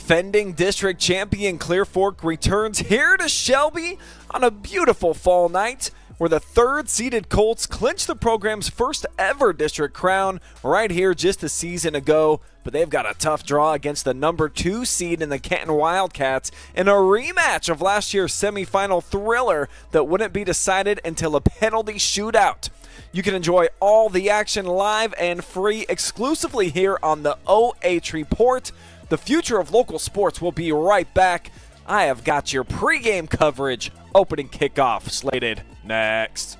defending district champion Clear Fork returns here to Shelby on a beautiful fall night, where the third-seeded Colts clinched the program's first ever district crown right here just a season ago. But they've got a tough draw against the number 2 seed in the Kenton Wildcats in a rematch of last year's semifinal thriller that wouldn't be decided until a penalty shootout. You can enjoy all the action live and free exclusively here on the OH.REPORT. The future of local sports will be right back. I have got your pregame coverage. Opening kickoff slated next.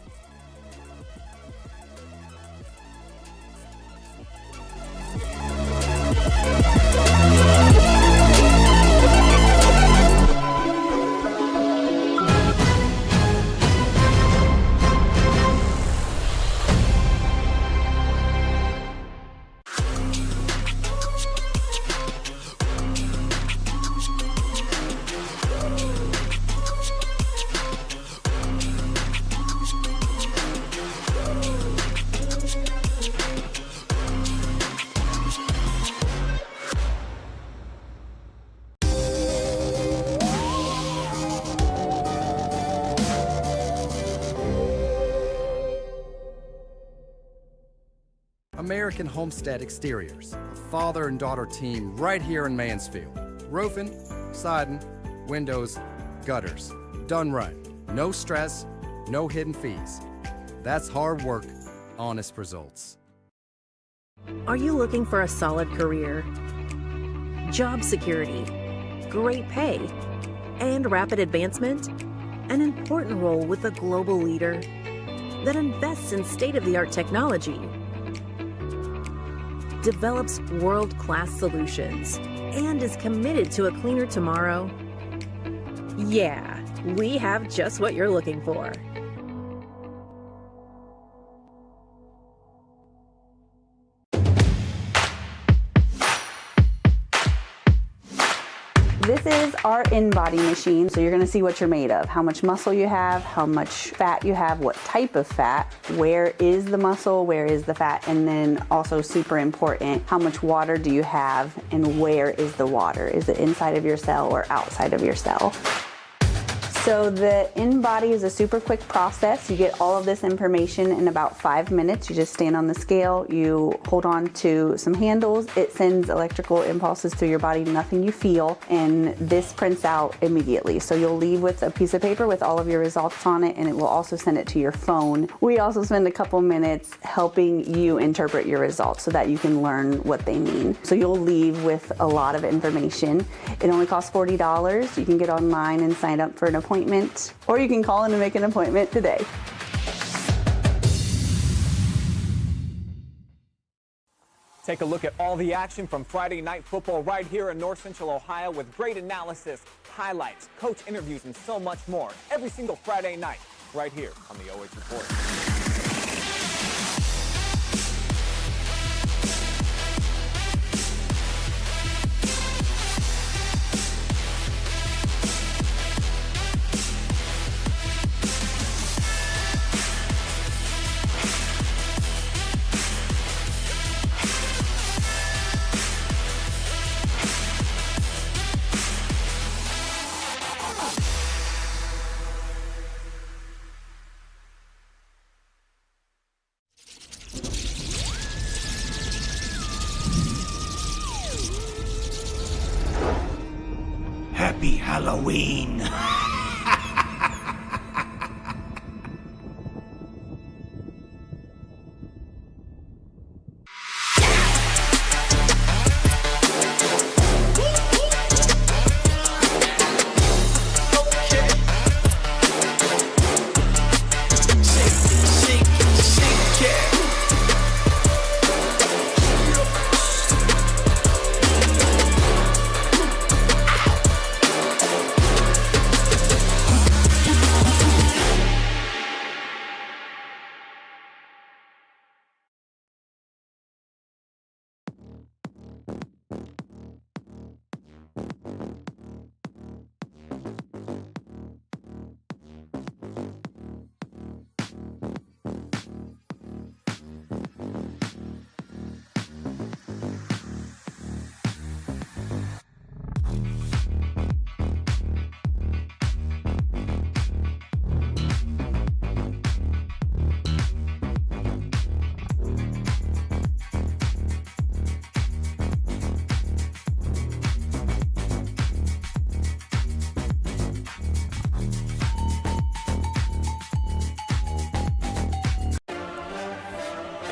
American Homestead Exteriors, a father and daughter team right here in Mansfield. Roofing, siding, windows, gutters. Done right. No stress, no hidden fees. That's hard work, honest results. Are you looking for a solid career, job security, great pay, and rapid advancement? An important role with a global leader that invests in state-of-the-art technology, develops world-class solutions, and is committed to a cleaner tomorrow? Yeah, we have just what you're looking for. This is our in-body machine, so you're going to see what you're made of, how much muscle you have, how much fat you have, what type of fat, where is the muscle, where is the fat, and then also super important, how much water do you have and where is the water? Is it inside of your cell or outside of your cell? So the in-body is a super quick process. You get all of this information in about 5 minutes. You just stand on the scale, you hold on to some handles, it sends electrical impulses through your body, nothing you feel, and this prints out immediately. So you'll leave with a piece of paper with all of your results on it, and it will also send it to your phone. We also spend a couple minutes helping you interpret your results so that you can learn what they mean. So you'll leave with a lot of information. It only costs $40. You can get online and sign up for an appointment, or you can call in and make an appointment today. Take a look at all the action from Friday Night Football right here in North Central Ohio with great analysis, highlights, coach interviews, and so much more every single Friday night right here on the OH Report. Happy Halloween!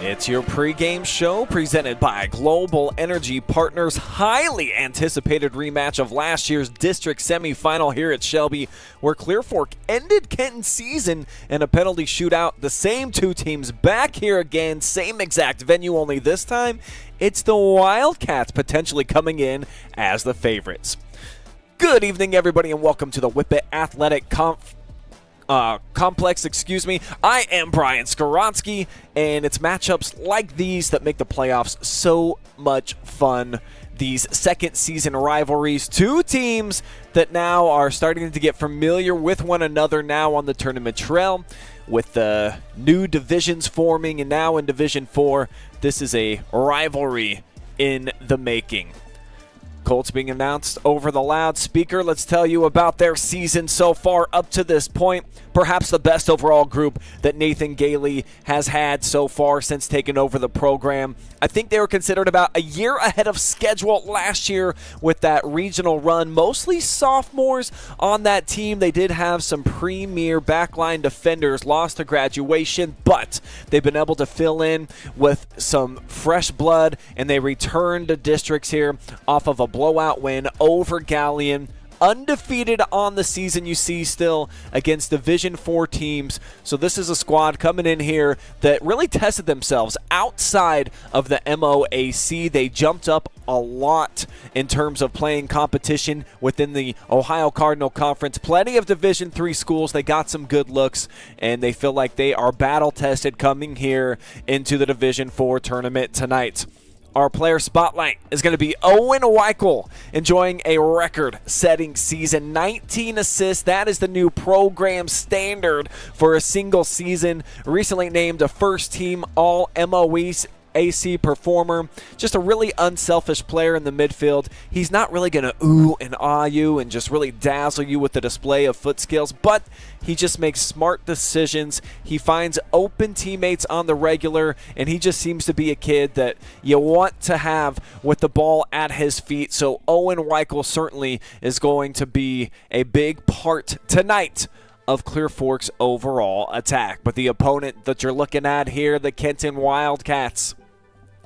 It's your pregame show presented by Global Energy Partners. Highly anticipated rematch of last year's district semifinal here at Shelby, where Clear Fork ended Kenton's season in a penalty shootout. The same two teams back here again, same exact venue, only this time it's the Wildcats potentially coming in as the favorites. Good evening, everybody, and welcome to the Whippets Athletic Conference. Complex. I am Brian Skoronsky, and it's matchups like these that make the playoffs so much fun. These second season rivalries, two teams that now are starting to get familiar with one another now on the tournament trail, with the new divisions forming, and now in Division IV, this is a rivalry in the making. Colts being announced over the loudspeaker. Let's tell you about their season so far up to this point. Perhaps the best overall group that Nathan Gailey has had so far since taking over the program. I think they were considered about a year ahead of schedule last year with that regional run. Mostly sophomores on that team. They did have some premier backline defenders lost to graduation, but they've been able to fill in with some fresh blood, and they returned to districts here off of a blowout win over Galleon. Undefeated on the season, you see, still against Division IV teams. So this is a squad coming in here that really tested themselves outside of the MOAC. They jumped up a lot in terms of playing competition within the Ohio Cardinal Conference. Plenty of Division III schools. They got some good looks, and they feel like they are battle-tested coming here into the Division IV tournament tonight. Our player spotlight is going to be Owen Weichel, enjoying a record-setting season. 19 assists. That is the new program standard for a single season. Recently named a first-team All-MOAC performer. Just a really unselfish player in the midfield. He's not really going to ooh and ah you and just really dazzle you with the display of foot skills, but he just makes smart decisions. He finds open teammates on the regular, and he just seems to be a kid that you want to have with the ball at his feet. So Owen Weichel certainly is going to be a big part tonight of Clear Fork's overall attack. But the opponent that you're looking at here, the Kenton Wildcats,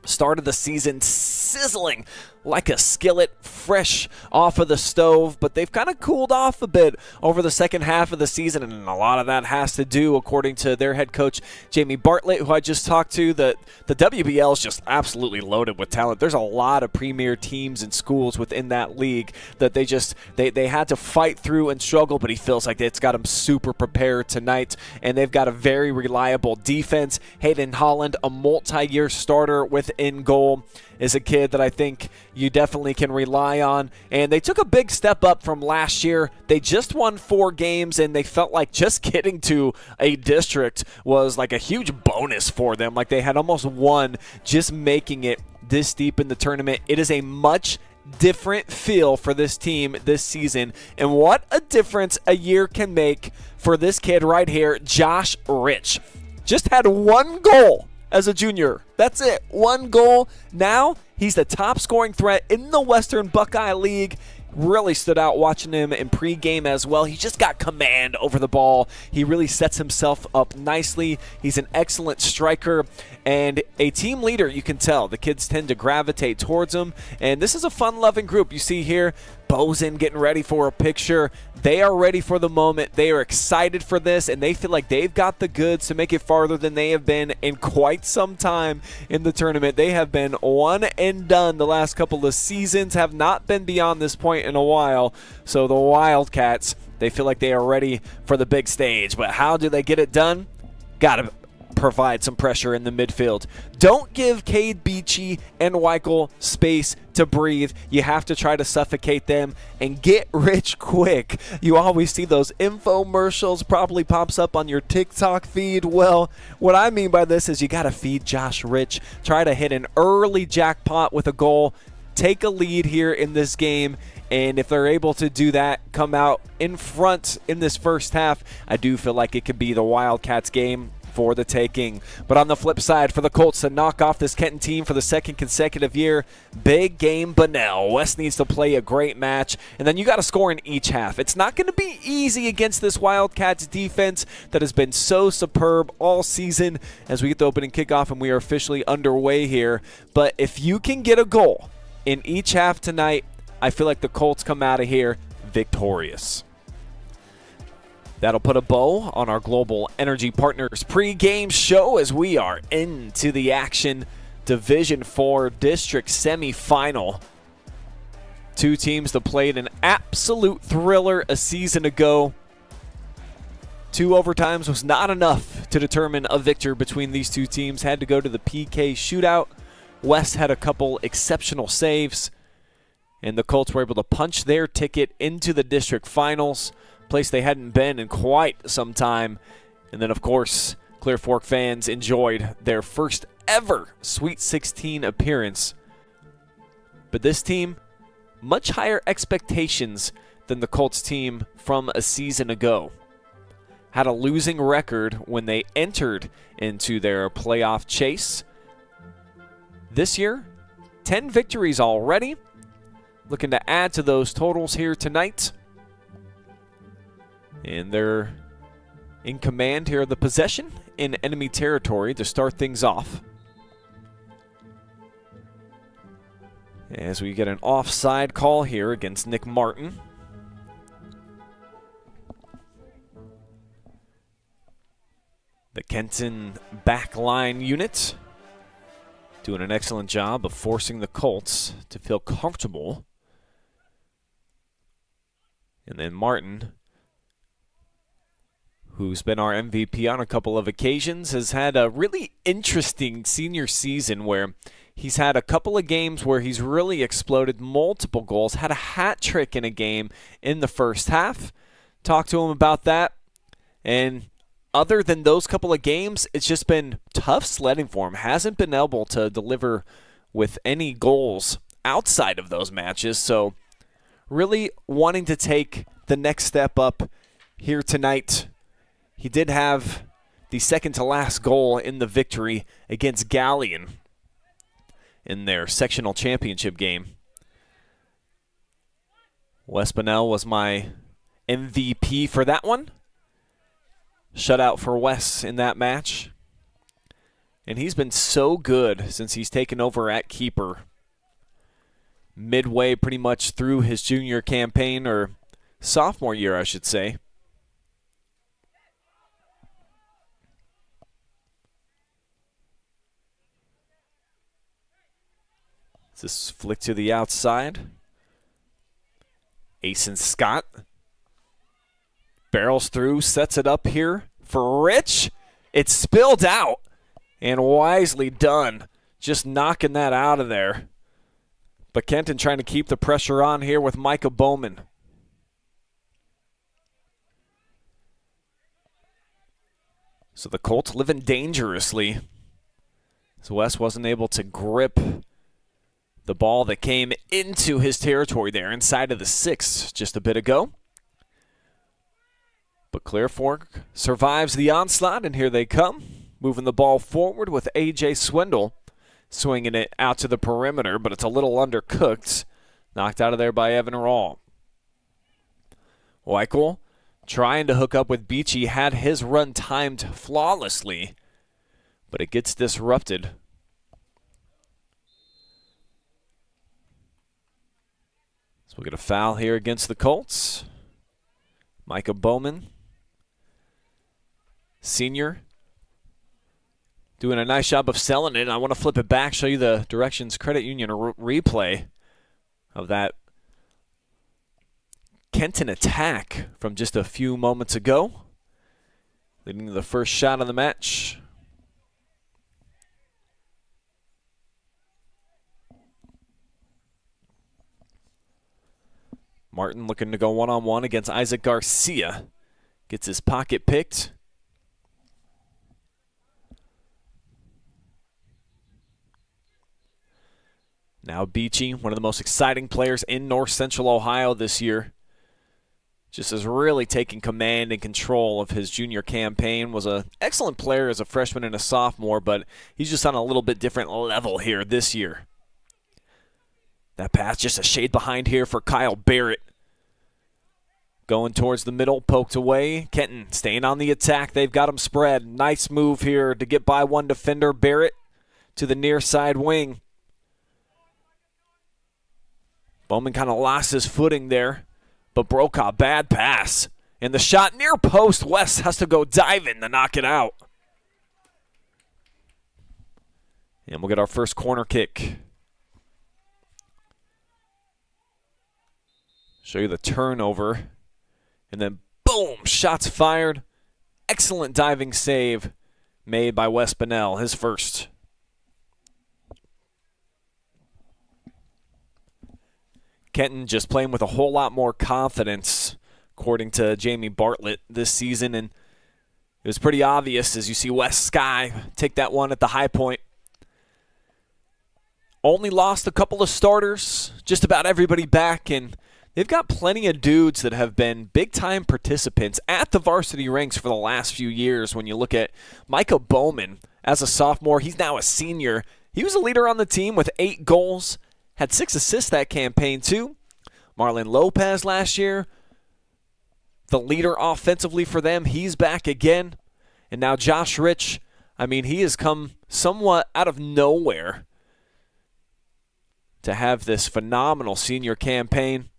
started the season sizzling like a skillet, fresh off of the stove, but they've kind of cooled off a bit over the second half of the season, and a lot of that has to do, according to their head coach, Jamie Bartlett, who I just talked to, the WBL is just absolutely loaded with talent. There's a lot of premier teams and schools within that league that they had to fight through and struggle, but he feels like it's got them super prepared tonight, and they've got a very reliable defense. Hayden Holland, a multi-year starter within goal, is a kid that I think you definitely can rely on. And they took a big step up from last year. They just won 4 games, and they felt like just getting to a district was like a huge bonus for them. Like they had almost won just making it this deep in the tournament. It is a much different feel for this team this season, and what a difference a year can make for this kid right here, Josh Rich. Just had 1 goal as a junior. That's it. 1 goal. Now he's the top scoring threat in the Western Buckeye League. Really stood out watching him in pregame as well. He just got command over the ball. He really sets himself up nicely. He's an excellent striker and a team leader, you can tell. The kids tend to gravitate towards him, and this is a fun-loving group. You see here, Bozen getting ready for a picture. They are ready for the moment. They are excited for this, and they feel like they've got the goods to make it farther than they have been in quite some time in the tournament. They have been one and done the last couple of seasons, have not been beyond this point in a while. So the Wildcats, they feel like they are ready for the big stage. But how do they get it done? Got to provide some pressure in the midfield. Don't give Cade Beachy and Weichel space to breathe. You have to try to suffocate them and get rich quick. You always see those infomercials, probably pops up on your TikTok feed. Well, what I mean by this is you got to feed Josh Rich. Try to hit an early jackpot with a goal. Take a lead here in this game. And if they're able to do that, come out in front in this first half, I do feel like it could be the Wildcats' game. for the taking. But on the flip side, for the Colts to knock off this Kenton team for the second consecutive year, big game Bunnell. West needs to play a great match, and then you got to score in each half. It's not going to be easy against this Wildcats defense that has been so superb all season as we get the opening kickoff and we are officially underway here. But if you can get a goal in each half tonight, I feel like the Colts come out of here victorious. That'll put a bow on our Global Energy Partners pregame show as we are into the action. Division IV District Semifinal. Two teams that played an absolute thriller a season ago. 2 overtimes was not enough to determine a victor between these two teams. Had to go to the PK shootout. West had a couple exceptional saves, and the Colts were able to punch their ticket into the district finals, place they hadn't been in quite some time. And then, of course, Clear Fork fans enjoyed their first ever Sweet 16 appearance. But this team, much higher expectations than the Colts team from a season ago. Had a losing record when they entered into their playoff chase. This year, 10 victories already. Looking to add to those totals here tonight. And they're in command here of the possession in enemy territory to start things off. As we get an offside call here against Nick Martin. The Kenton backline unit doing an excellent job of forcing the Colts to feel comfortable. And then Martin, who's been our MVP on a couple of occasions, has had a really interesting senior season where he's had a couple of games where he's really exploded, multiple goals, had a hat trick in a game in the first half. Talked to him about that. And other than those couple of games, it's just been tough sledding for him. Hasn't been able to deliver with any goals outside of those matches. So really wanting to take the next step up here tonight. He did have the second to last goal in the victory against Galleon in their sectional championship game. Wes Bunnell was my MVP for that one. Shutout for Wes in that match. And he's been so good since he's taken over at keeper. Midway pretty much through his junior campaign, or sophomore year, I should say. This flick to the outside. Asen Scott barrels through, sets it up here for Rich. It's spilled out, and wisely done. Just knocking that out of there. But Kenton trying to keep the pressure on here with Micah Bowman. So the Colts living dangerously. So Wes wasn't able to grip the ball that came into his territory there inside of the 6 just a bit ago. But Clear Fork survives the onslaught, and here they come. Moving the ball forward with A.J. Swindle. Swinging it out to the perimeter, but it's a little undercooked. Knocked out of there by Evan Rawl. Weichel trying to hook up with Beachy. Had his run timed flawlessly, but it gets disrupted. So we'll get a foul here against the Colts. Micah Bowman, senior, doing a nice job of selling it. I want to flip it back, show you the Directions Credit Union replay of that Kenton attack from just a few moments ago, leading to the first shot of the match. Martin looking to go one-on-one against Isaac Garcia. Gets his pocket picked. Now Beachy, one of the most exciting players in North Central Ohio this year. just is really taking command and control of his junior campaign. Was an excellent player as a freshman and a sophomore, but he's just on a little bit different level here this year. That pass just a shade behind here for Kyle Barrett. Going towards the middle, poked away. Kenton staying on the attack. They've got him spread. Nice move here to get by one defender. Barrett to the near side wing. Bowman kind of lost his footing there, but Brokaw, bad pass. And the shot near post, West has to go diving to knock it out. And we'll get our first corner kick. Show you the turnover. And then, boom, shots fired. Excellent diving save made by Wes Bunnell, his first. Kenton just playing with a whole lot more confidence, according to Jamie Bartlett this season. And it was pretty obvious as you see Wes Sky take that one at the high point. Only lost a couple of starters, just about everybody back, and they've got plenty of dudes that have been big-time participants at the varsity ranks for the last few years. When you look at Micah Bowman as a sophomore, he's now a senior. He was a leader on the team with 8 goals, had 6 assists that campaign too. Marlon Lopez last year, the leader offensively for them. He's back again. And now Josh Rich, I mean, he has come somewhat out of nowhere to have this phenomenal senior campaign.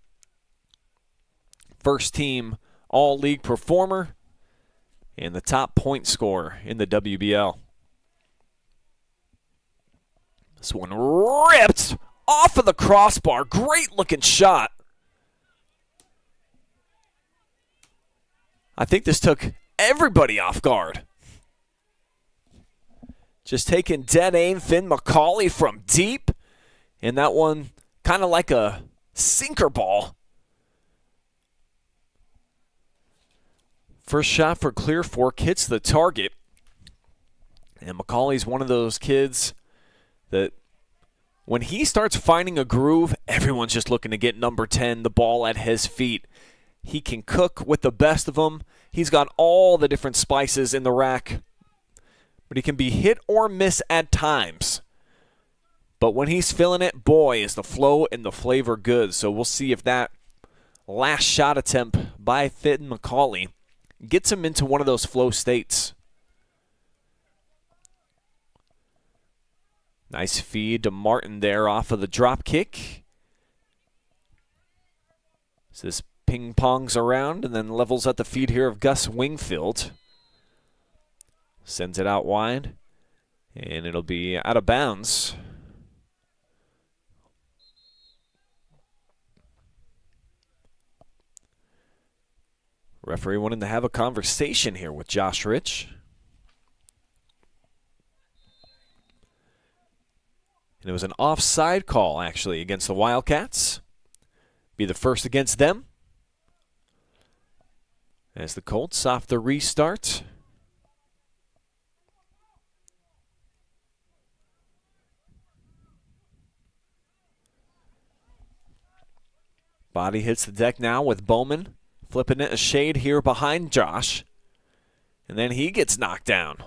First team all-league performer and the top point scorer in the WBL. This one ripped off of the crossbar. Great looking shot. I think this took everybody off guard. Just taking dead aim, Finn McCauley from deep. And that one kind of like a sinker ball. First shot for Clear Fork hits the target. And McCauley's one of those kids that when he starts finding a groove, everyone's just looking to get number 10, the ball at his feet. He can cook with the best of them. He's got all the different spices in the rack. But he can be hit or miss at times. But when he's feeling it, boy, is the flow and the flavor good. So we'll see if that last shot attempt by Finn McCauley gets him into one of those flow states. Nice feed to Martin there off of the drop kick. So this ping-pongs around and then levels at the feet here of Gus Wingfield. Sends it out wide, and it'll be out of bounds. Referee wanted to have a conversation here with Josh Rich. And it was an offside call, actually, against the Wildcats. Be the first against them. As the Colts off the restart. Body hits the deck now with Bowman. Flipping it a shade here behind Josh. And then he gets knocked down.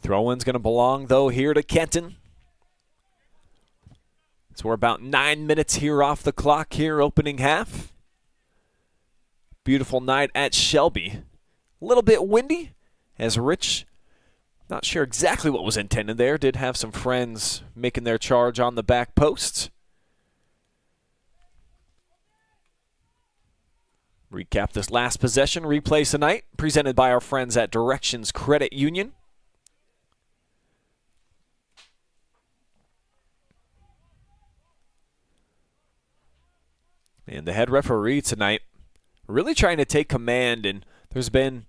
Throw-in's going to belong, though, here to Kenton. So we're about 9 minutes here off the clock here, opening half. Beautiful night at Shelby. A little bit windy, as Rich, not sure exactly what was intended there, did have some friends making their charge on the back post. Recap this last possession, replays tonight, presented by our friends at Directions Credit Union. And the head referee tonight really trying to take command, and there's been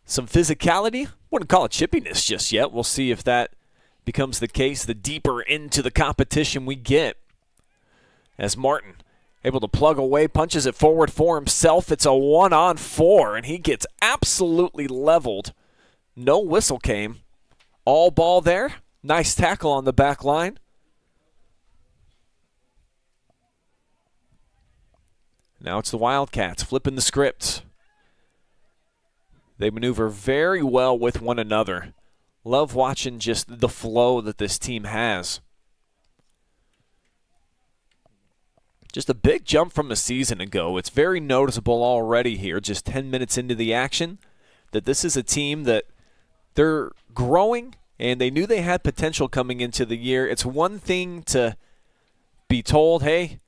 some physicality. Wouldn't call it chippiness just yet. We'll see if that becomes the case the deeper into the competition we get. As Martin able to plug away, punches it forward for himself. It's a 1-on-4, and he gets absolutely leveled. No whistle came. All ball there. Nice tackle on the back line. Now it's the Wildcats flipping the script. They maneuver very well with one another. Love watching just the flow that this team has. Just a big jump from a season ago. It's very noticeable already here, just 10 minutes into the action, that this is a team that they're growing, and they knew they had potential coming into the year. It's one thing to be told, hey,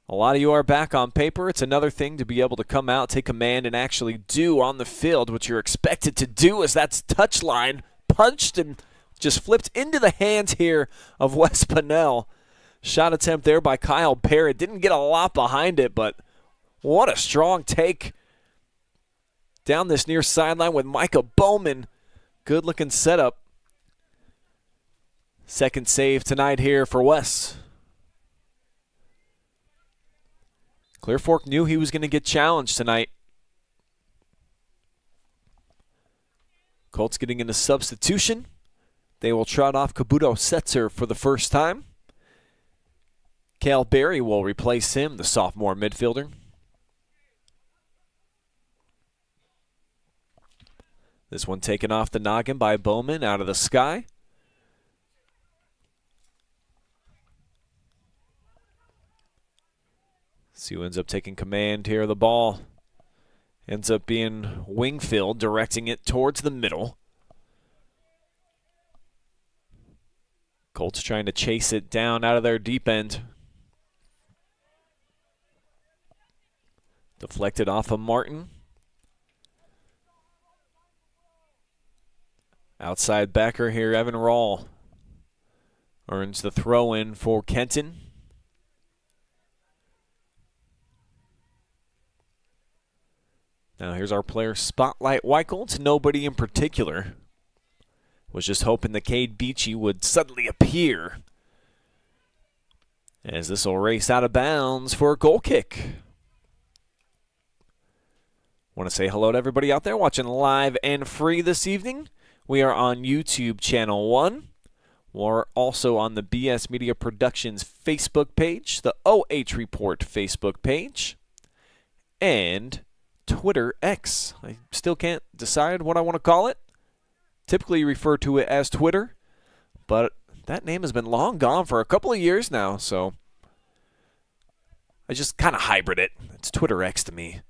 a lot of you are back on paper. It's another thing to be able to come out, take command, and actually do on the field what you're expected to do, as that's touchline punched and just flipped into the hands here of Wes Pennell. Shot attempt there by Kyle Barrett. Didn't get a lot behind it, but what a strong take down this near sideline with Micah Bowman. Good looking setup. Second save tonight here for Wes. Clear Fork knew he was going to get challenged tonight. Colts getting into substitution. They will trot off Kabuto Setzer for the first time. Cale Berry will replace him, the sophomore midfielder. This one taken off the noggin by Bowman out of the sky. See who ends up taking command here of the ball. Ends up being Wingfield directing it towards the middle. Colts trying to chase it down out of their deep end. Deflected off of Martin. Outside backer here, Evan Rawl earns the throw in for Kenton. Now here's our player spotlight. Weichel, nobody in particular. Was just hoping that Cade Beachy would suddenly appear, as this will race out of bounds for a goal kick. Want to say hello to everybody out there watching live and free this evening. We are on YouTube Channel 1. We're also on the BS Media Productions Facebook page, the OH.REPORT Facebook page, and Twitter X. I still can't decide what I want to call it. Typically refer to it as Twitter, but that name has been long gone for a couple of years now, so I just kind of hybrid it. It's Twitter X to me.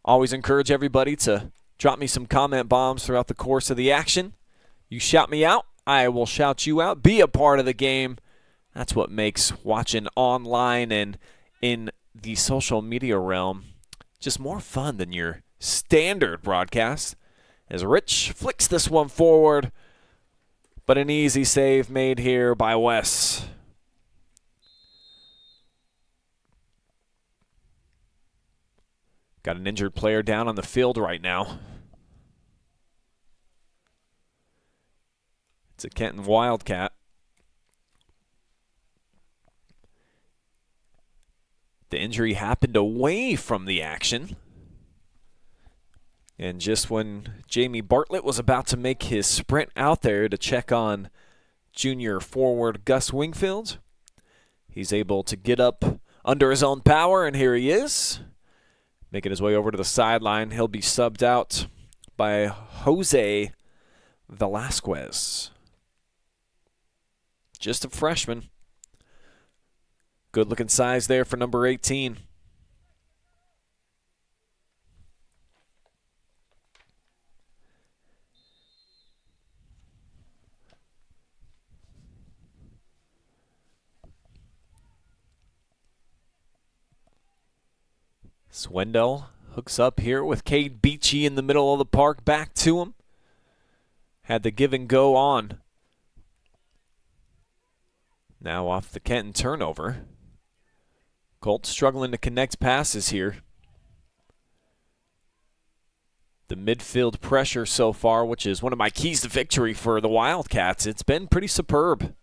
Always encourage everybody to drop me some comment bombs throughout the course of the action. You shout me out, I will shout you out. Be a part of the game. That's what makes watching online and in the social media realm just more fun than your standard broadcast. As Rich flicks this one forward, but an easy save made here by Wes. Got an injured player down on the field right now. It's a Kenton Wildcat. The injury happened away from the action. And just when Jamie Bartlett was about to make his sprint out there to check on junior forward Gus Wingfield, he's able to get up under his own power, and here he is, making his way over to the sideline. He'll be subbed out by Jose Velasquez. Just a freshman. Good looking size there for number 18. Swendell hooks up here with Cade Beachy in the middle of the park. Back to him. Had the give and go on. Now off the Kenton turnover. Colts struggling to connect passes here. The midfield pressure so far, which is one of my keys to victory for the Wildcats, it's been pretty superb.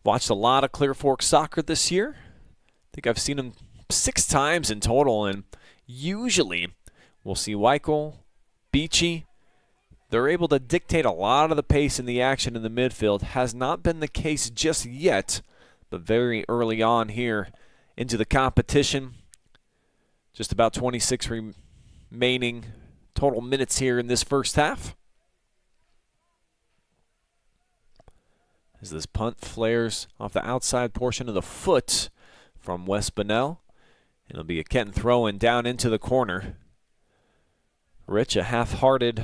Watched a lot of Clear Fork soccer this year. I think I've seen them 6 times in total, and usually we'll see Weichel, Beachy, they're able to dictate a lot of the pace in the action in the midfield. Has not been the case just yet, but very early on here into the competition. Just about 26 remaining total minutes here in this first half. As this punt flares off the outside portion of the foot from West Bunnell. It'll be a Kenton throw-in down into the corner. Rich, a half-hearted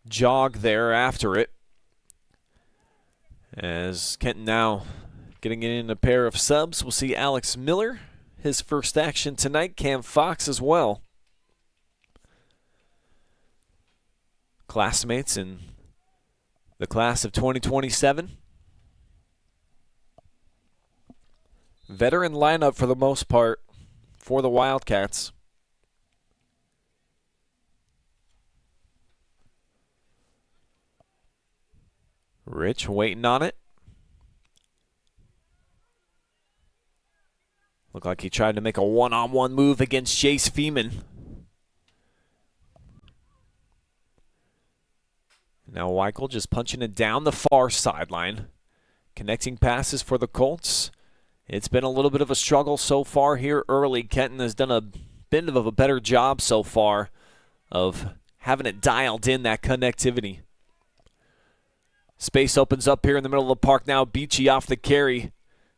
jog there after it. As Kenton now getting in a pair of subs. We'll see Alex Miller, his first action tonight. Cam Fox as well. Classmates in the class of 2027. Veteran lineup for the most part for the Wildcats. Rich waiting on it. Looked like he tried to make a one-on-one move against Jace Feeman. Now Weichel just punching it down the far sideline. Connecting passes for the Colts. It's been a little bit of a struggle so far here early. Kenton has done a bit of a better job so far of having it dialed in, that connectivity. Space opens up here in the middle of the park now. Beachy off the carry.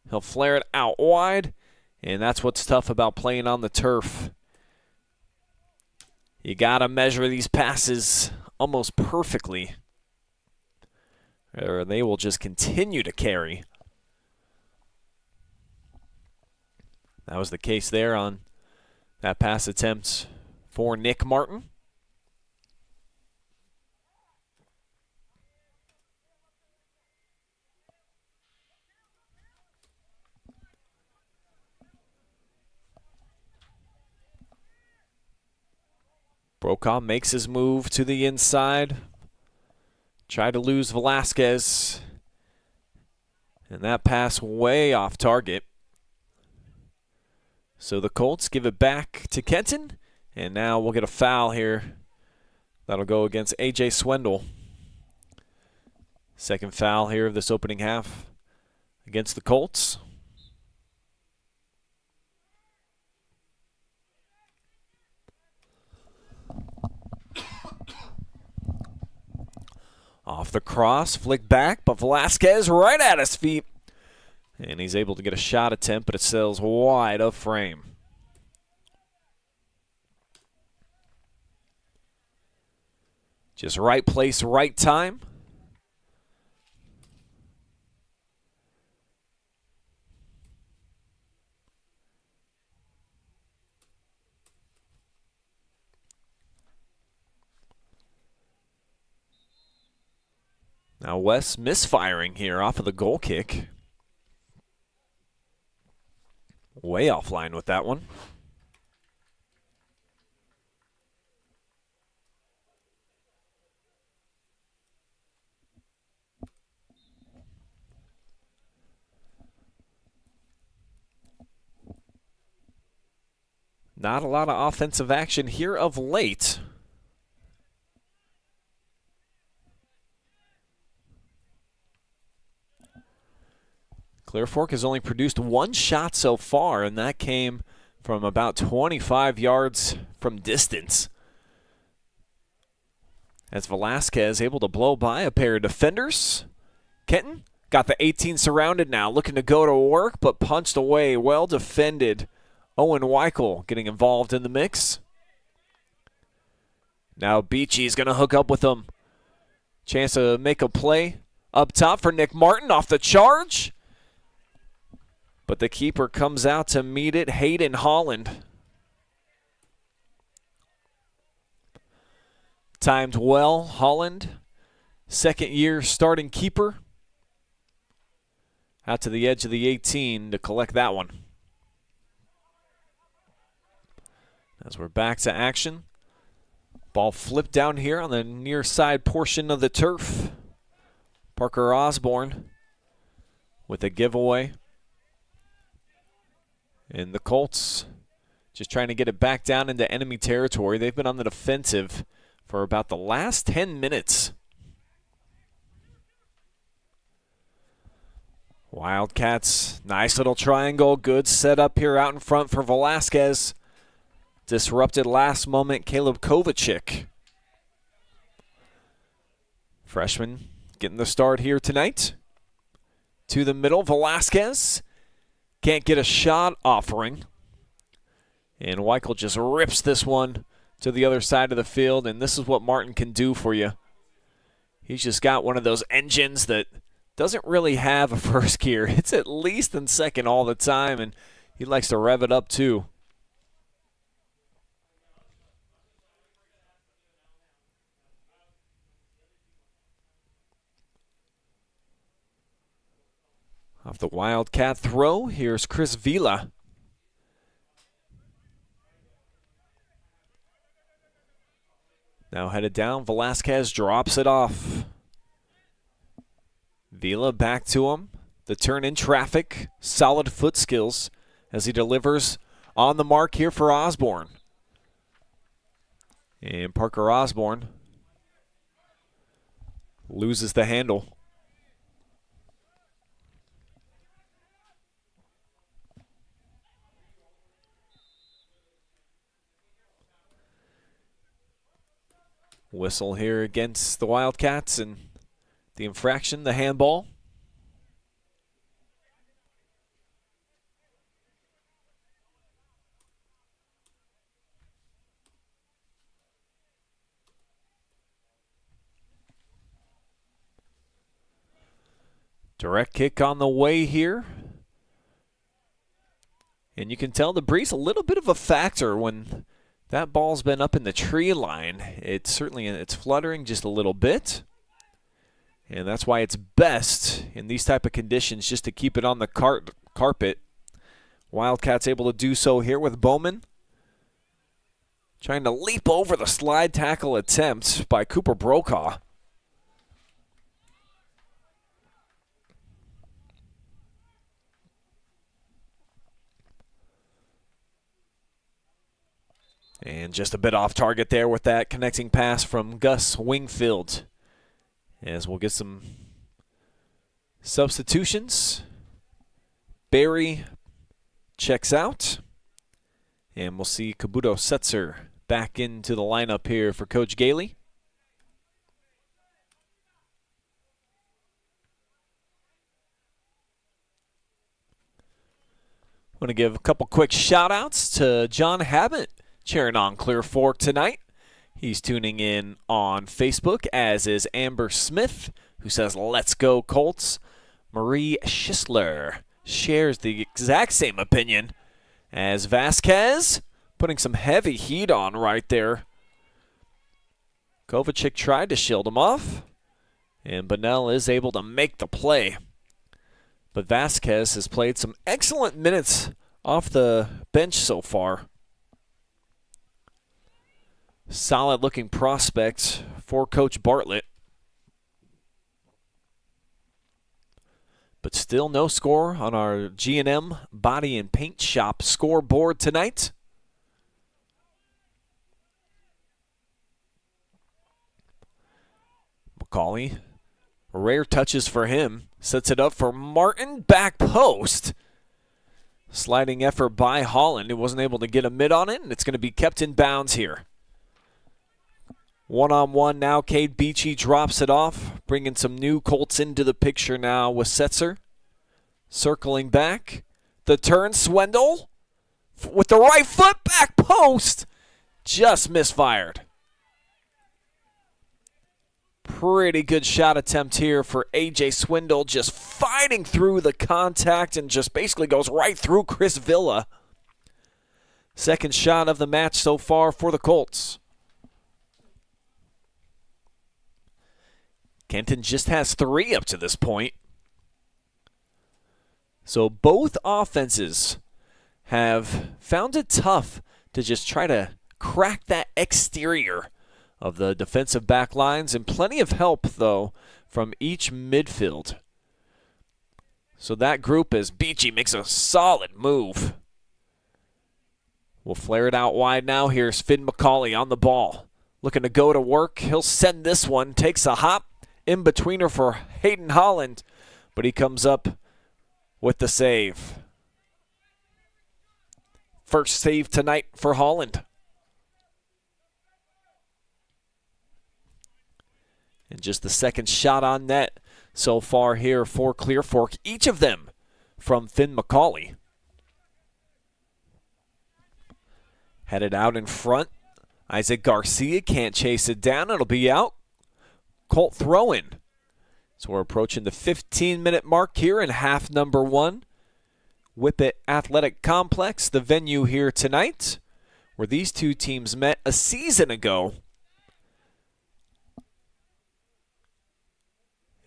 He'll flare it out wide, and that's what's tough about playing on the turf. You got to measure these passes almost perfectly, or they will just continue to carry. That was the case there on that pass attempt for Nick Martin. Brokaw makes his move to the inside. Tried to lose Velasquez. And that pass way off target. So the Colts give it back to Kenton. And now we'll get a foul here. That'll go against A.J. Swendel. Second foul here of this opening half against the Colts. Off the cross, flick back, but Velasquez right at his feet. And he's able to get a shot attempt, but it sails wide of frame. Just right place, right time. Now Wes misfiring here off of the goal kick. Way offline with that one. Not a lot of offensive action here of late. Clear Fork has only produced one shot so far, and that came from about 25 yards from distance. As Velasquez able to blow by a pair of defenders. Kenton got the 18 surrounded now, looking to go to work, but punched away. Well defended. Owen Weichel getting involved in the mix. Now Beachy's going to hook up with him. Chance to make a play up top for Nick Martin off the charge. But the keeper comes out to meet it, Hayden Holland. Timed well, Holland, second year starting keeper. Out to the edge of the 18 to collect that one. As we're back to action. Ball flipped down here on the near side portion of the turf. Parker Osborne with a giveaway. And the Colts just trying to get it back down into enemy territory. They've been on the defensive for about the last 10 minutes. Wildcats, nice little triangle. Good setup here out in front for Velasquez. Disrupted last moment, Caleb Kovacic. Freshman getting the start here tonight. To the middle, Velasquez. Can't get a shot offering. And Weichel just rips this one to the other side of the field, and this is what Martin can do for you. He's just got one of those engines that doesn't really have a first gear. It's at least in second all the time, and he likes to rev it up too. Off the Wildcat throw, here's Chris Vila. Now headed down, Velasquez drops it off. Vila back to him. The turn in traffic, solid foot skills as he delivers on the mark here for Osborne. And Parker Osborne loses the handle. Whistle here against the Wildcats, and the infraction, the handball. Direct kick on the way here. And you can tell the breeze a little bit of a factor when that ball's been up in the tree line. It's fluttering just a little bit. And that's why it's best in these type of conditions just to keep it on the carpet. Wildcats able to do so here with Bowman. Trying to leap over the slide tackle attempt by Cooper Brokaw. And just a bit off target there with that connecting pass from Gus Wingfield. As we'll get some substitutions. Barry checks out. And we'll see Kabuto Setzer back into the lineup here for Coach Gailey. I want to give a couple quick shout-outs to John Habit, cheering on Clear Fork tonight. He's tuning in on Facebook, as is Amber Smith, who says, "Let's go, Colts." Marie Schisler shares the exact same opinion as Vasquez, putting some heavy heat on right there. Kovacic tried to shield him off, and Bunnell is able to make the play. But Vasquez has played some excellent minutes off the bench so far. Solid-looking prospect for Coach Bartlett. But still no score on our G&M Body and Paint Shop scoreboard tonight. McCauley, rare touches for him. Sets it up for Martin, back post. Sliding effort by Holland, who wasn't able to get a mid on it, and it's going to be kept in bounds here. One-on-one now, Cade Beachy drops it off, bringing some new Colts into the picture now with Setzer. Circling back. The turn, Swendel with the right foot, back post. Just misfired. Pretty good shot attempt here for A.J. Swindle, just fighting through the contact and just basically goes right through Chris Villa. Second shot of the match so far for the Colts. Kenton just has 3 up to this point. So both offenses have found it tough to just try to crack that exterior of the defensive back lines, and plenty of help, though, from each midfield. So that group, as Beachy makes a solid move. We'll flare it out wide now. Here's Finn McCauley on the ball. looking to go to work. He'll send this one, takes a hop in betweener for Hayden Holland, but he comes up with the save. First save tonight for Holland. And just the second shot on net so far here for Clear Fork, each of them from Finn McCauley. Headed out in front. Isaac Garcia can't chase it down. It'll be out. Colt throw-in. So we're approaching the 15-minute mark here in half number one. Whippets Athletic Complex, the venue here tonight, where these two teams met a season ago.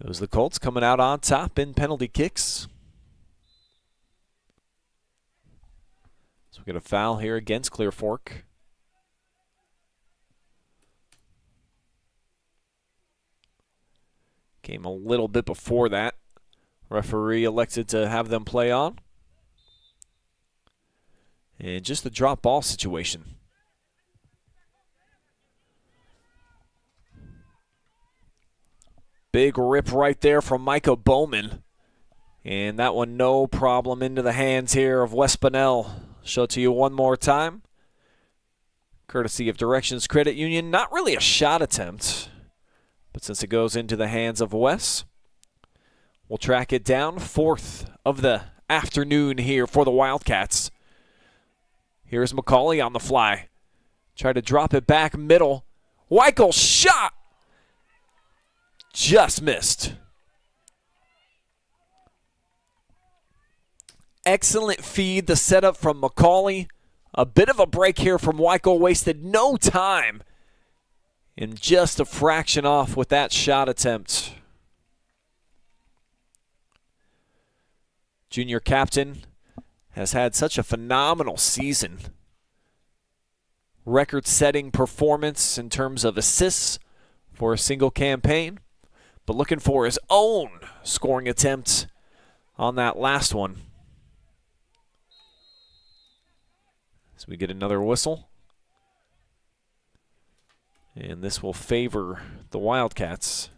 It was the Colts coming out on top in penalty kicks. So we get a foul here against Clear Fork. Came a little bit before that. Referee elected to have them play on. And just a drop ball situation. Big rip right there from Micah Bowman. And that one no problem into the hands here of Wes Bunnell. Show it to you one more time. Courtesy of Directions Credit Union. Not really a shot attempt. But since it goes into the hands of Wes, we'll track it down. Fourth of the afternoon here for the Wildcats. Here's McCauley on the fly. Try to drop it back middle. Weichel shot! Just missed. Excellent feed, the setup from McCauley. A bit of a break here from Weichel. Wasted no time. And just a fraction off with that shot attempt. Junior captain has had such a phenomenal season. Record-setting performance in terms of assists for a single campaign. But looking for his own scoring attempt on that last one. So we get another whistle. And this will favor the Wildcats.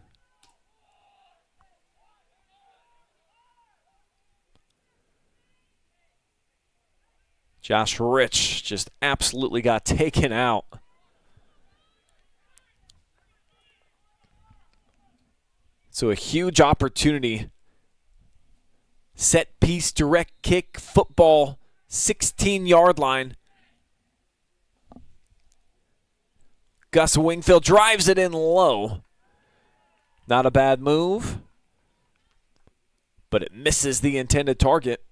Josh Rich just absolutely got taken out. So a huge opportunity. Set piece, direct kick, football, 16-yard line. Gus Wingfield drives it in low. Not a bad move, but it misses the intended target.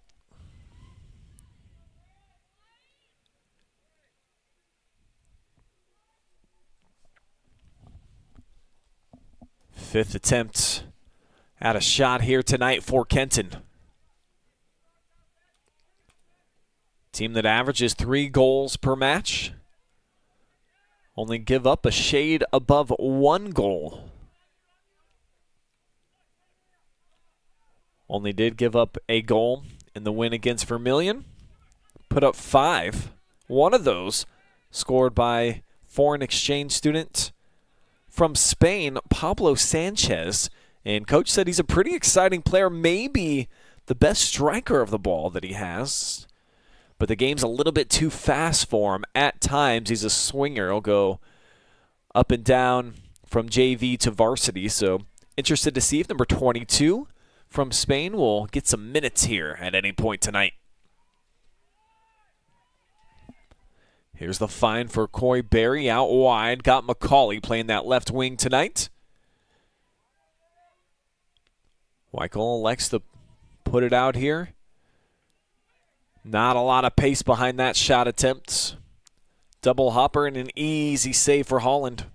Fifth attempt at a shot here tonight for Kenton. Team that averages 3 goals per match. Only give up a shade above 1 goal. Only did give up a goal in the win against Vermilion. Put up 5. One of those scored by foreign exchange student from Spain, Pablo Sanchez. And coach said he's a pretty exciting player, maybe the best striker of the ball that he has. But the game's a little bit too fast for him. At times, he's a swinger. He'll go up and down from JV to varsity. So interested to see if number 22 from Spain will get some minutes here at any point tonight. Here's the find for Coy Berry out wide. Got McCauley playing that left wing tonight. Weichel elects to put it out here. Not a lot of pace behind that shot attempt. Double hopper and an easy save for Holland.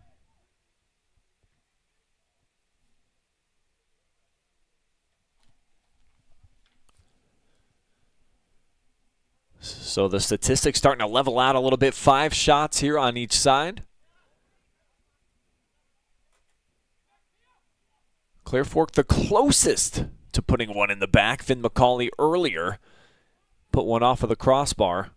So the statistics starting to level out a little bit. 5 shots here on each side. Clear Fork the closest to putting one in the back. Finn McCauley earlier put one off of the crossbar.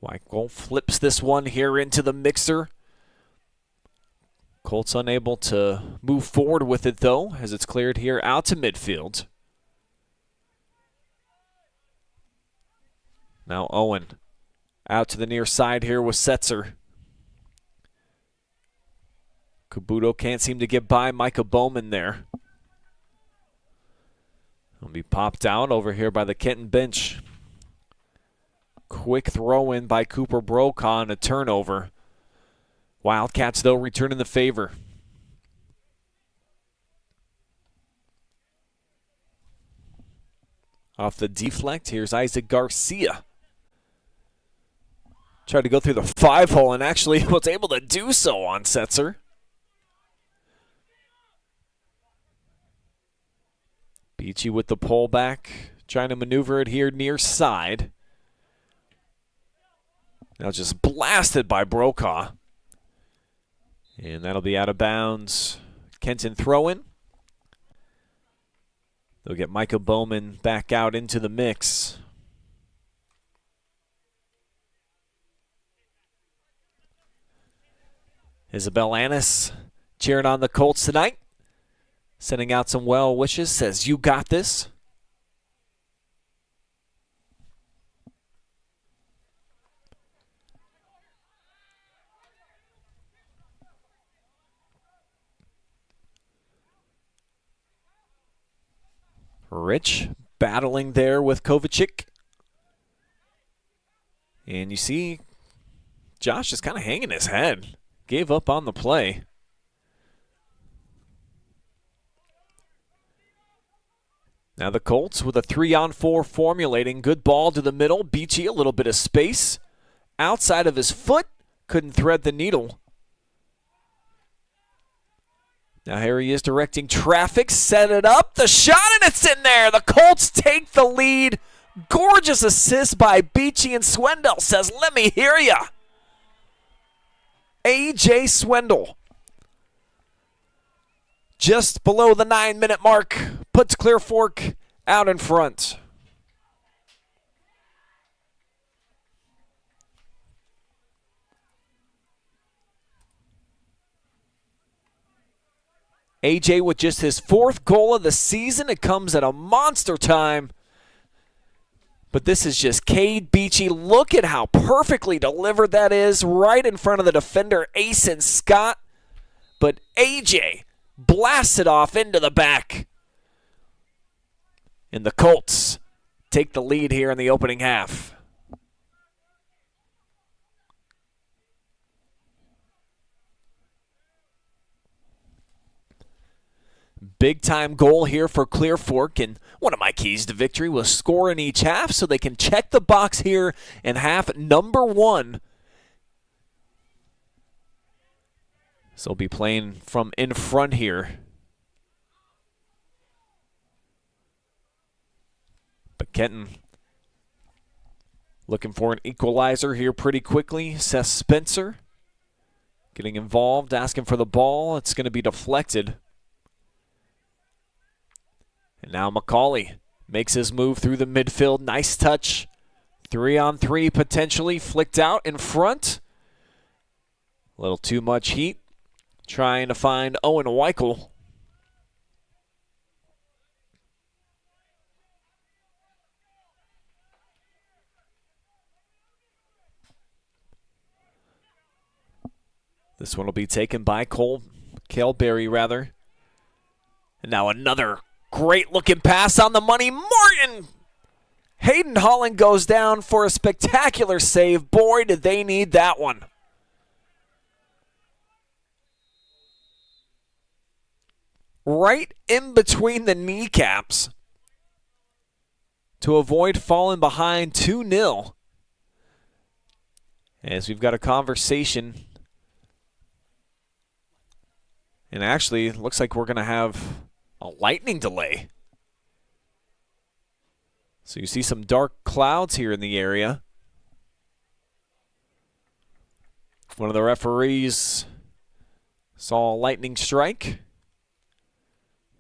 Michael flips this one here into the mixer. Colts unable to move forward with it, though, as it's cleared here out to midfield. Now Owen out to the near side here with Setzer. Kabuto can't seem to get by Micah Bowman there. He'll be popped out over here by the Kenton bench. Quick throw in by Cooper Brokaw and a turnover. Wildcats, though, returning the favor. Off the deflect, here's Isaac Garcia. Tried to go through the 5-hole and actually was able to do so on Setzer. Beachy with the pullback, trying to maneuver it here near side. Now just blasted by Brokaw. And that'll be out of bounds. Kenton throw-in. They'll get Micah Bowman back out into the mix. Isabel Annis cheering on the Colts tonight. Sending out some well wishes, says, "You got this." Rich battling there with Kovacic. And you see Josh is kind of hanging his head. Gave up on the play. Now the Colts with a 3-on-4 formulating. Good ball to the middle. Beachy, a little bit of space. Outside of his foot. Couldn't thread the needle. Now here he is directing traffic. Set it up. The shot, and it's in there. The Colts take the lead. Gorgeous assist by Beachy, and Swindell says, "Let me hear ya." A.J. Swindell, just below the 9-minute mark, puts Clear Fork out in front. AJ with just his 4th goal of the season. It comes at a monster time. But this is just Cade Beachy. Look at how perfectly delivered that is right in front of the defender, Asen Scott. But AJ blasts it off into the back. And the Colts take the lead here in the opening half. Big time goal here for Clear Fork, and one of my keys to victory was score in each half so they can check the box here in half number 1. So they'll be playing from in front here. But Kenton looking for an equalizer here pretty quickly. Seth Spencer getting involved, asking for the ball. It's going to be deflected. And now McCauley makes his move through the midfield. Nice touch. 3-on-3 potentially. Flicked out in front. A little too much heat. Trying to find Owen Weichel. This one will be taken by Caleberry, rather. And now another great looking pass on the money. Martin! Hayden Holland goes down for a spectacular save. Boy, did they need that one. Right in between the kneecaps to avoid falling behind 2-0. As we've got a conversation. And actually, it looks like we're going to have a lightning delay. So you see some dark clouds here in the area. One of the referees saw a lightning strike.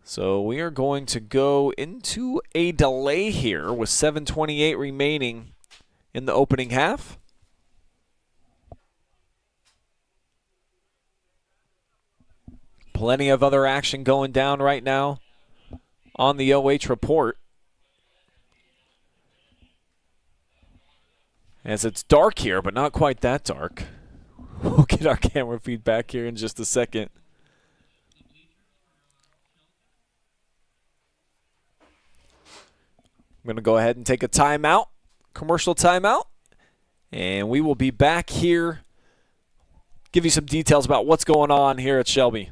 So we are going to go into a delay here with 7:28 remaining in the opening half. Plenty of other action going down right now on the OH report. As it's dark here, but not quite that dark. We'll get our camera feedback here in just a second. I'm going to go ahead and take a timeout, commercial timeout, and we will be back here, give you some details about what's going on here at Shelby.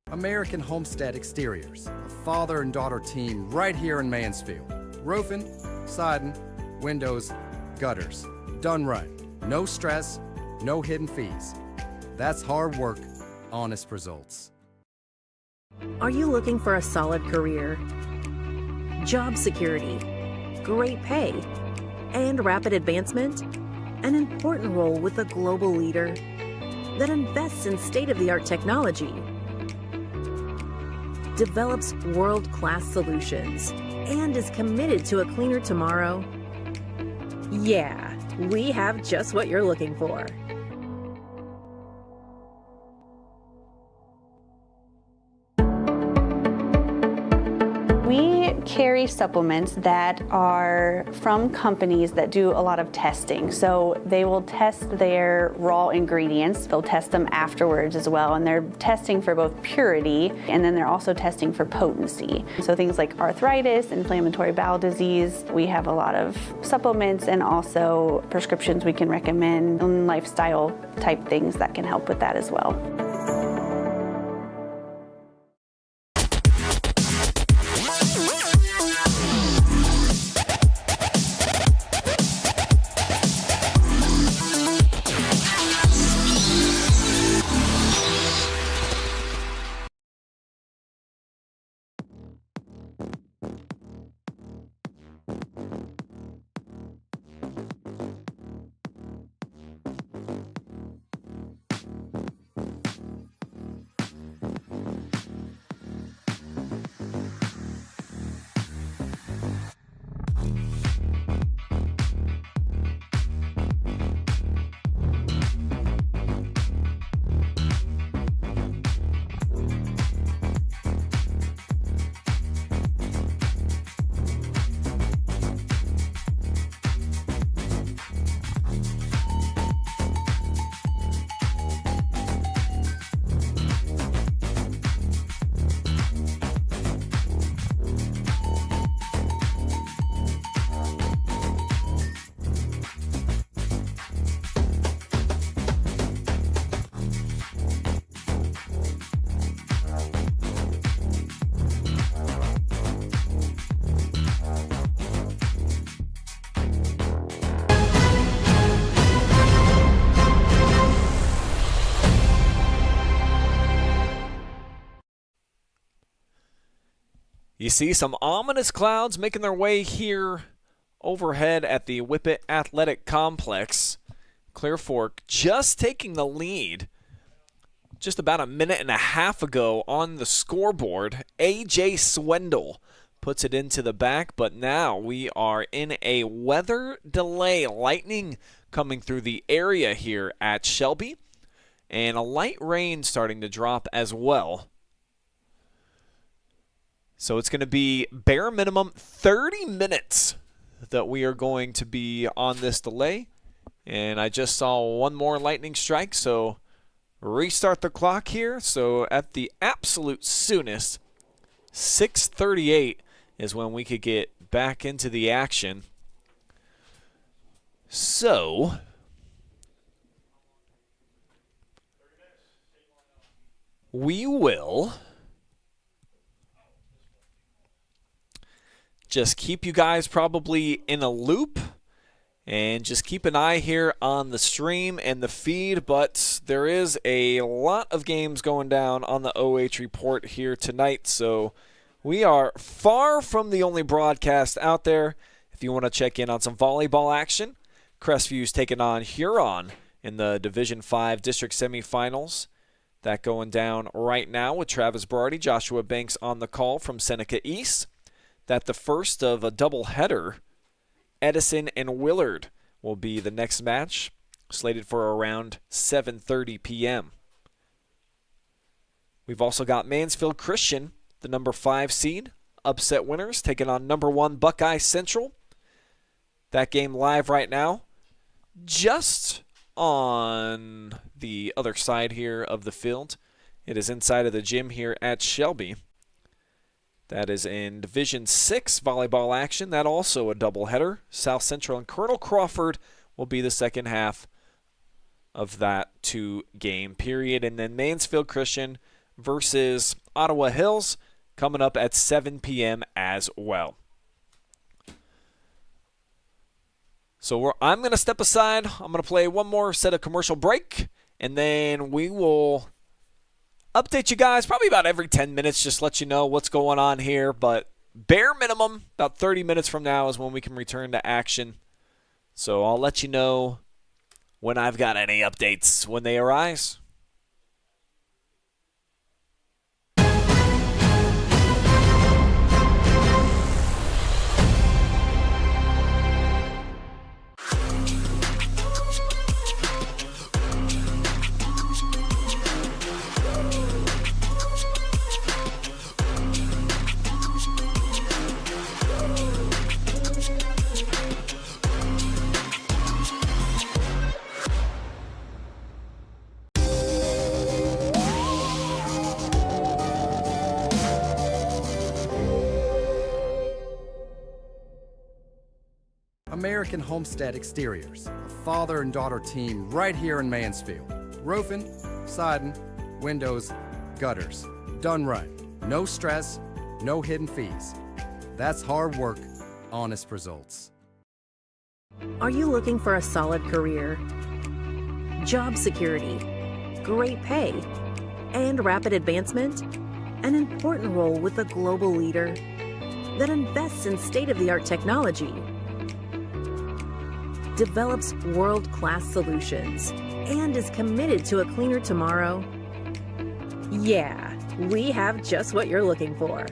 American Homestead Exteriors, a father and daughter team right here in Mansfield. Roofing, siding, windows, gutters. Done right. No stress, no hidden fees. That's hard work, honest results. Are you looking for a solid career, job security, great pay, and rapid advancement? An important role with a global leader that invests in state-of-the-art technology, develops world-class solutions, and is committed to a cleaner tomorrow? Yeah, we have just what you're looking for. We carry supplements that are from companies that do a lot of testing. So they will test their raw ingredients. They'll test them afterwards as well. And they're testing for both purity, and then they're also testing for potency. So things like arthritis, inflammatory bowel disease. We have a lot of supplements and also prescriptions we can recommend, and lifestyle type things that can help with that as well. You see some ominous clouds making their way here overhead at the Whippets Athletic Complex. Clear Fork just taking the lead just about a minute and a half ago on the scoreboard. A.J. Swendel puts it into the back, but now we are in a weather delay. Lightning coming through the area here at Shelby, and a light rain starting to drop as well. So it's going to be bare minimum 30 minutes that we are going to be on this delay. And I just saw one more lightning strike, so restart the clock here. So at the absolute soonest, 6:38 is when we could get back into the action. So we will just keep you guys probably in a loop and just keep an eye here on the stream and the feed. But there is a lot of games going down on the OH report here tonight, so we are far from the only broadcast out there. If you want to check in on some volleyball action, Crestview's taking on Huron in the Division V District Semifinals. That going down right now with Travis Berardi, Joshua Banks on the call from Seneca East. That the first of a doubleheader. Edison and Willard will be the next match, slated for around 7:30 p.m. We've also got Mansfield Christian, the number 5 seed, upset winners, taking on number 1 Buckeye Central. That game live right now, just on the other side here of the field. It is inside of the gym here at Shelby. That is in Division VI volleyball action. That also a doubleheader. South Central and Colonel Crawford will be the second half of that 2-game period. And then Mansfield Christian versus Ottawa Hills coming up at 7 p.m. as well. So I'm going to step aside. I'm going to play one more set of commercial break, and then we will update you guys probably about every 10 minutes, just let you know what's going on here. But bare minimum, about 30 minutes from now is when we can return to action. So I'll let you know when I've got any updates when they arise. American Homestead Exteriors, a father and daughter team right here in Mansfield. Roofing, siding, windows, gutters. Done right. No stress, no hidden fees. That's hard work, honest results. Are you looking for a solid career, job security, great pay, and rapid advancement? An important role with a global leader that invests in state-of-the-art technology, develops world-class solutions, and is committed to a cleaner tomorrow? Yeah, we have just what you're looking for.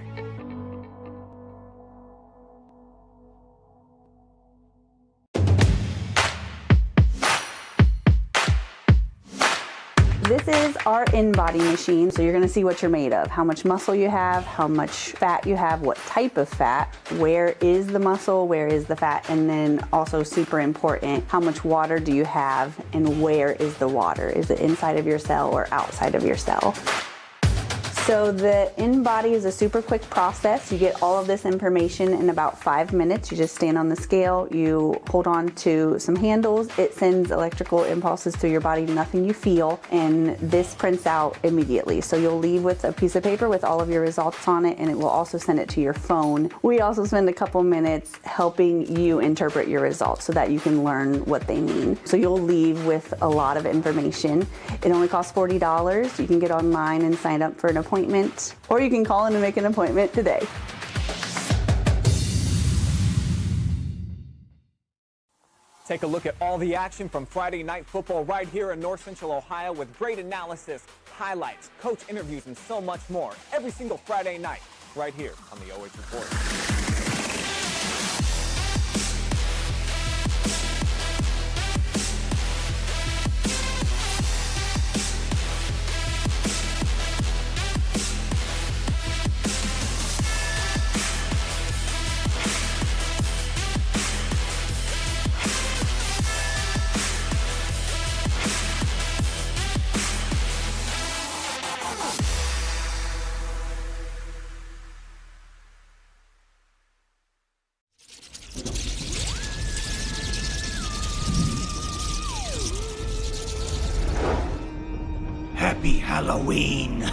This is our in-body machine, so you're gonna see what you're made of, how much muscle you have, how much fat you have, what type of fat, where is the muscle, where is the fat, and then also super important, how much water do you have and where is the water? Is it inside of your cell or outside of your cell? So the in-body is a super quick process. You get all of this information in about 5 minutes. You just stand on the scale, you hold on to some handles, it sends electrical impulses through your body, nothing you feel, and this prints out immediately. So you'll leave with a piece of paper with all of your results on it, and it will also send it to your phone. We also spend a couple minutes helping you interpret your results so that you can learn what they mean. So you'll leave with a lot of information. It only costs $40. You can get online and sign up for an appointment, or you can call in and make an appointment today. Take a look at all the action from Friday Night Football right here in North Central Ohio with great analysis, highlights, coach interviews, and so much more every single Friday night right here on the OH Report. Happy Halloween!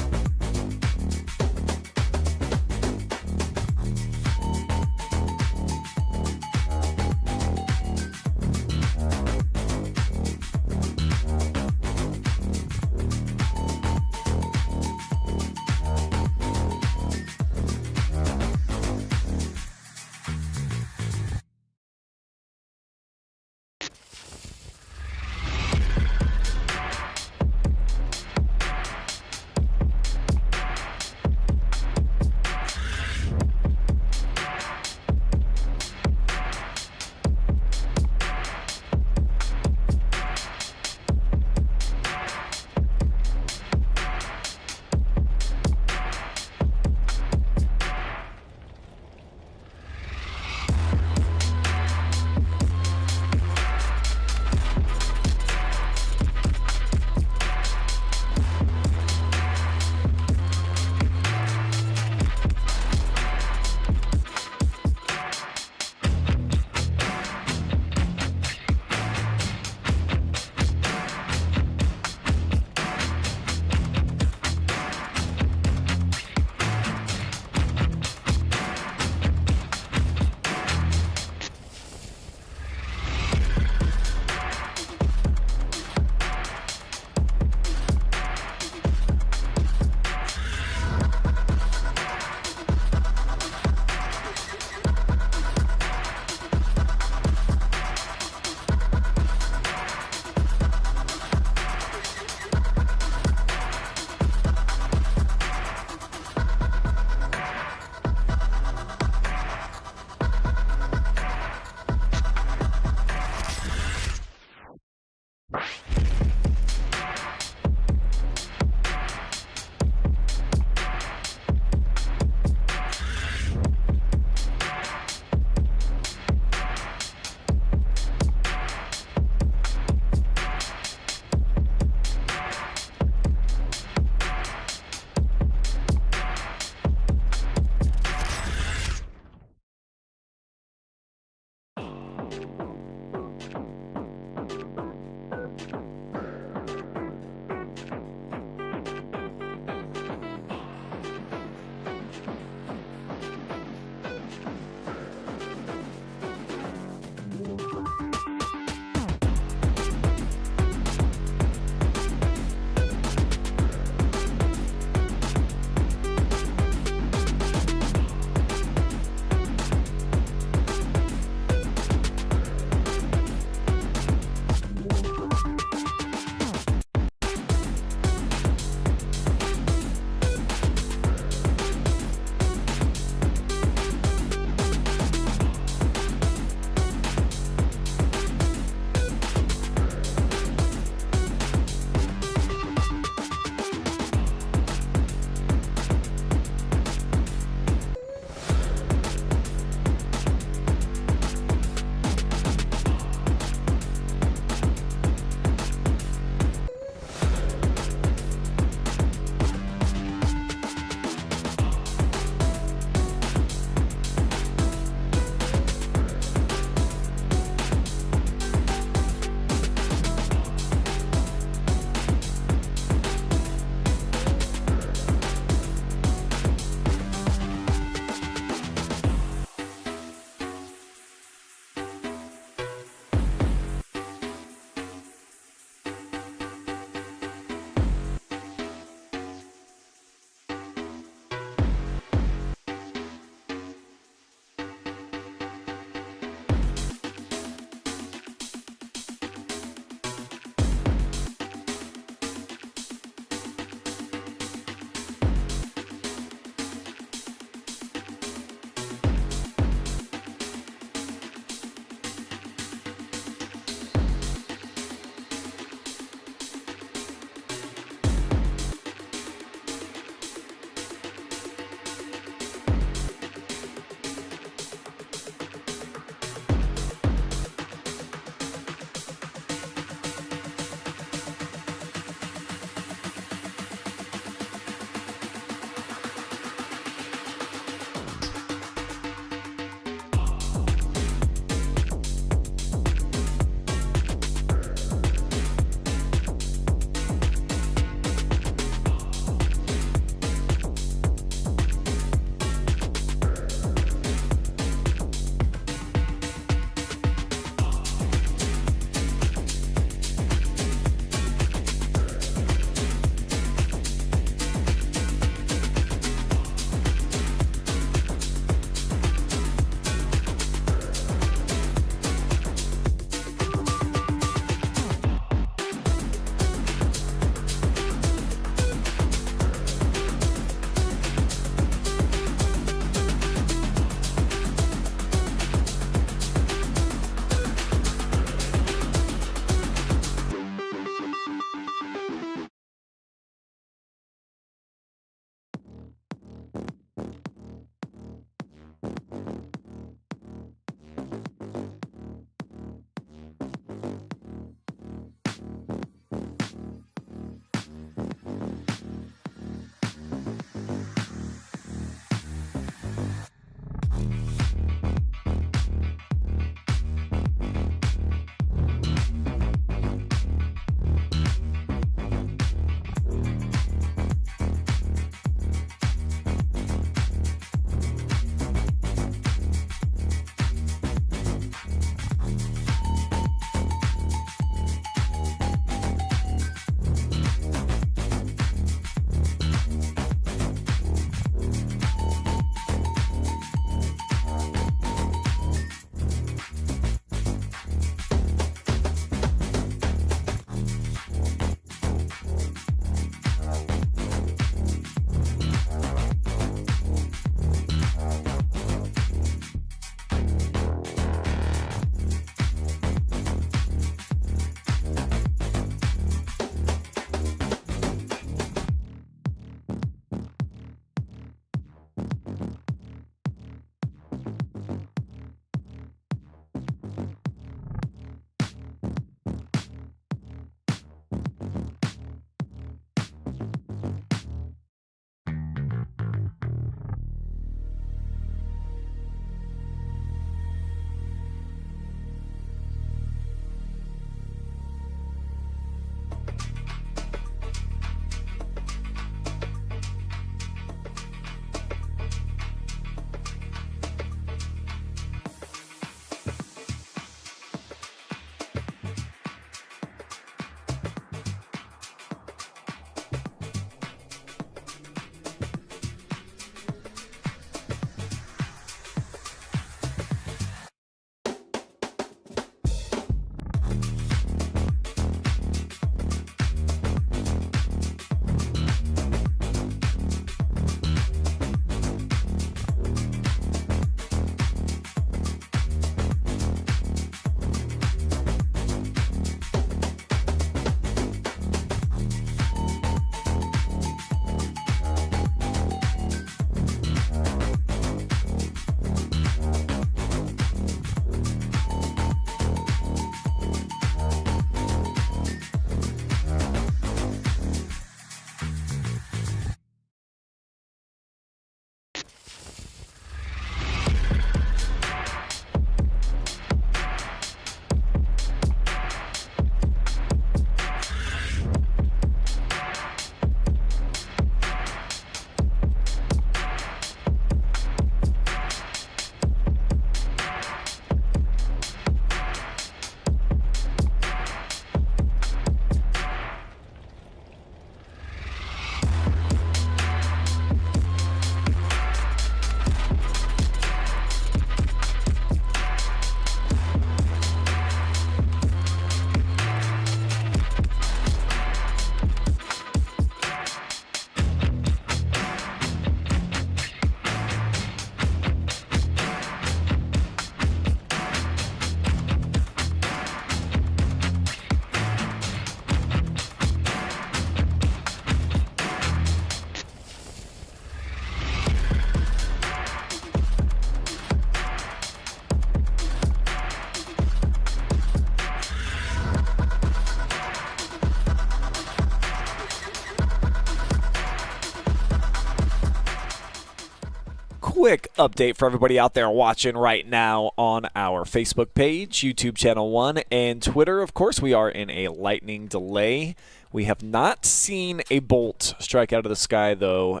update for everybody out there watching right now on our Facebook page, YouTube channel 1, and Twitter. Of course, we are in a lightning delay. We have not seen a bolt strike out of the sky, though,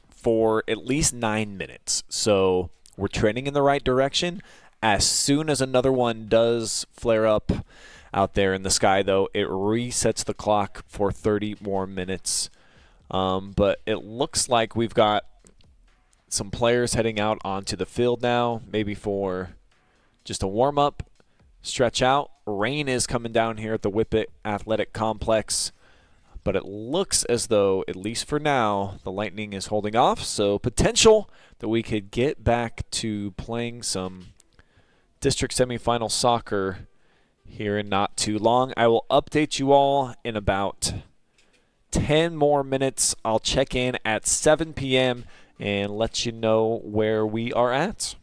for at least 9 minutes. So we're trending in the right direction. As soon as another one does flare up out there in the sky, though, it resets the clock for 30 more minutes. But it looks like we've got some players heading out onto the field now, maybe for just a warm-up, stretch out. Rain is coming down here at the Whippets Athletic Complex, but it looks as though, at least for now, the Lightning is holding off, so potential that we could get back to playing some district semifinal soccer here in not too long. I will update you all in about 10 more minutes. I'll check in at 7 p.m. and let you know where we are at.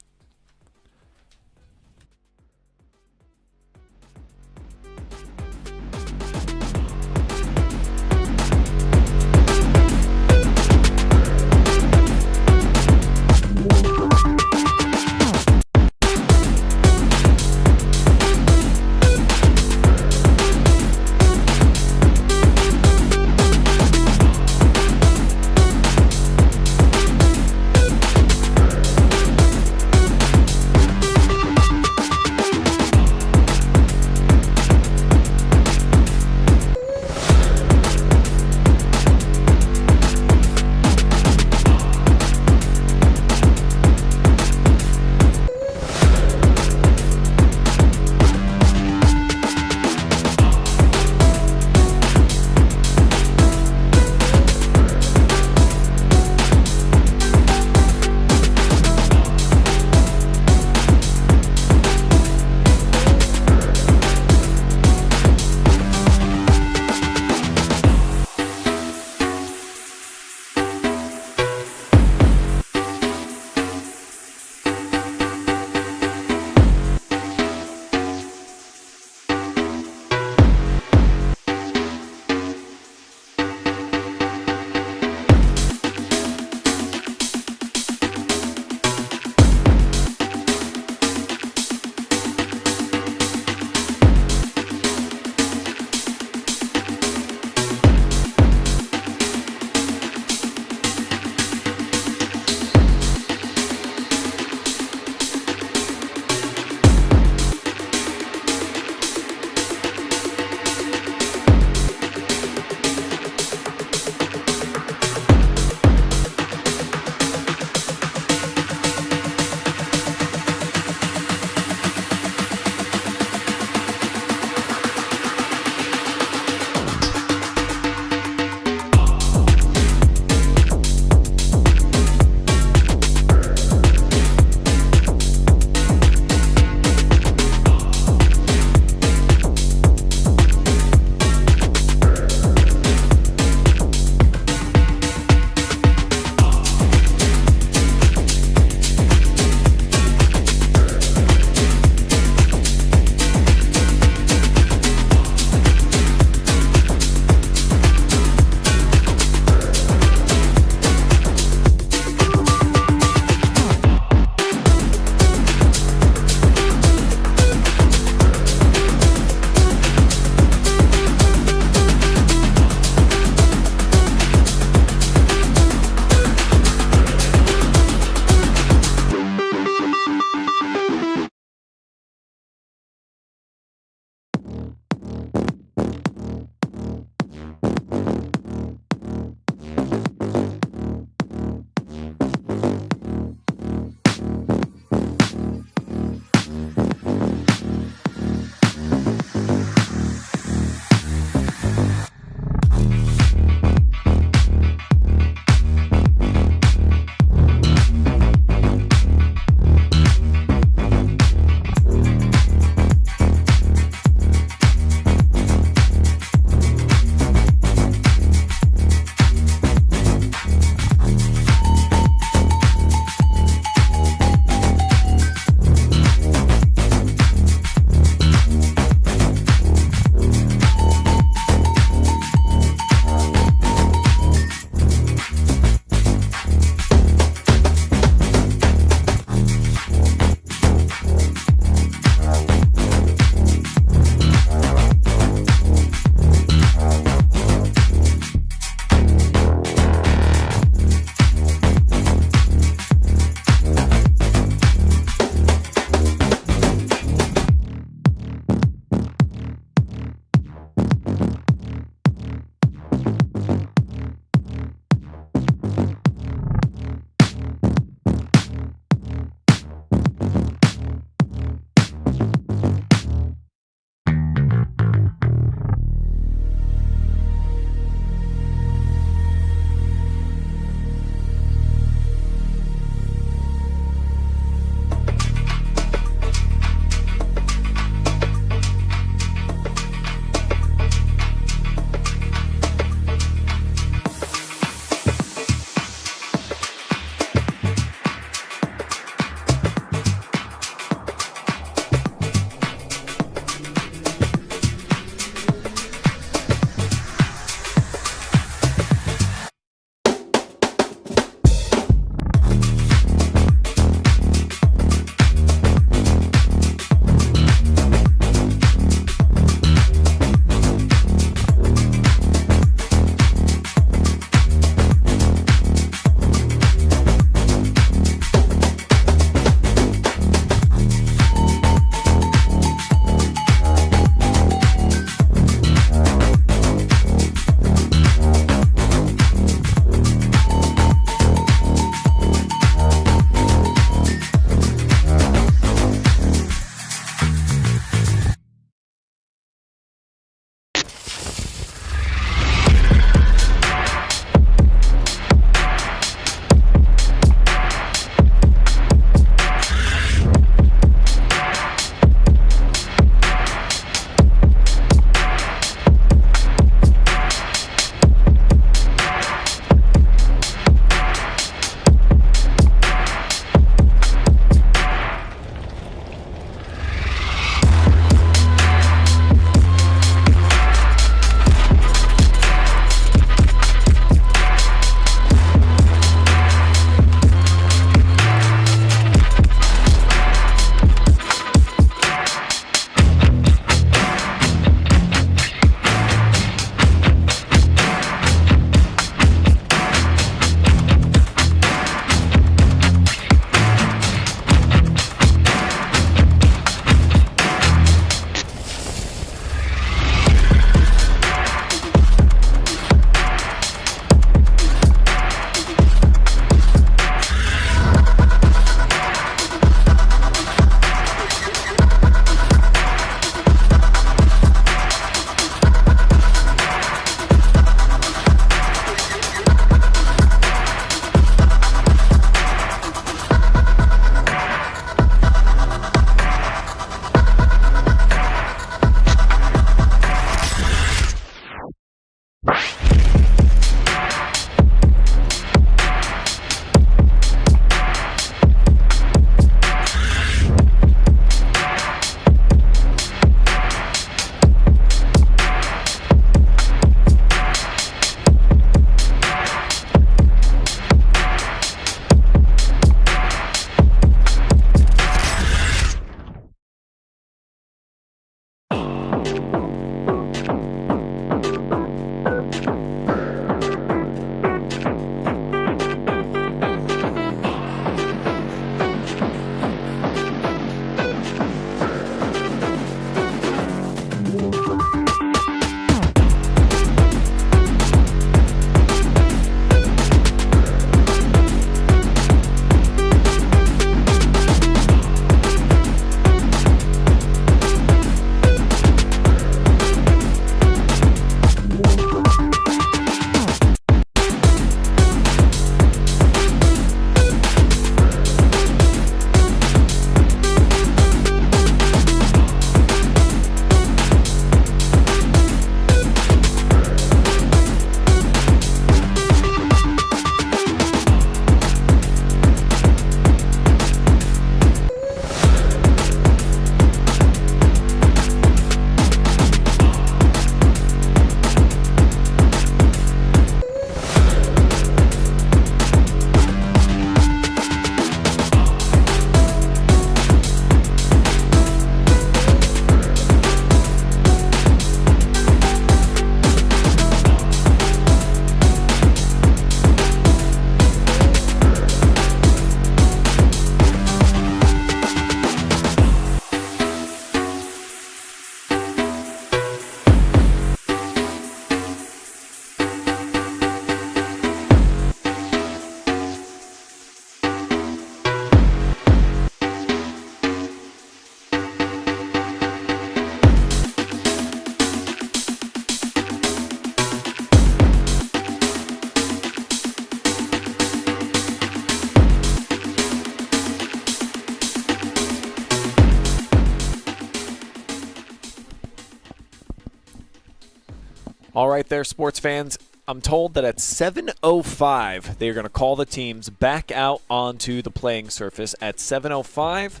All right there, sports fans. I'm told that at 7:05, they're going to call the teams back out onto the playing surface. At 7:05,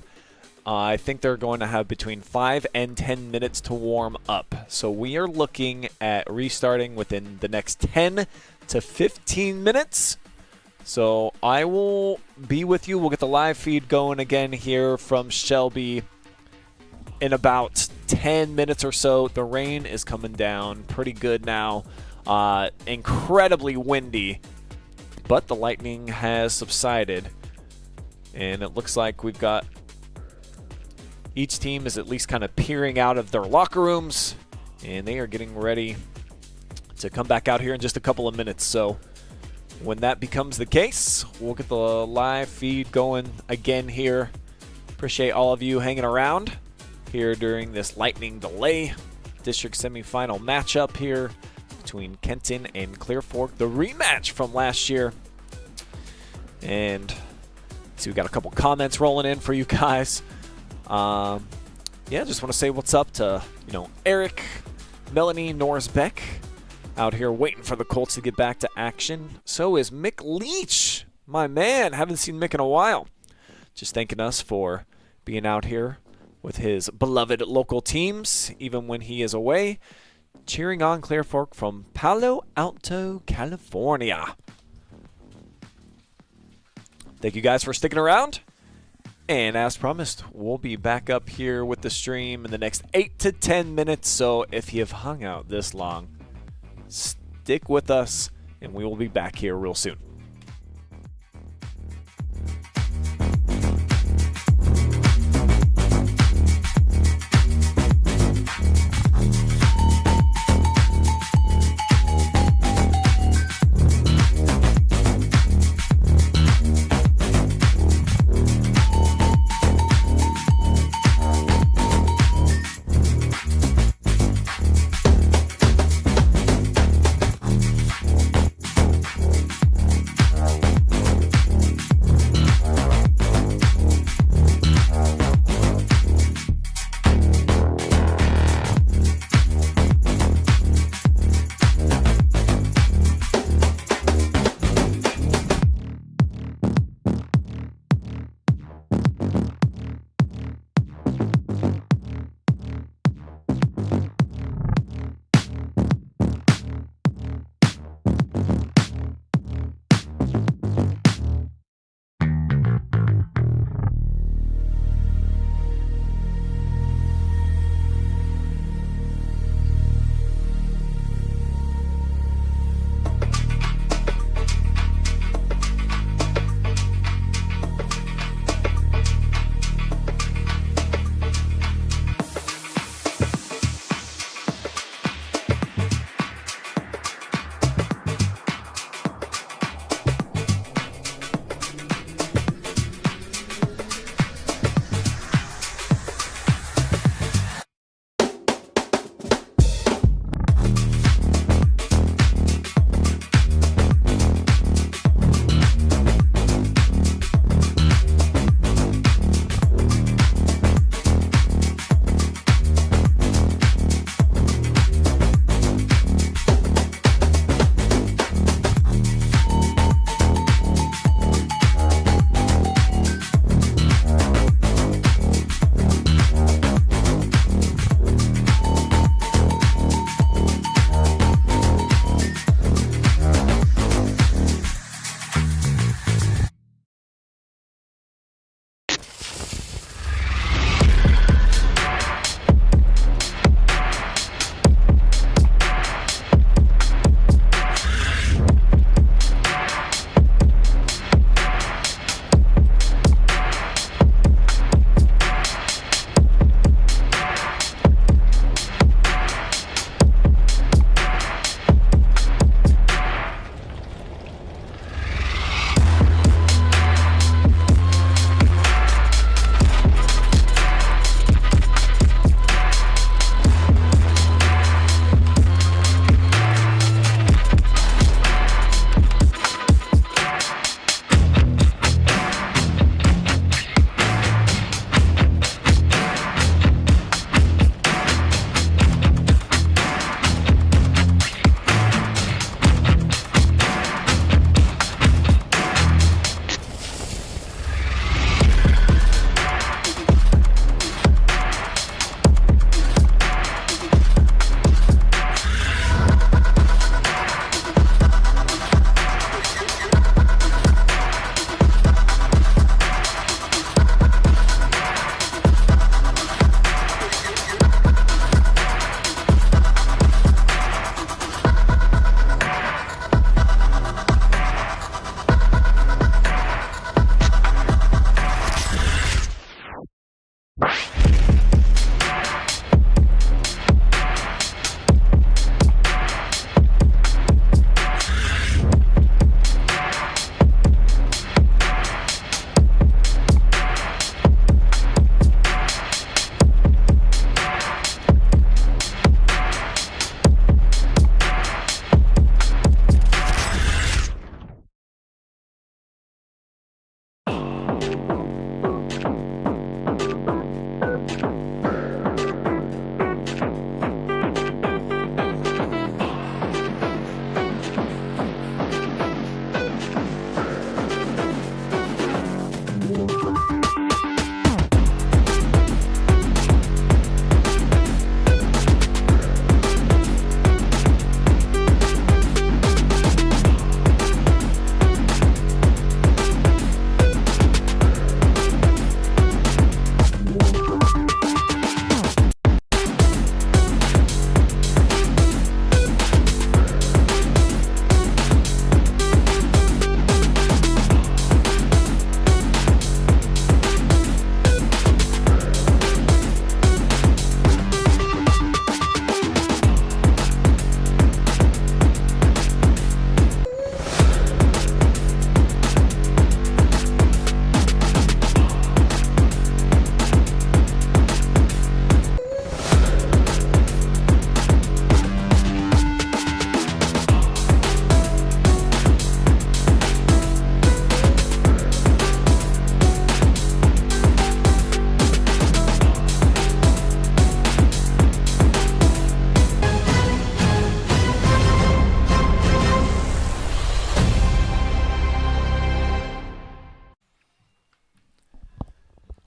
I think they're going to have between 5 and 10 minutes to warm up. So we are looking at restarting within the next 10 to 15 minutes. So I will be with you. We'll get the live feed going again here from Shelby in about 10 minutes or so. The rain is coming down pretty good now. Incredibly windy, but the lightning has subsided. And it looks like we've got each team is at least kind of peering out of their locker rooms, and they are getting ready to come back out here in just a couple of minutes. So when that becomes the case, we'll get the live feed going again here. Appreciate all of you hanging around here during this lightning delay district semifinal matchup here between Kenton and Clear Fork, the rematch from last year. And see, we got a couple comments rolling in for you guys. Yeah, just want to say what's up to, Eric, Melanie, Norsbeck out here waiting for the Colts to get back to action. So is Mick Leach, my man. Haven't seen Mick in a while. Just thanking us for being out here with his beloved local teams, even when he is away, cheering on Clear Fork from Palo Alto, California. Thank you guys for sticking around. And as promised, we'll be back up here with the stream in the next 8 to 10 minutes. So if you've hung out this long, stick with us, and we will be back here real soon.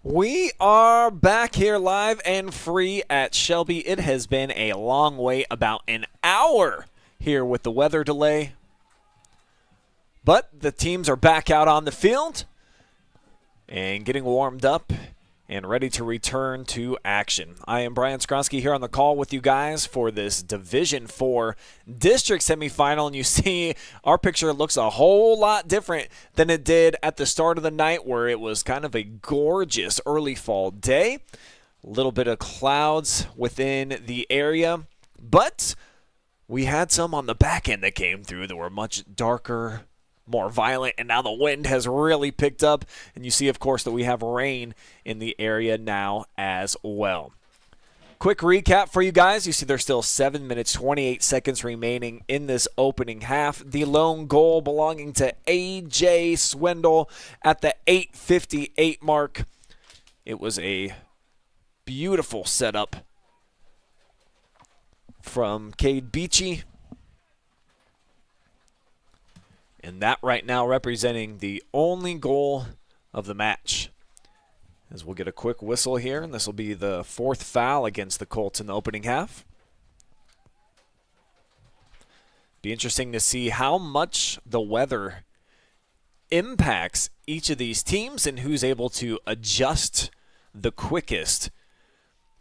We are back here live and free at Shelby. It has been a long wait, about an hour here with the weather delay. But the teams are back out on the field and getting warmed up and ready to return to action. I am Brian Skronsky here on the call with you guys for this Division IV District Semifinal. And you see our picture looks a whole lot different than it did at the start of the night, where it was kind of a gorgeous early fall day. A little bit of clouds within the area, but we had some on the back end that came through that were much darker, more violent, and now the wind has really picked up. And you see, of course, that we have rain in the area now as well. Quick recap for you guys. You see there's still 7 minutes, 28 seconds remaining in this opening half. The lone goal belonging to A.J. Swindle at the 8:58 mark. It was a beautiful setup from Cade Beachy. And that right now representing the only goal of the match. As we'll get a quick whistle here, and this will be the fourth foul against the Colts in the opening half. Be interesting to see how much the weather impacts each of these teams and who's able to adjust the quickest.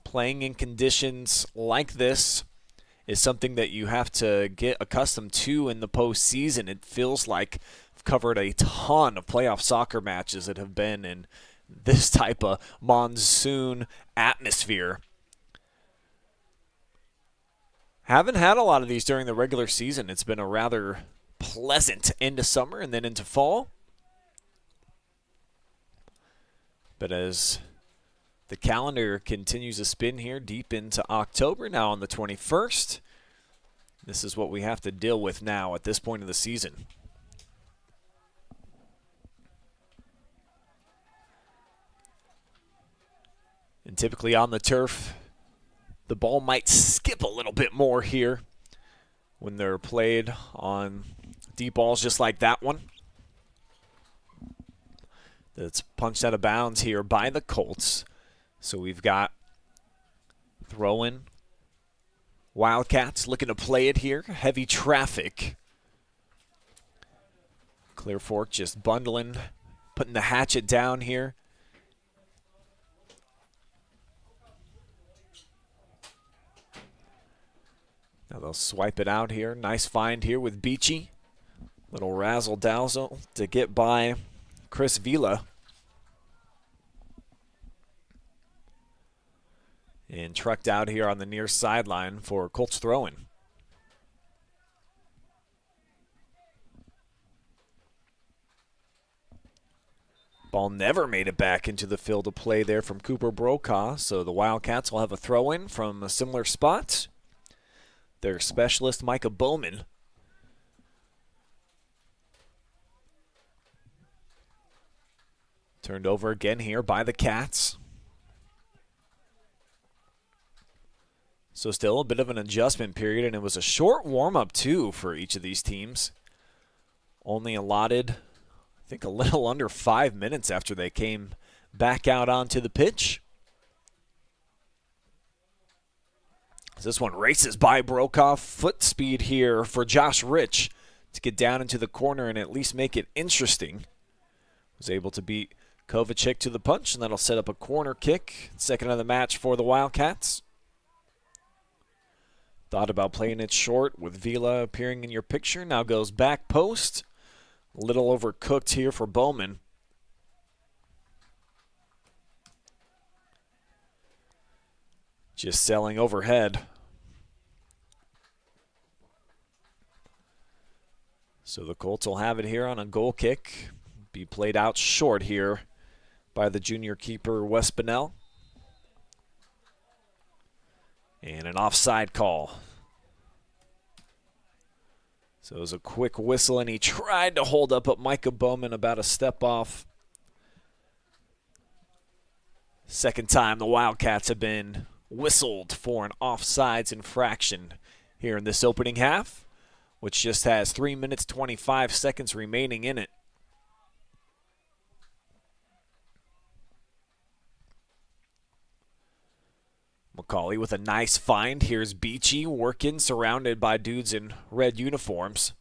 Playing in conditions like this is something that you have to get accustomed to in the postseason. It feels like I've covered a ton of playoff soccer matches that have been in this type of monsoon atmosphere. Haven't had a lot of these during the regular season. It's been a rather pleasant end of summer and then into fall. But as the calendar continues to spin here deep into October, now on the 21st. This is what we have to deal with now at this point of the season. And typically on the turf, the ball might skip a little bit more here when they're played on deep balls just like that one. That's punched out of bounds here by the Colts. So we've got throw-in. Wildcats looking to play it here. Heavy traffic. Clear Fork just bundling, putting the hatchet down here. Now they'll swipe it out here. Nice find here with Beachy. Little razzle-dazzle to get by Chris Vila. and trucked out here on the near sideline for Colts throwing. Ball never made it back into the field of play there from Cooper Brokaw, so the Wildcats will have a throw-in from a similar spot. Their specialist, Micah Bowman. Turned over again here by the Cats. So still a bit of an adjustment period, and it was a short warm-up too for each of these teams. Only allotted, I think, a little under 5 minutes after they came back out onto the pitch. This one races by Brokaw. Foot speed here for Josh Rich to get down into the corner and at least make it interesting. Was able to beat Kovacic to the punch, and that'll set up a corner kick. Second of the match for the Wildcats. Thought about playing it short with Vila appearing in your picture. Now goes back post. A little overcooked here for Bowman. Just selling overhead. So the Colts will have it here on a goal kick. Be played out short here by the junior keeper, Wespinel. And an offside call. So it was a quick whistle, and he tried to hold up, but Micah Bowman about a step off. Second time the Wildcats have been whistled for an offsides infraction here in this opening half, which just has 3 minutes, 25 seconds remaining in it. McCauley with a nice find. Here's Beachy working, surrounded by dudes in red uniforms.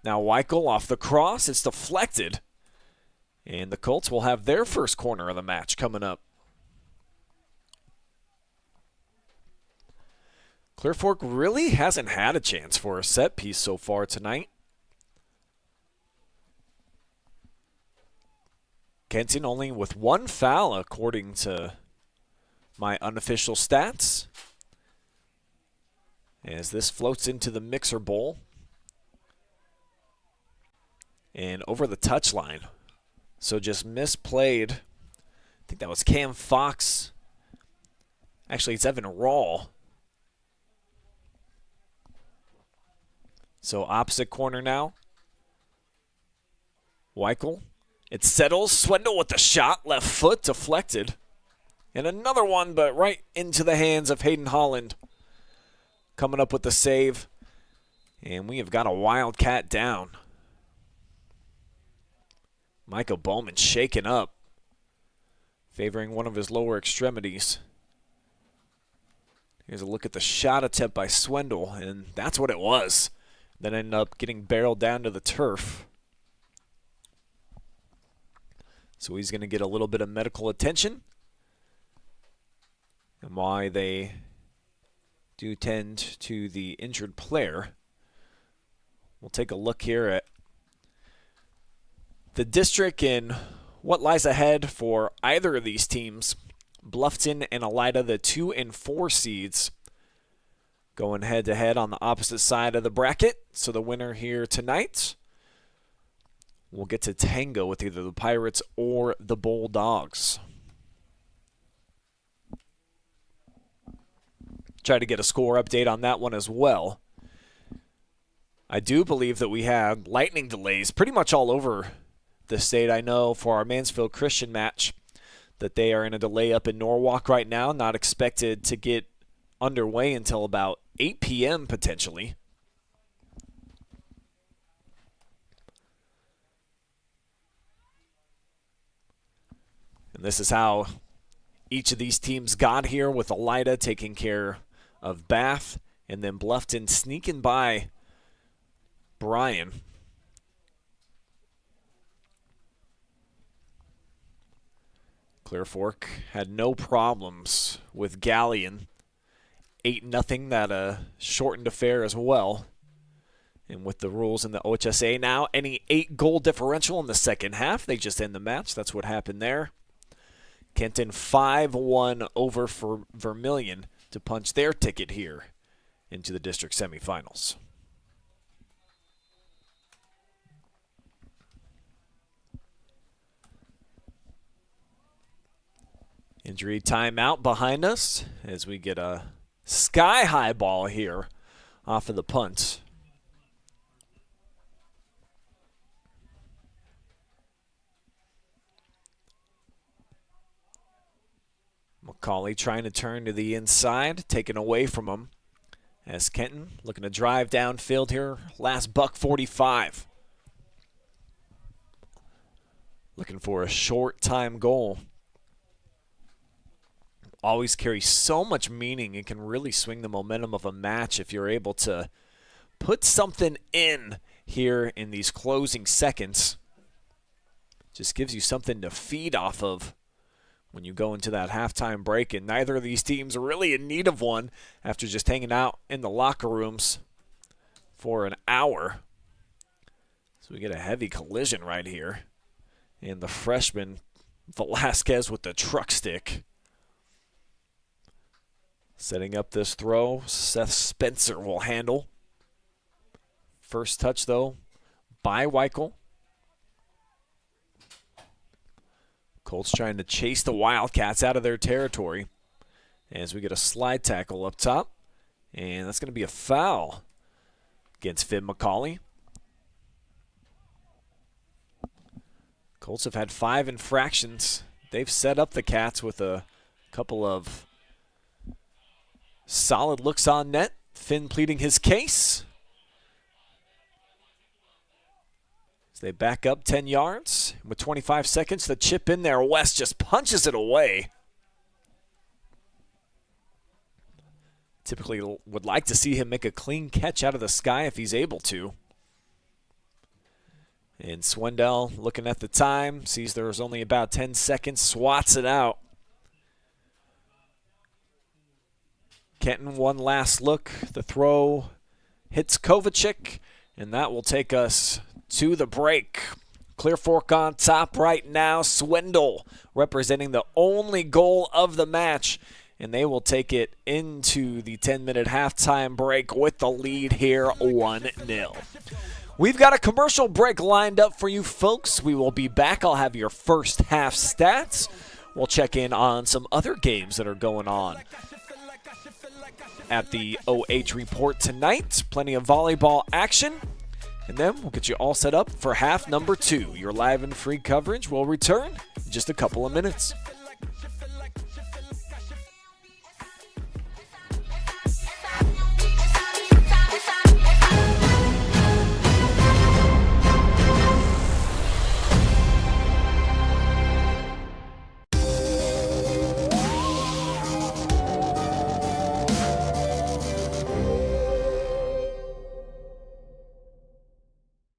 Now Weichel off the cross. It's deflected. And the Colts will have their first corner of the match coming up. Clear Fork really hasn't had a chance for a set piece so far tonight. Kenton only with one foul according to my unofficial stats, as this floats into the mixer bowl and over the touchline. So just misplayed. I think that was Cam Fox. Actually, it's Evan Rawl. So opposite corner now. Weichel. It settles. Swindle with the shot. Left foot deflected. And another one, but right into the hands of Hayden Holland. Coming up with the save. And we have got a Wildcat down. Michael Bowman shaken up. Favoring one of his lower extremities. Here's a look at the shot attempt by Swindle. And that's what it was. Then ended up getting barreled down to the turf. So he's going to get a little bit of medical attention. And why they do tend to the injured player. We'll take a look here at the district and what lies ahead for either of these teams. Bluffton and Elida, the 2 and 4 seeds, going head-to-head on the opposite side of the bracket. So the winner here tonight will get to tango with either the Pirates or the Bulldogs. Try to get a score update on that one as well. I do believe that we had lightning delays pretty much all over the state. I know for our Mansfield Christian match that they are in a delay up in Norwalk right now, not expected to get underway until about 8 p.m. potentially. And this is how each of these teams got here, with Elida taking care of Bath, and then Bluffton sneaking by Bryan. Clear Fork had no problems with Galleon. 8-0, that shortened affair as well. And with the rules in the OHSA now, any 8-goal differential in the second half, they just end the match. That's what happened there. Kenton 5-1 over for Vermilion to punch their ticket here into the district semifinals. Injury timeout behind us as we get a sky-high ball here off of the punt. McCauley trying to turn to the inside, taken away from him. As Kenton looking to drive downfield here, last buck 45. Looking for a short time goal. Always carries so much meaning. It can really swing the momentum of a match if you're able to put something in here in these closing seconds. Just gives you something to feed off of when you go into that halftime break, and neither of these teams are really in need of one after just hanging out in the locker rooms for an hour. So we get a heavy collision right here. And the freshman, Velasquez with the truck stick. Setting up this throw, Seth Spencer will handle. First touch, though, by Weichel. Colts trying to chase the Wildcats out of their territory as we get a slide tackle up top. And that's going to be a foul against Finn McCauley. Colts have had 5 infractions. They've set up the Cats with a couple of solid looks on net. Finn pleading his case. As they back up 10 yards. With 25 seconds, the chip in there. West just punches it away. Typically would like to see him make a clean catch out of the sky if he's able to. And Swindell, looking at the time, sees there's only about 10 seconds, swats it out. Kenton, one last look. The throw hits Kovacic, and that will take us to the break. Clear Fork on top right now. Swindell representing the only goal of the match, and they will take it into the 10-minute halftime break with the lead here 1-0. We've got a commercial break lined up for you folks. We will be back. I'll have your first half stats. We'll check in on some other games that are going on at the OH Report tonight. Plenty of volleyball action. And then we'll get you all set up for half number 2. Your live and free coverage will return in just a couple of minutes.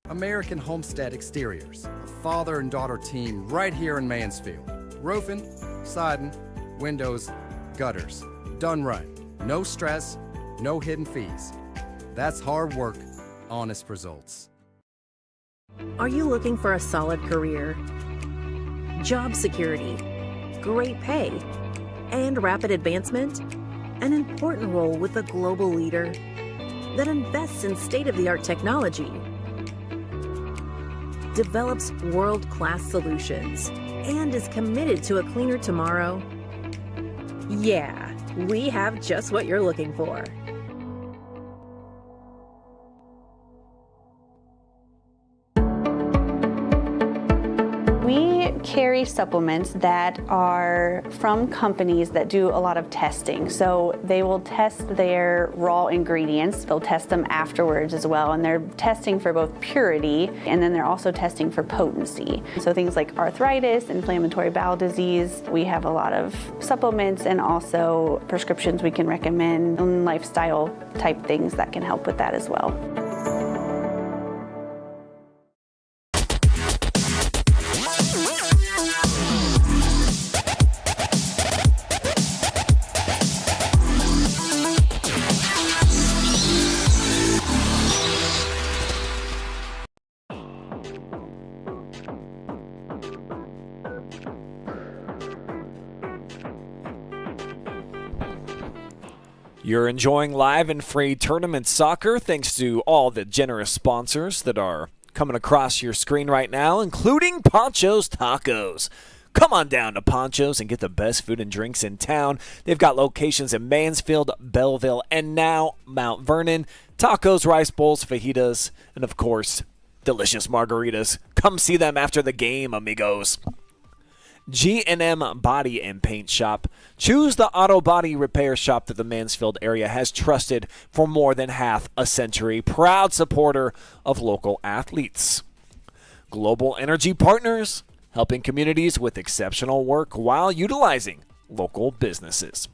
American Homestead Exteriors, a father and daughter team right here in Mansfield. Roofing, siding, windows, gutters. Done right. No stress, no hidden fees. That's hard work, honest results. Are you looking for a solid career, job security, great pay, and rapid advancement? An important role with a global leader that invests in state-of-the-art technology, develops world-class solutions, and is committed to a cleaner tomorrow? Yeah, we have just what you're looking for. We carry supplements that are from companies that do a lot of testing. So they will test their raw ingredients. They'll test them afterwards as well. And they're testing for both purity, and then they're also testing for potency. So things like arthritis, inflammatory bowel disease. We have a lot of supplements and also prescriptions we can recommend, and lifestyle type things that can help with that as well. You're enjoying live and free tournament soccer thanks to all the generous sponsors that are coming across your screen right now, including Panchos Tacos. Come on down to Panchos and get the best food and drinks in town. They've got locations in Mansfield, Bellville, and now Mount Vernon. Tacos, rice bowls, fajitas, and of course, delicious margaritas. Come see them after the game, amigos. G&M Body and Paint Shop. Choose the auto body repair shop that the Mansfield area has trusted for more than half a century. Proud supporter of local athletes. Global Energy Partners, helping communities with exceptional work while utilizing local businesses.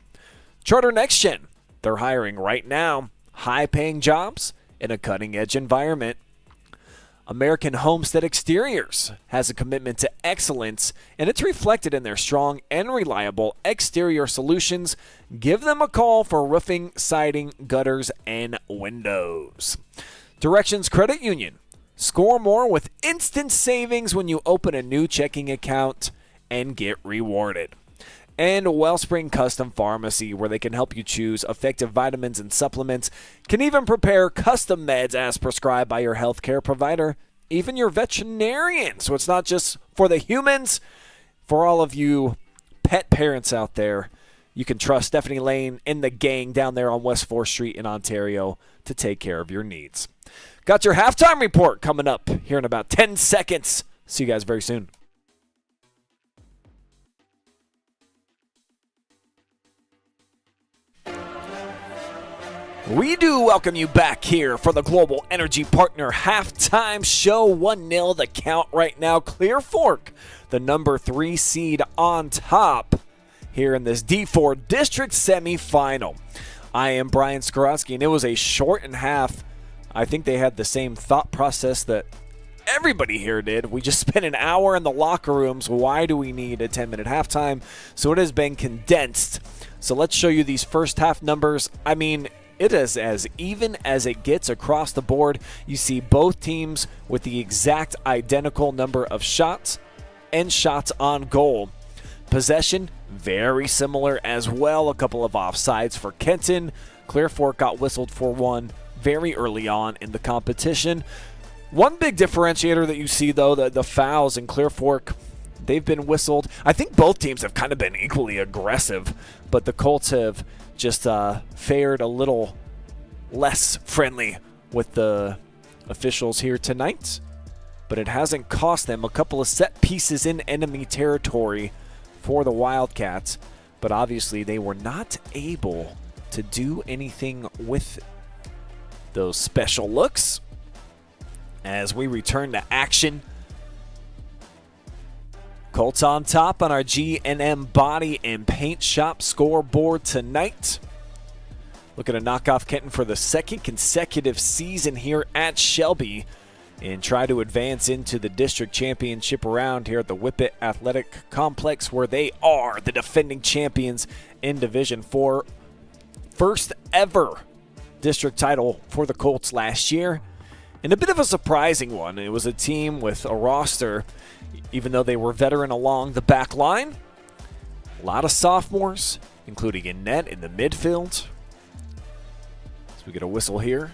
Charter NextGen, they're hiring right now. High-paying jobs in a cutting-edge environment. American Homestead Exteriors has a commitment to excellence, and it's reflected in their strong and reliable exterior solutions. Give them a call for roofing, siding, gutters, and windows. Directions Credit Union. Score more with instant savings when you open a new checking account and get rewarded. And Wellspring Custom Pharmacy, where they can help you choose effective vitamins and supplements, can even prepare custom meds as prescribed by your healthcare provider, even your veterinarian. So it's not just for the humans. For all of you pet parents out there, you can trust Stephanie Lane and the gang down there on West 4th Street in Ontario to take care of your needs. Got your halftime report coming up here in about 10 seconds. See you guys very soon. We do welcome you back here for the Global Energy Partner halftime show. 1-0 the count right now. Clear Fork, the number 3 seed on top here in this D4 District semifinal. I am Brian Skorotsky, and it was a shortened half. I think they had the same thought process that everybody here did. We just spent an hour in the locker rooms. Why do we need a 10-minute halftime? So it has been condensed. So let's show you these first half numbers. I mean, it is as even as it gets across the board. You see both teams with the exact identical number of shots and shots on goal. Possession, very similar as well. A couple of offsides for Kenton. Clear Fork got whistled for one very early on in the competition. One big differentiator that you see, though, the fouls in Clear Fork, they've been whistled. I think both teams have kind of been equally aggressive, but the Colts have just fared a little less friendly with the officials here tonight. But it hasn't cost them. A couple of set pieces in enemy territory for the Wildcats, but obviously they were not able to do anything with those special looks. As we return to action, Colts on top on our G&M Body and Paint Shop scoreboard tonight. Looking to knock off Kenton for the second consecutive season here at Shelby and try to advance into the district championship round here at the Whippets Athletic Complex, where they are the defending champions in Division IV. First ever district title for the Colts last year, and a bit of a surprising one. It was a team with a roster, even though they were veteran along the back line. A lot of sophomores, including in net in the midfield. So we get a whistle here,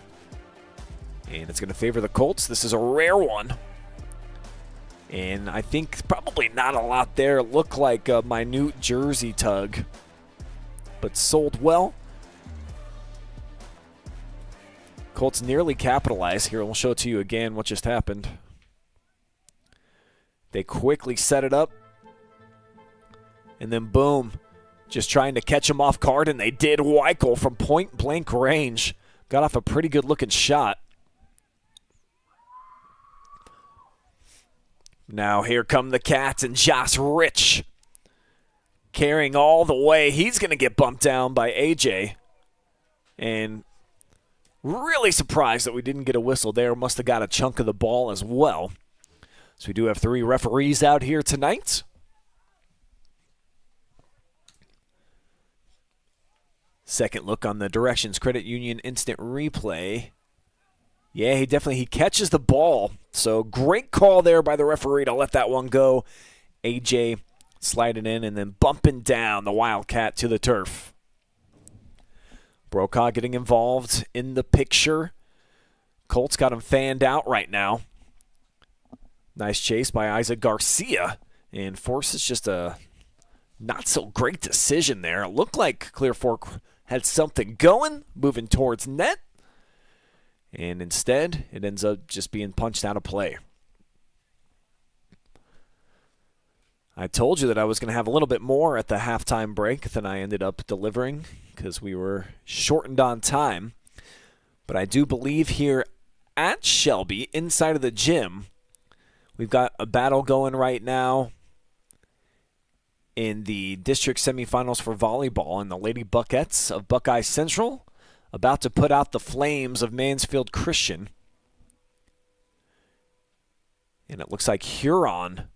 and it's going to favor the Colts. This is a rare one, and I think probably not a lot there. It looked like a minute jersey tug, but sold well. Colts nearly capitalized here. We'll show it to you again what just happened. They quickly set it up, and then boom, just trying to catch him off guard, and they did. Weichel from point-blank range got off a pretty good-looking shot. Now here come the Cats, and Josh Rich carrying all the way. He's going to get bumped down by AJ, and really surprised that we didn't get a whistle there. Must have got a chunk of the ball as well. So we do have 3 referees out here tonight. Second look on the Directions Credit Union instant replay. Yeah, he catches the ball. So great call there by the referee to let that one go. AJ sliding in and then bumping down the Wildcat to the turf. Brokaw getting involved in the picture. Colts got him fanned out right now. Nice chase by Isaac Garcia, and forces just a not so great decision there. It looked like Clear Fork had something going, moving towards net, and instead it ends up just being punched out of play. I told you that I was going to have a little bit more at the halftime break than I ended up delivering because we were shortened on time. But I do believe here at Shelby, inside of the gym, we've got a battle going right now in the district semifinals for volleyball, and the Lady Buckettes of Buckeye Central about to put out the Flames of Mansfield Christian. And it looks like Huron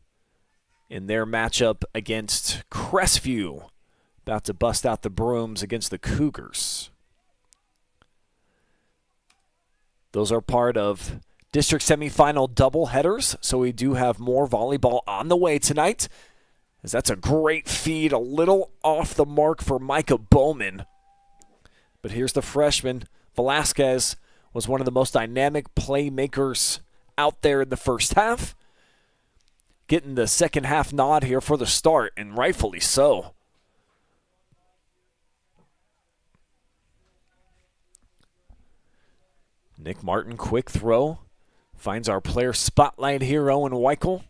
in their matchup against Crestview about to bust out the brooms against the Cougars. Those are part of district semifinal doubleheaders, so we do have more volleyball on the way tonight, as that's a great feed, a little off the mark for Micah Bowman. But here's the freshman. Velasquez was one of the most dynamic playmakers out there in the first half, getting the second half nod here for the start, and rightfully so. Nick Martin, quick throw. Finds our player spotlight here, Owen Weichel.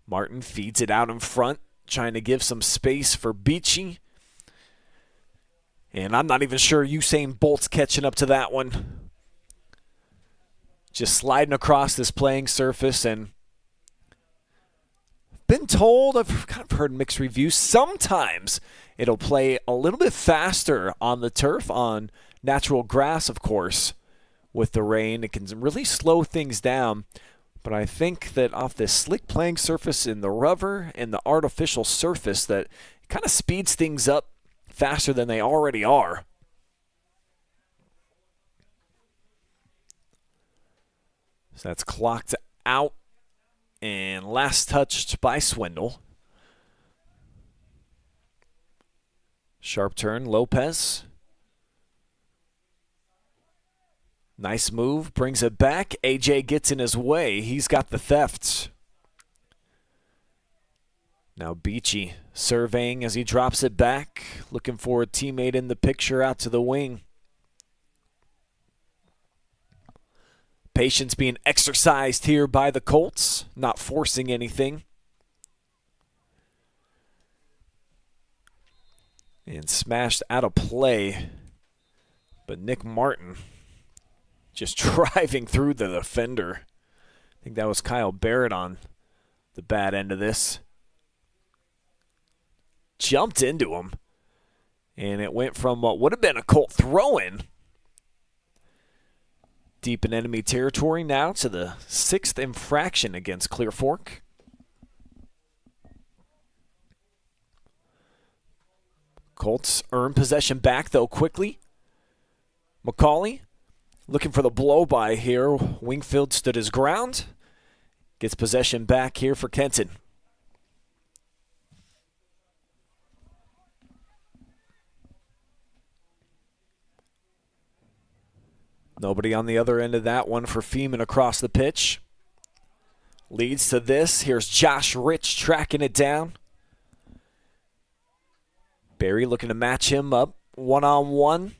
Martin feeds it out in front, trying to give some space for Beachy. And I'm not even sure Usain Bolt's catching up to that one. Just sliding across this playing surface, and been told, I've kind of heard mixed reviews, sometimes it'll play a little bit faster on the turf, on natural grass, of course. With the rain, it can really slow things down. But I think that off this slick playing surface in the rubber and the artificial surface, that it kind of speeds things up faster than they already are. So that's clocked out and last touched by Swindle. Sharp turn, Lopez. Nice move, brings it back. AJ gets in his way. He's got the theft. Now Beachy surveying as he drops it back, looking for a teammate in the picture out to the wing. Patience being exercised here by the Colts, not forcing anything. And smashed out of play. But Nick Martin just driving through the defender. I think that was Kyle Barrett on the bad end of this. Jumped into him. And it went from what would have been a Colt throw-in deep in enemy territory now to the 6th infraction against Clear Fork. Colts earn possession back, though, quickly. McCauley looking for the blow-by here. Wingfield stood his ground. Gets possession back here for Kenton. Nobody on the other end of that one for Feeman across the pitch. Leads to this. Here's Josh Rich tracking it down. Barry looking to match him up one-on-one.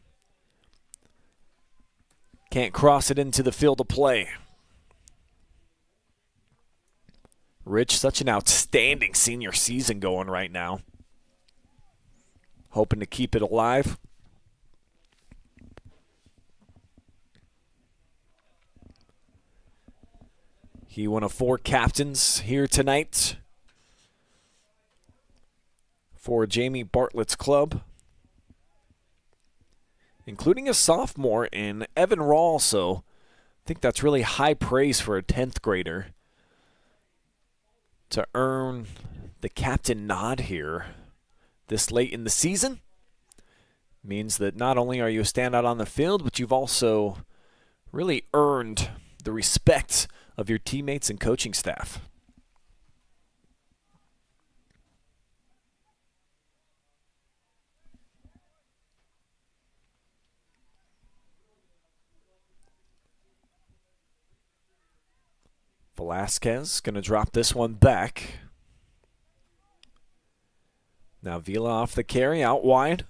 Can't cross it into the field of play. Rich, such an outstanding senior season going right now. Hoping to keep it alive. He one of 4 captains here tonight for Jamie Bartlett's club, including a sophomore in Evan Rawl. So I think that's really high praise for a 10th grader to earn the captain nod here this late in the season. Means that not only are you a standout on the field, but you've also really earned the respect of your teammates and coaching staff. Velasquez going to drop this one back. Now Vila off the carry, out wide.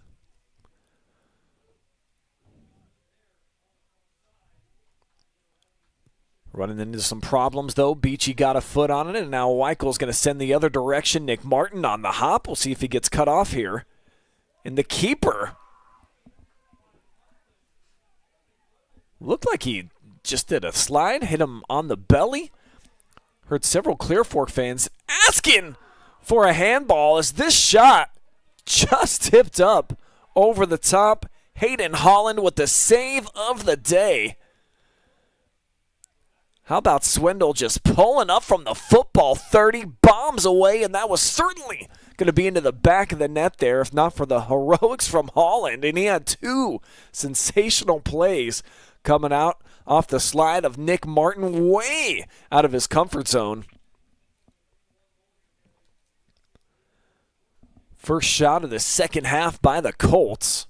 Running into some problems, though. Beachy got a foot on it, and now Weichel's going to send the other direction. Nick Martin on the hop. We'll see if he gets cut off here. And the keeper looked like he just did a slide, hit him on the belly. Heard several Clear Fork fans asking for a handball as this shot just tipped up over the top. Hayden Holland with the save of the day. How about Swindle just pulling up from the football 30, bombs away, and that was certainly going to be into the back of the net there if not for the heroics from Holland. And he had two sensational plays coming out off the slide of Nick Martin, way out of his comfort zone. First shot of the second half by the Colts.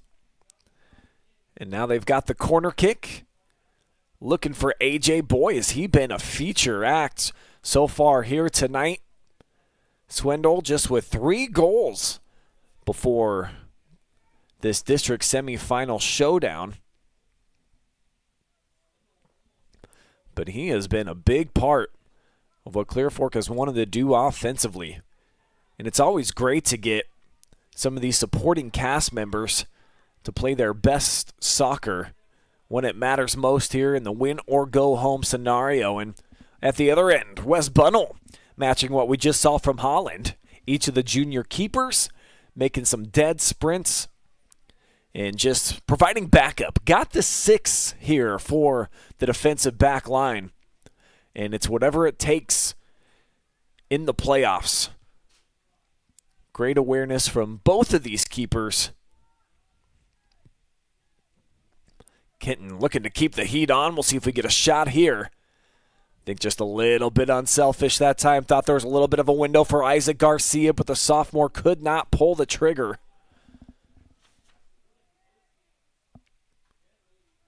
And now they've got the corner kick. Looking for A.J. Boy. Has he been a feature act so far here tonight? Swindle just with 3 goals before this district semifinal showdown. But he has been a big part of what Clear Fork has wanted to do offensively. And it's always great to get some of these supporting cast members to play their best soccer when it matters most here in the win-or-go-home scenario. And at the other end, Wes Bunnell matching what we just saw from Holland. Each of the junior keepers making some dead sprints and just providing backup. Got the 6 here for the defensive back line. And it's whatever it takes in the playoffs. Great awareness from both of these keepers. Kenton looking to keep the heat on. We'll see if we get a shot here. I think just a little bit unselfish that time. Thought there was a little bit of a window for Isaac Garcia, but the sophomore could not pull the trigger.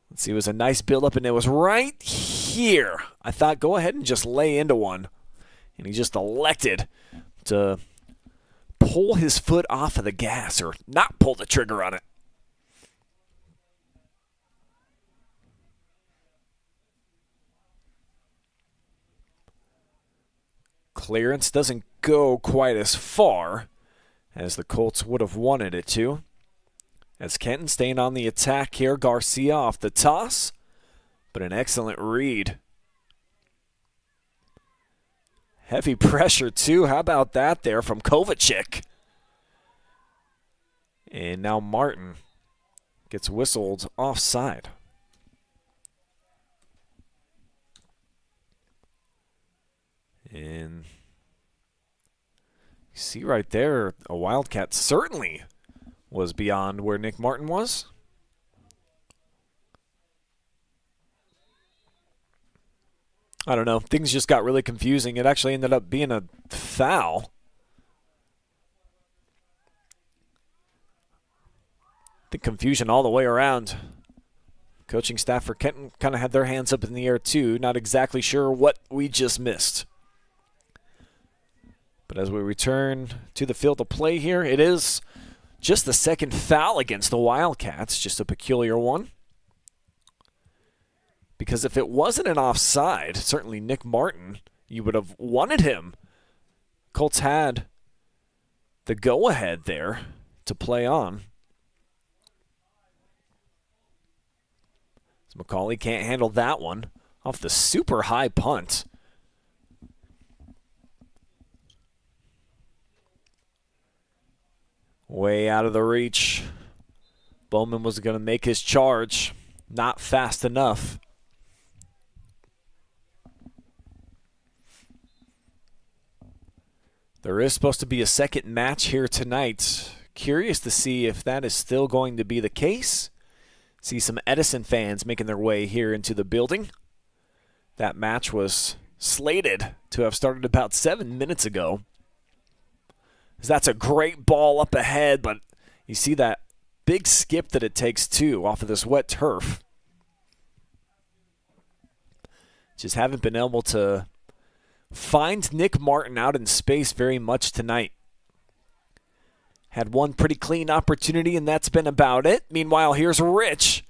Let's see, it was a nice build-up, and it was right here. I thought, go ahead and just lay into one. And he just elected to pull his foot off of the gas, or not pull the trigger on it. Clearance doesn't go quite as far as the Colts would have wanted it to. As Kenton staying on the attack here. Garcia off the toss, but an excellent read. Heavy pressure too. How about that there from Kovacic? And now Martin gets whistled offside. And you see right there, a Wildcat certainly was beyond where Nick Martin was. I don't know. Things just got really confusing. It actually ended up being a foul. The confusion all the way around. Coaching staff for Kenton kind of had their hands up in the air too. Not exactly sure what we just missed. But as we return to the field of play here, it is just the second foul against the Wildcats. Just a peculiar one. Because if it wasn't an offside, certainly Nick Martin, you would have wanted him. Colts had the go-ahead there to play on. So McCauley can't handle that one off the super high punt. Way out of the reach. Bowman was going to make his charge. Not fast enough. There is supposed to be a second match here tonight. Curious to see if that is still going to be the case. See some Edison fans making their way here into the building. That match was slated to have started about 7 minutes ago. That's a great ball up ahead, but you see that big skip that it takes too off of this wet turf. Just haven't been able to finds Nick Martin out in space very much tonight. Had one pretty clean opportunity, and that's been about it. Meanwhile, here's Rich.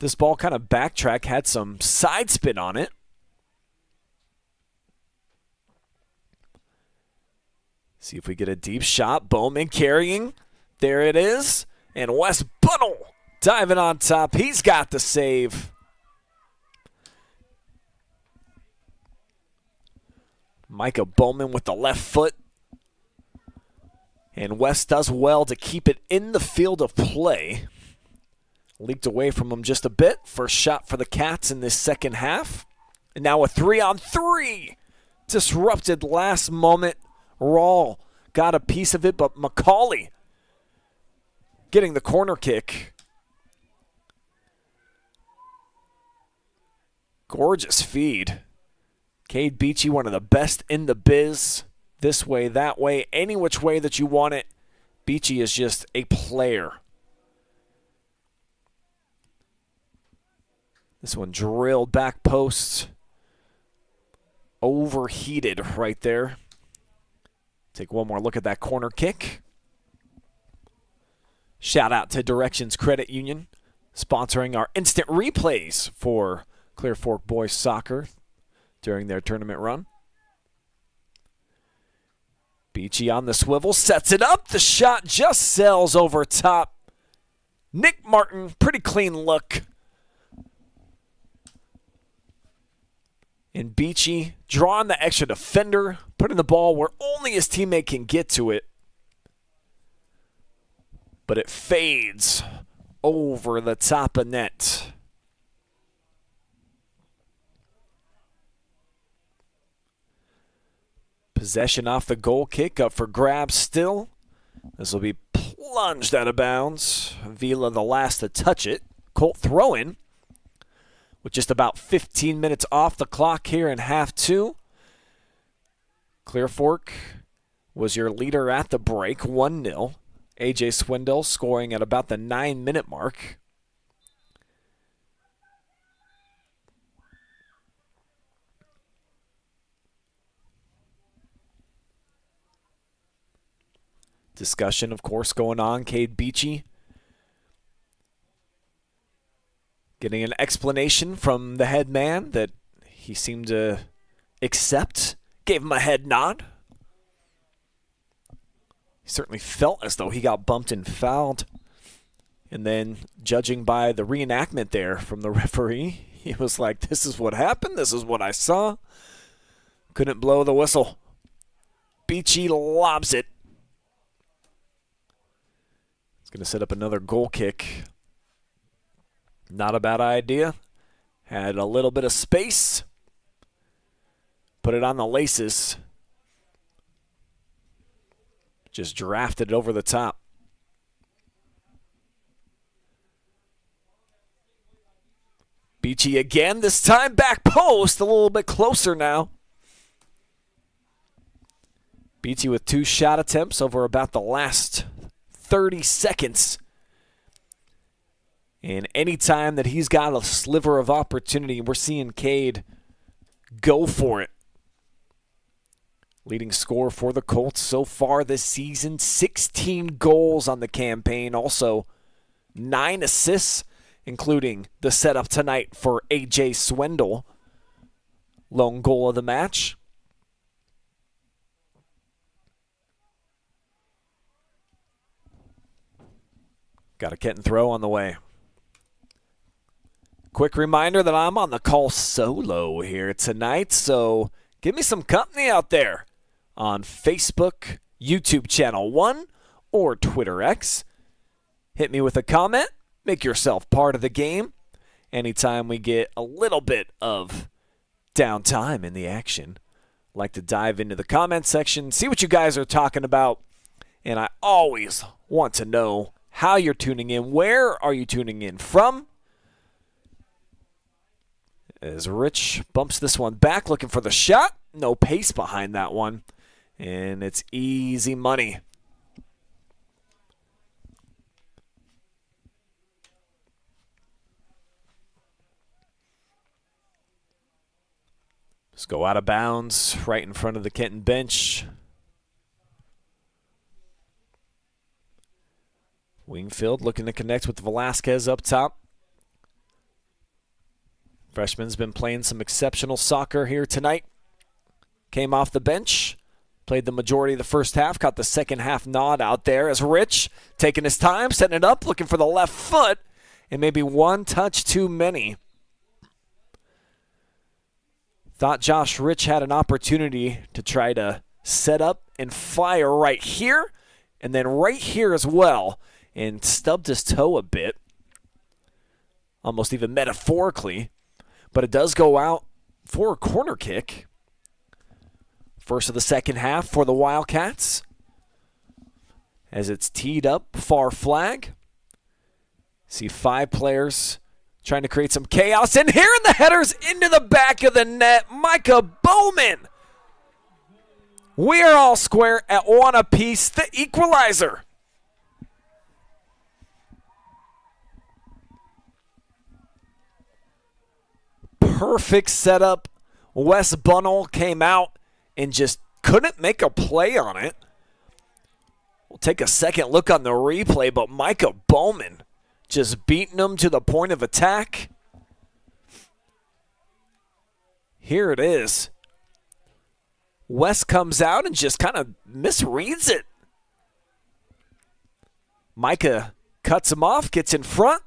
This ball kind of backtrack, had some side spin on it. See if we get a deep shot. Bowman carrying. There it is. And Wes Bunnell diving on top. He's got the save. Micah Bowman with the left foot. And Wes does well to keep it in the field of play. Leaked away from him just a bit. First shot for the Cats in this second half. And now a 3-on-3. Disrupted last moment. Rawl got a piece of it, but McCauley getting the corner kick. Gorgeous feed. Cade Beachy, one of the best in the biz. This way, that way, any which way that you want it. Beachy is just a player. This one drilled back post. Overheated right there. Take one more look at that corner kick. Shout out to Directions Credit Union, sponsoring our instant replays for Clear Fork Boys Soccer during their tournament run. Beachy on the swivel, sets it up. The shot just sails over top. Nick Martin, pretty clean look. And Beachy drawing the extra defender, putting the ball where only his teammate can get to it. But it fades over the top of net. Possession off the goal kick, up for grabs still. This will be plunged out of bounds. Vila the last to touch it. Colt throw-in with just about 15 minutes off the clock here in half two. Clear Fork was your leader at the break, 1-0. A.J. Swindell scoring at about the 9-minute mark. Discussion, of course, going on. Cade Beachy getting an explanation from the head man that he seemed to accept. Gave him a head nod. He certainly felt as though he got bumped and fouled. And then, judging by the reenactment there from the referee, he was like, this is what happened. This is what I saw. Couldn't blow the whistle. Beachy lobs it. Going to set up another goal kick. Not a bad idea. Had a little bit of space. Put it on the laces. Just drafted it over the top. Beachy again, this time back post. A little bit closer now. Beachy with 2 shot attempts over about the last 30 seconds. And any time that he's got a sliver of opportunity, we're seeing Cade go for it. Leading scorer for the Colts so far this season, 16 goals on the campaign. Also, 9 assists, including the setup tonight for A.J. Swindell. Lone goal of the match. Got a Kenton throw on the way. Quick reminder that I'm on the call solo here tonight, so give me some company out there on Facebook, YouTube Channel 1, or Twitter X. Hit me with a comment. Make yourself part of the game. Anytime we get a little bit of downtime in the action, I like to dive into the comment section, see what you guys are talking about, and I always want to know how you're tuning in. Where are you tuning in from? As Rich bumps this one back, looking for the shot. No pace behind that one. And it's easy money. Let's go out of bounds right in front of the Kenton bench. Wingfield looking to connect with Velasquez up top. Freshman's been playing some exceptional soccer here tonight. Came off the bench, played the majority of the first half, caught the second half nod out there as Rich taking his time, setting it up, looking for the left foot, and maybe one touch too many. Thought Josh Rich had an opportunity to try to set up and fire right here, and then right here as well, and stubbed his toe a bit, almost even metaphorically, but it does go out for a corner kick. First of the second half for the Wildcats, as it's teed up, far flag. See 5 players trying to create some chaos, and here in the headers into the back of the net, Micah Bowman. We are all square at 1 apiece, the equalizer. Perfect setup. Wes Bunnell came out and just couldn't make a play on it. We'll take a second look on the replay, but Micah Bowman just beating him to the point of attack. Here it is. Wes comes out and just kind of misreads it. Micah cuts him off, gets in front,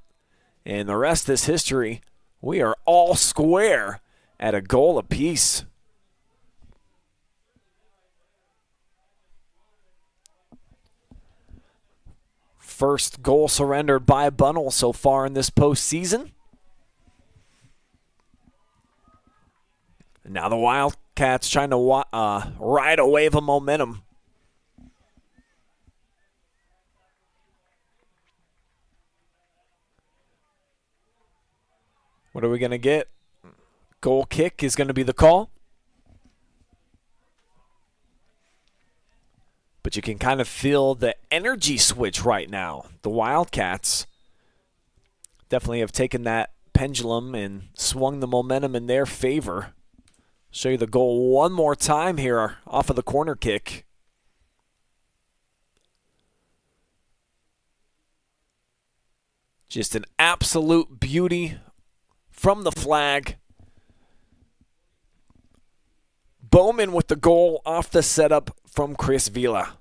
and the rest is history. We are all square at a goal apiece. First goal surrendered by Bunnell so far in this postseason. And now the Wildcats trying to ride a wave of momentum. What are we going to get? Goal kick is going to be the call. But you can kind of feel the energy switch right now. The Wildcats definitely have taken that pendulum and swung the momentum in their favor. Show you the goal one more time here off of the corner kick. Just an absolute beauty from the flag. Bowman with the goal off the setup from Chris Vila.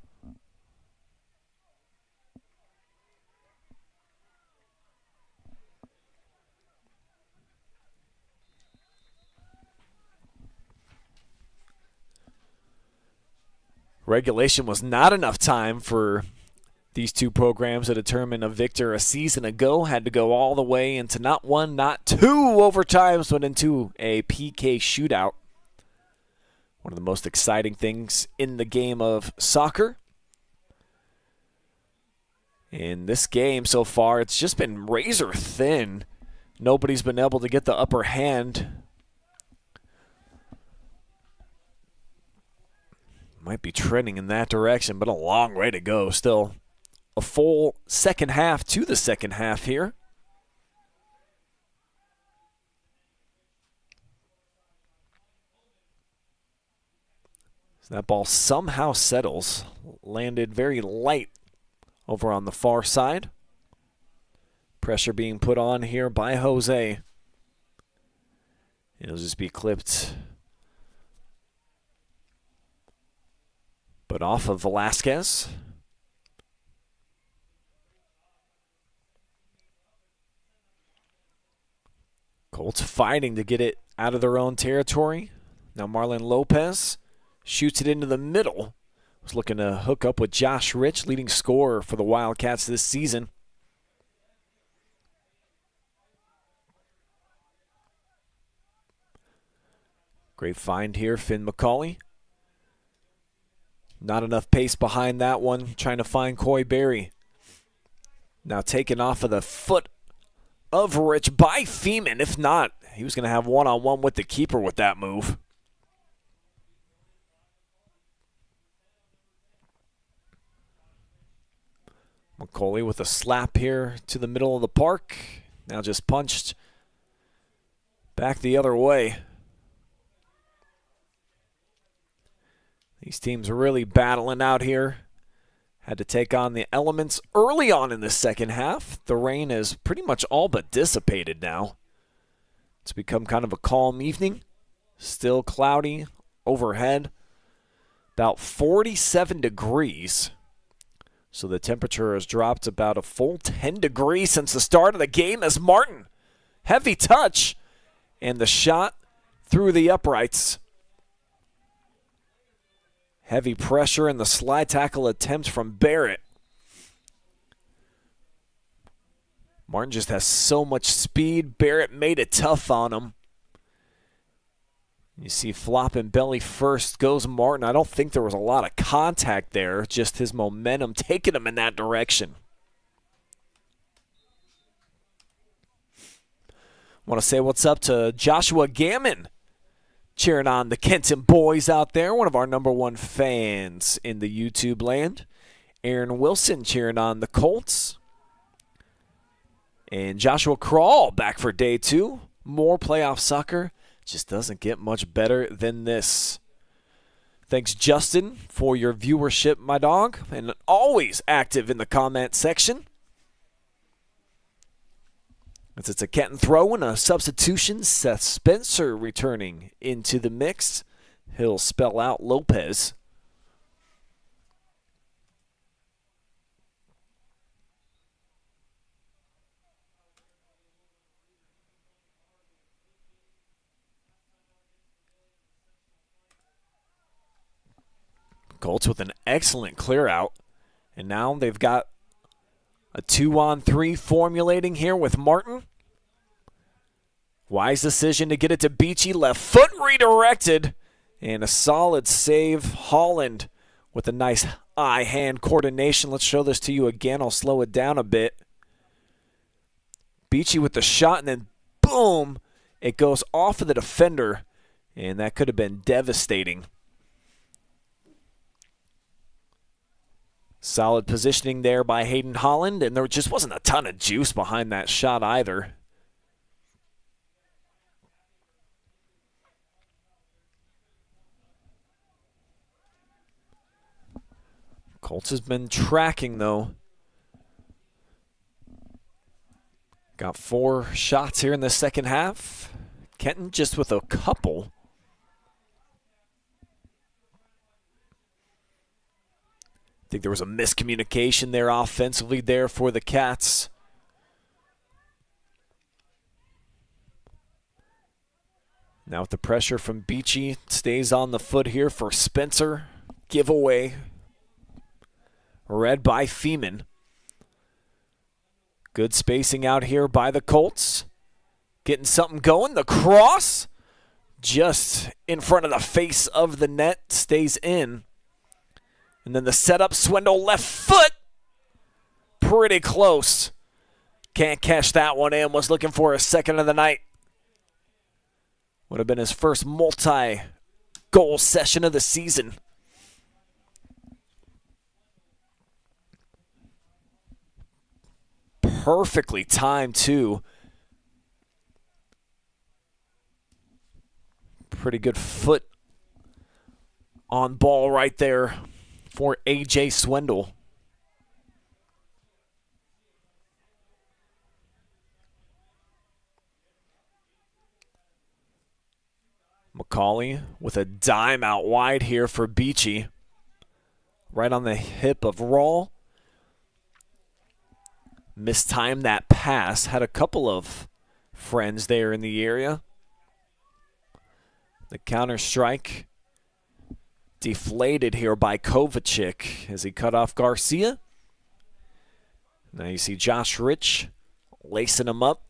Regulation was not enough time for these two programs to determine a victor a season ago. Had to go all the way into not one, not 2 overtimes, but into a PK shootout. One of the most exciting things in the game of soccer. In this game so far, it's just been razor thin. Nobody's been able to get the upper hand. Might be trending in that direction, but a long way to go still. A full second half to the second half here. So that ball somehow settles. Landed very light over on the far side. Pressure being put on here by Jose. It'll just be clipped. But off of Velasquez. Colts fighting to get it out of their own territory. Now Marlon Lopez shoots it into the middle. Was looking to hook up with Josh Rich, leading scorer for the Wildcats this season. Great find here, Finn McCauley. Not enough pace behind that one, trying to find Coy Berry. Now taken off of the foot of Rich by Feeman. If not, he was going to have one-on-one with the keeper with that move. McCauley with a slap here to the middle of the park. Now just punched back the other way. These teams are really battling out here. Had to take on the elements early on in the second half. The rain is pretty much all but dissipated now. It's become kind of a calm evening. Still cloudy overhead. About 47 degrees. So the temperature has dropped about a full 10 degrees since the start of the game as Martin, heavy touch, and the shot through the uprights. Heavy pressure and the slide tackle attempt from Barrett. Martin just has so much speed. Barrett made it tough on him. You see flopping belly first goes Martin. I don't think there was a lot of contact there, just his momentum taking him in that direction. Want to say what's up to Joshua Gammon, cheering on the Kenton boys out there, one of our #1 fans in the YouTube land. Aaron Wilson cheering on the Colts. And Joshua Crawl back for day 2. More playoff soccer. Just doesn't get much better than this. Thanks, Justin, for your viewership, my dog, and always active in the comment section. As it's a Kenton throw and a substitution, Seth Spencer returning into the mix. He'll spell out Lopez. Colts with an excellent clear out. And now they've got a 2-on-3 formulating here with Martin. Wise decision to get it to Beachy. Left foot redirected. And a solid save. Holland with a nice eye-hand coordination. Let's show this to you again. I'll slow it down a bit. Beachy with the shot, and then boom, it goes off of the defender. And that could have been devastating. Solid positioning there by Hayden Holland, and there just wasn't a ton of juice behind that shot either. Colts has been tracking, though. Got 4 shots here in the second half. Kenton just with a couple. I think there was a miscommunication there offensively there for the Cats. Now with the pressure from Beachy, stays on the foot here for Spencer. Giveaway. Read by Feeman. Good spacing out here by the Colts. Getting something going. The cross just in front of the face of the net, stays in. And then the setup, Swindle left foot. Pretty close. Can't catch that one in. Was looking for a second of the night. Would have been his first multi-goal session of the season. Perfectly timed, too. Pretty good foot on ball right there for A.J. Swindle. McCauley with a dime out wide here for Beachy. Right on the hip of Rawl. Mistimed that pass. Had a couple of friends there in the area. The counter strike deflated here by Kovacic as he cut off Garcia. Now you see Josh Rich lacing him up.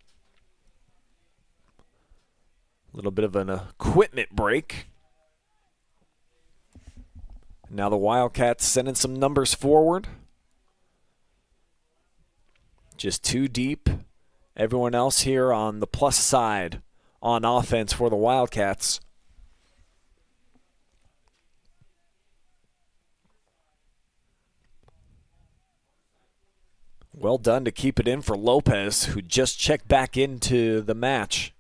A little bit of an equipment break. Now the Wildcats sending some numbers forward. Just 2 deep. Everyone else here on the plus side on offense for the Wildcats. Well done to keep it in for Lopez, who just checked back into the match.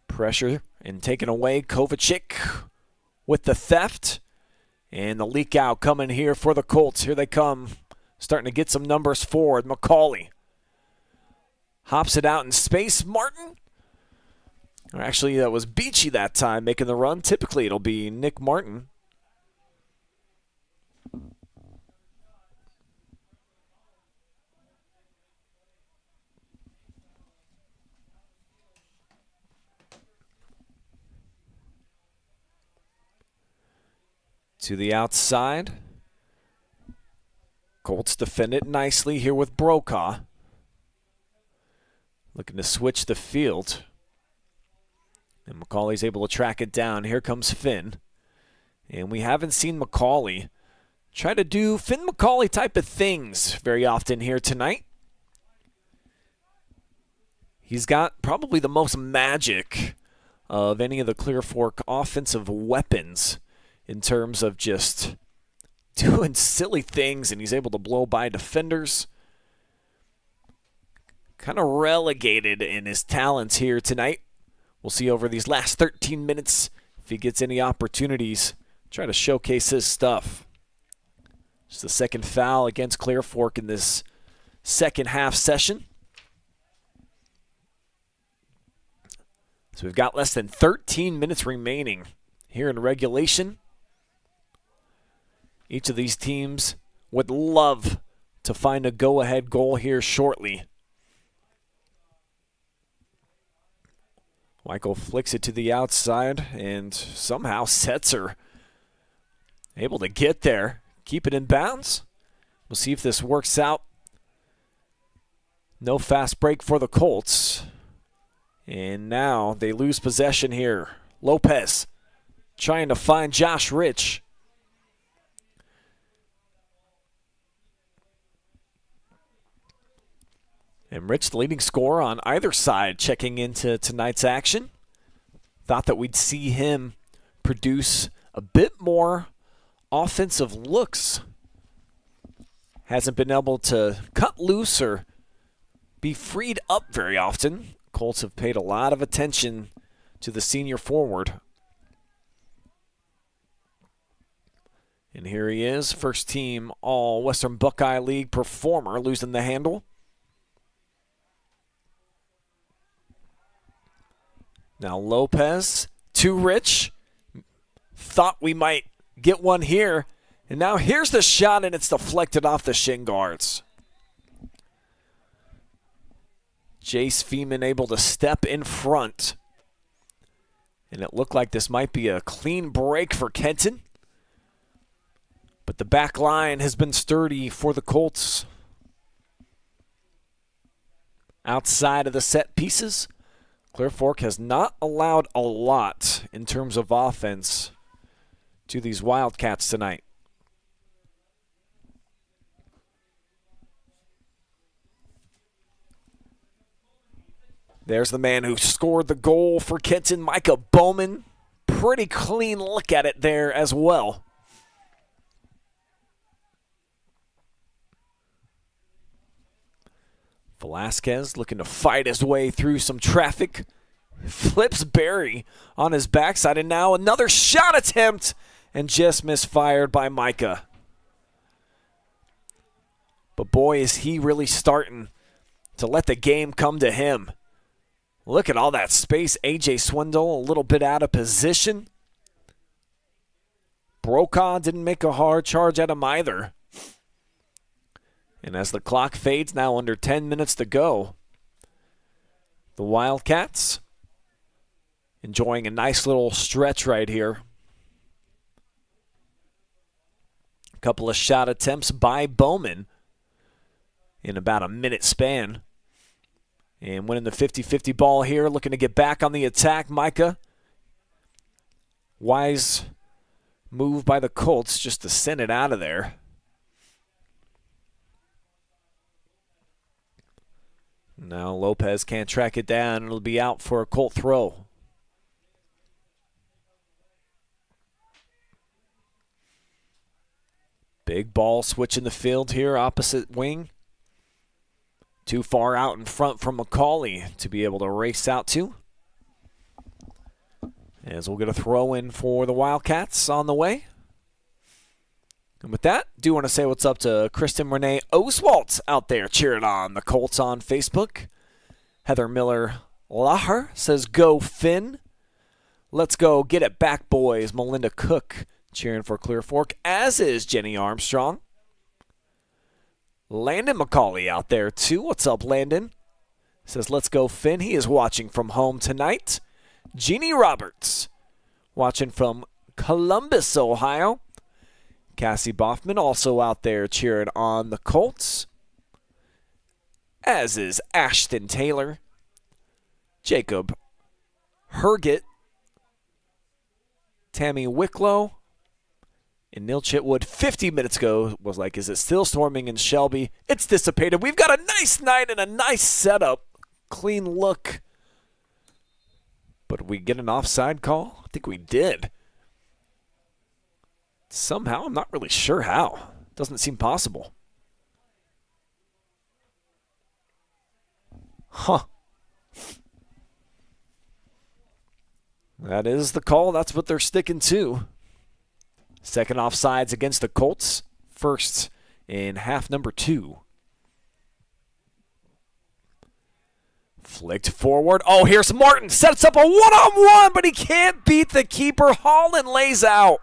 Pressure and taken away. Kovacic with the theft. And the leak out coming here for the Colts. Here they come. Starting to get some numbers forward. McCauley hops it out in space. Martin. Or actually, that was Beachy that time making the run. Typically, it'll be Nick Martin. To the outside. Colts defend it nicely here with Brokaw. Looking to switch the field. And McCauley's able to track it down. Here comes Finn. And we haven't seen McCauley try to do Finn McCauley type of things very often here tonight. He's got probably the most magic of any of the Clear Fork offensive weapons in terms of just doing silly things, and he's able to blow by defenders. Kind of relegated in his talents here tonight. We'll see over these last 13 minutes if he gets any opportunities. Try to showcase his stuff. Just the second foul against Clear Fork in this second half session. So we've got less than 13 minutes remaining here in regulation. Each of these teams would love to find a go-ahead goal here shortly. Michael flicks it to the outside, and somehow Setzer able to get there, keep it in bounds. We'll see if this works out. No fast break for the Colts. And now they lose possession here. Lopez trying to find Josh Rich. And Rich, the leading scorer on either side, checking into tonight's action. Thought that we'd see him produce a bit more offensive looks. Hasn't been able to cut loose or be freed up very often. Colts have paid a lot of attention to the senior forward. And here he is, first team All-Western Buckeye League performer, losing the handle. Now Lopez to Rich. Thought we might get one here. And now here's the shot, and it's deflected off the shin guards. Jace Feeman able to step in front. And it looked like this might be a clean break for Kenton. But the back line has been sturdy for the Colts. Outside of the set pieces, Clear Fork has not allowed a lot in terms of offense to these Wildcats tonight. There's the man who scored the goal for Kenton, Micah Bowman. Pretty clean look at it there as well. Velasquez looking to fight his way through some traffic. Flips Barry on his backside, and now another shot attempt, and just misfired by Micah. But boy, is he really starting to let the game come to him. Look at all that space. A.J. Swindle a little bit out of position. Brokaw didn't make a hard charge at him either. And as the clock fades, now under 10 minutes to go, the Wildcats enjoying a nice little stretch right here. A couple of shot attempts by Bowman in about a minute span. And winning the 50-50 ball here, looking to get back on the attack. Micah, wise move by the Colts just to send it out of there. Now Lopez can't track it down. It'll be out for a Colt throw. Big ball switching the field here, opposite wing. Too far out in front from McCauley to be able to race out to. As we'll get a throw in for the Wildcats on the way. And with that, do want to say what's up to Kristen Renee Oswalt out there cheering on the Colts on Facebook. Heather Miller Laher says, "Go Finn." Let's go get it back, boys. Melinda Cook cheering for Clear Fork, as is Jenny Armstrong. Landon McCauley out there too. What's up, Landon? Says, "Let's go Finn." He is watching from home tonight. Jeannie Roberts watching from Columbus, Ohio. Cassie Boffman also out there cheering on the Colts, as is Ashton Taylor. Jacob Herget, Tammy Wicklow, and Neil Chitwood 50 minutes ago was like, "Is it still storming in Shelby?" It's dissipated. We've got a nice night and a nice setup. Clean look. But we get an offside call? I think we did. Somehow, I'm not really sure how. Doesn't seem possible. Huh. That is the call. That's what they're sticking to. Second offsides against the Colts. First in half number 2. Flicked forward. Oh, here's Martin. Sets up a one-on-one, but he can't beat the keeper. Holland lays out.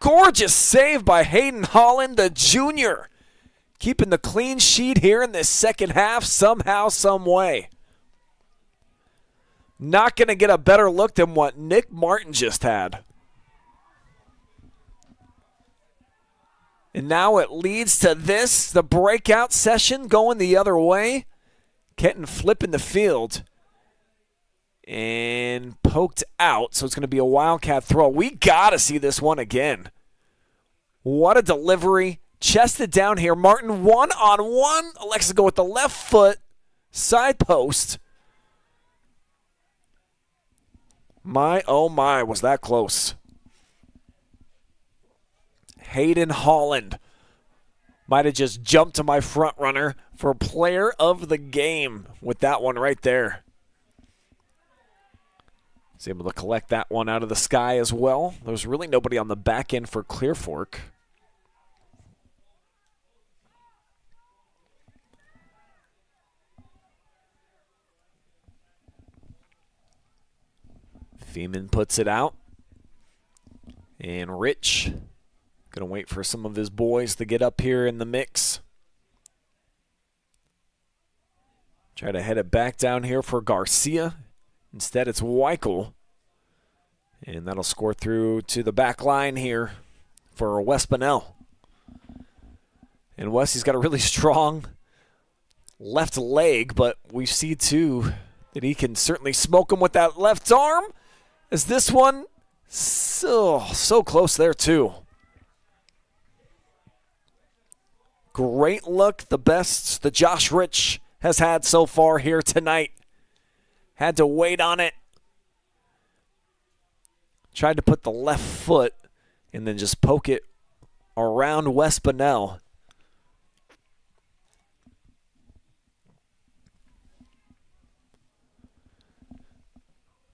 Gorgeous save by Hayden Holland, the junior. Keeping the clean sheet here in this second half somehow, some way. Not going to get a better look than what Nick Martin just had. And now it leads to this, the breakout session going the other way. Kenton flipping the field and poked out, so it's going to be a Wildcat throw. We got to see this one again. What a delivery. Chested down here. Martin one-on-one. Alexis go with the left foot. Side post. My, oh my, was that close. Hayden Holland might have just jumped to my front runner for player of the game with that one right there. He's able to collect that one out of the sky as well. There's really nobody on the back end for Clear Fork. Feeman puts it out. And Rich going to wait for some of his boys to get up here in the mix. Try to head it back down here for Garcia. Instead, it's Weichel. And that'll score through to the back line here for Wes Bunnell. And Wesley's got a really strong left leg, but we see, too, that he can certainly smoke him with that left arm. As this one, so close there, too. Great look, the best that Josh Rich has had so far here tonight. Had to wait on it. Tried to put the left foot and then just poke it around Wes Bunnell.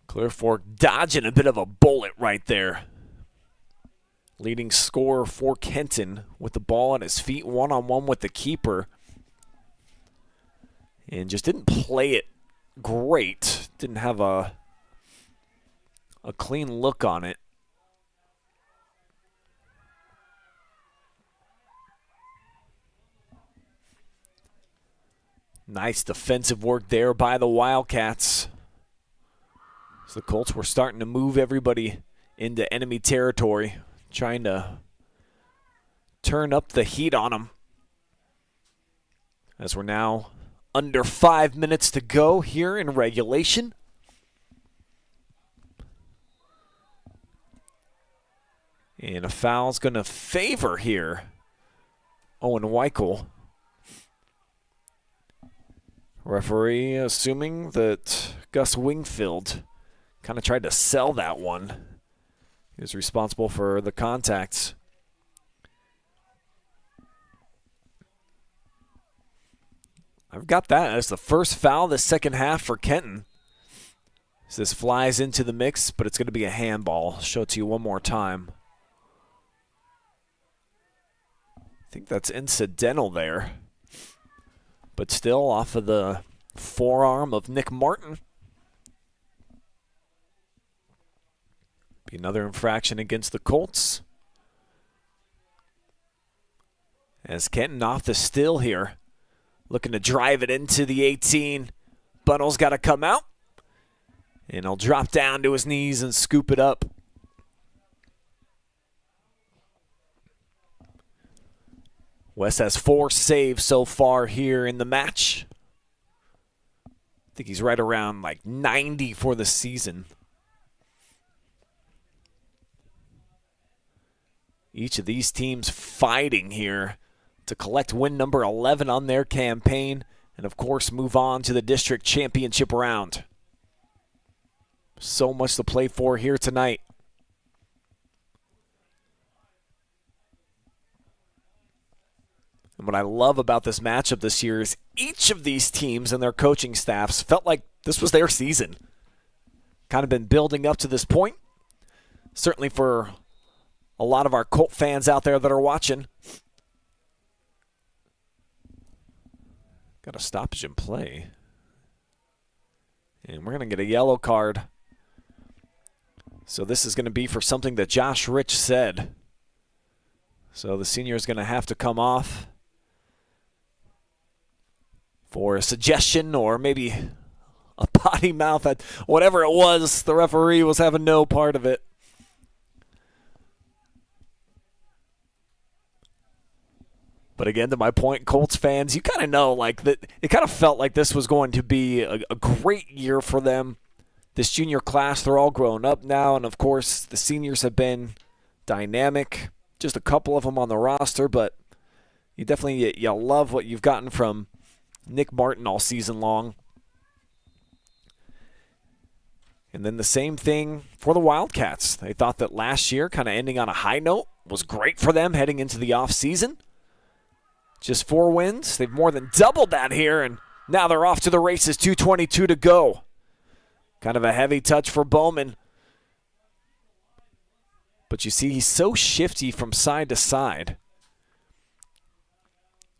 Clear Fork dodging a bit of a bullet right there. Leading scorer for Kenton with the ball at his feet, one-on-one with the keeper. And just didn't play it great. Didn't have a clean look on it. Nice defensive work there by the Wildcats. So the Colts were starting to move everybody into enemy territory, trying to turn up the heat on them. As we're now under 5 minutes to go here in regulation. And a foul's going to favor here Owen Weichel. Referee assuming that Gus Wingfield kind of tried to sell that one. He was responsible for the contacts. I've got that as the first foul this second half for Kenton. As this flies into the mix, but it's going to be a handball. I'll show it to you one more time. I think that's incidental there. But still off of the forearm of Nick Martin. Be another infraction against the Colts. As Kenton off the still here. Looking to drive it into the 18. Bunnell's got to come out. And he'll drop down to his knees and scoop it up. Wes has 4 saves so far here in the match. I think he's right around like 90 for the season. Each of these teams fighting here to collect win number 11 on their campaign and, of course, move on to the district championship round. So much to play for here tonight. And what I love about this matchup this year is each of these teams and their coaching staffs felt like this was their season. Kind of been building up to this point. Certainly for a lot of our Colt fans out there that are watching. Got a stoppage in play. And we're going to get a yellow card. So this is going to be for something that Josh Rich said. So the senior is going to have to come off for a suggestion or maybe a potty mouth. Whatever it was, the referee was having no part of it. But again, to my point, Colts fans, you kind of know, like that. It kind of felt like this was going to be a great year for them. This junior class, they're all grown up now, and of course, the seniors have been dynamic. Just a couple of them on the roster, but you definitely you love what you've gotten from Nick Martin all season long. And then the same thing for the Wildcats. They thought that last year, kind of ending on a high note, was great for them heading into the offseason. Just 4 wins. They've more than doubled that here, and now they're off to the races, 2:22 to go. Kind of a heavy touch for Bowman. But you see, he's so shifty from side to side.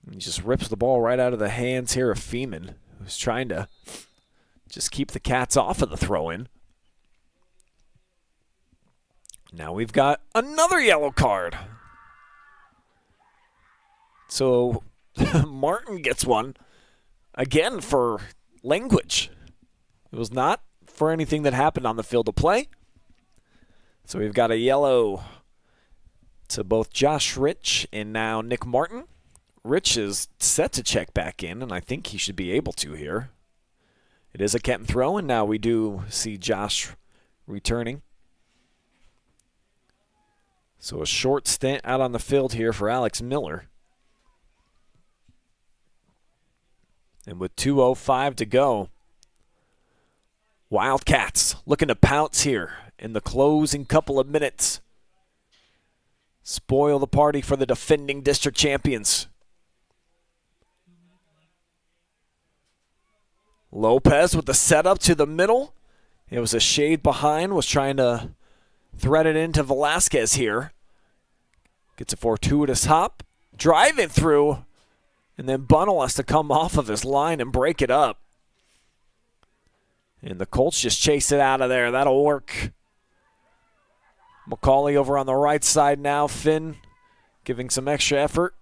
He just rips the ball right out of the hands here of Feeman, who's trying to just keep the Cats off of the throw-in. Now we've got another yellow card. So Martin gets one, again for language. It was not for anything that happened on the field of play. So we've got a yellow to both Josh Rich and now Nick Martin. Rich is set to check back in, and I think he should be able to here. It is a Kenton throw, and now we do see Josh returning. So a short stint out on the field here for Alex Miller. And with 2:05 to go, Wildcats looking to pounce here in the closing couple of minutes. Spoil the party for the defending district champions. Lopez with the setup to the middle. It was a shade behind, was trying to thread it into Velasquez here. Gets a fortuitous hop, driving through, and then Bunnell has to come off of his line and break it up. And the Colts just chase it out of there. That'll work. McCauley over on the right side now. Finn giving some extra effort.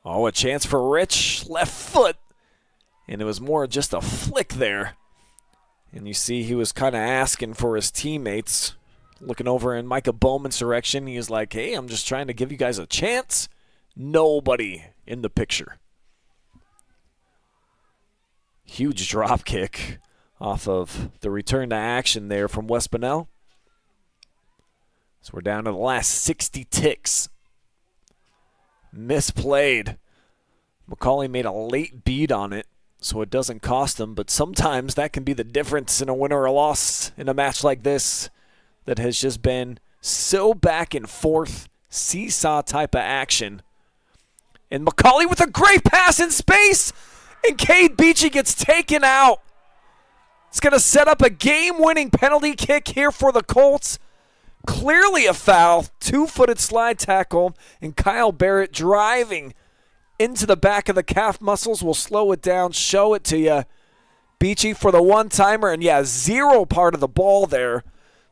Oh, a chance for Rich. Left foot. And it was more just a flick there. And you see he was kind of asking for his teammates. Looking over in Micah Bowman's direction. He was like, hey, I'm just trying to give you guys a chance. Nobody in the picture. Huge drop kick off of the return to action there from West Bunnell. So we're down to the last 60 ticks. Misplayed. McCauley made a late beat on it, so it doesn't cost him, but sometimes that can be the difference in a win or a loss in a match like this that has just been so back and forth, seesaw type of action. And McCauley with a great pass in space, And Cade Beachy gets taken out. It's going to set up a game-winning penalty kick here for the Colts. Clearly a foul, two-footed slide tackle, and Kyle Barrett driving into the back of the calf muscles. Will slow it down, show it to you. Beachy for the one-timer, and yeah, zero part of the ball there.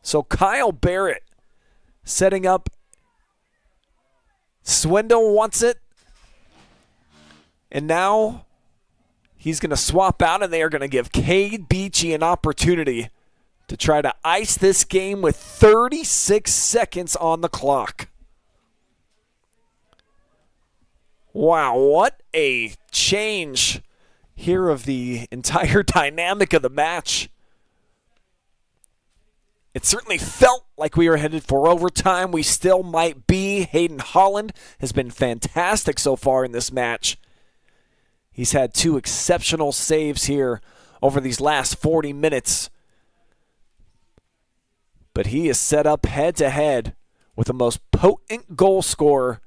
So Kyle Barrett setting up. Swindle wants it. And now he's going to swap out, and they are going to give Cade Beachy an opportunity to try to ice this game with 36 seconds on the clock. Wow, what a change here of the entire dynamic of the match. It certainly felt like we were headed for overtime. We still might be. Hayden Holland has been fantastic so far in this match. He's had two exceptional saves here over these last 40 minutes. But he is set up head-to-head with the most potent goal scorer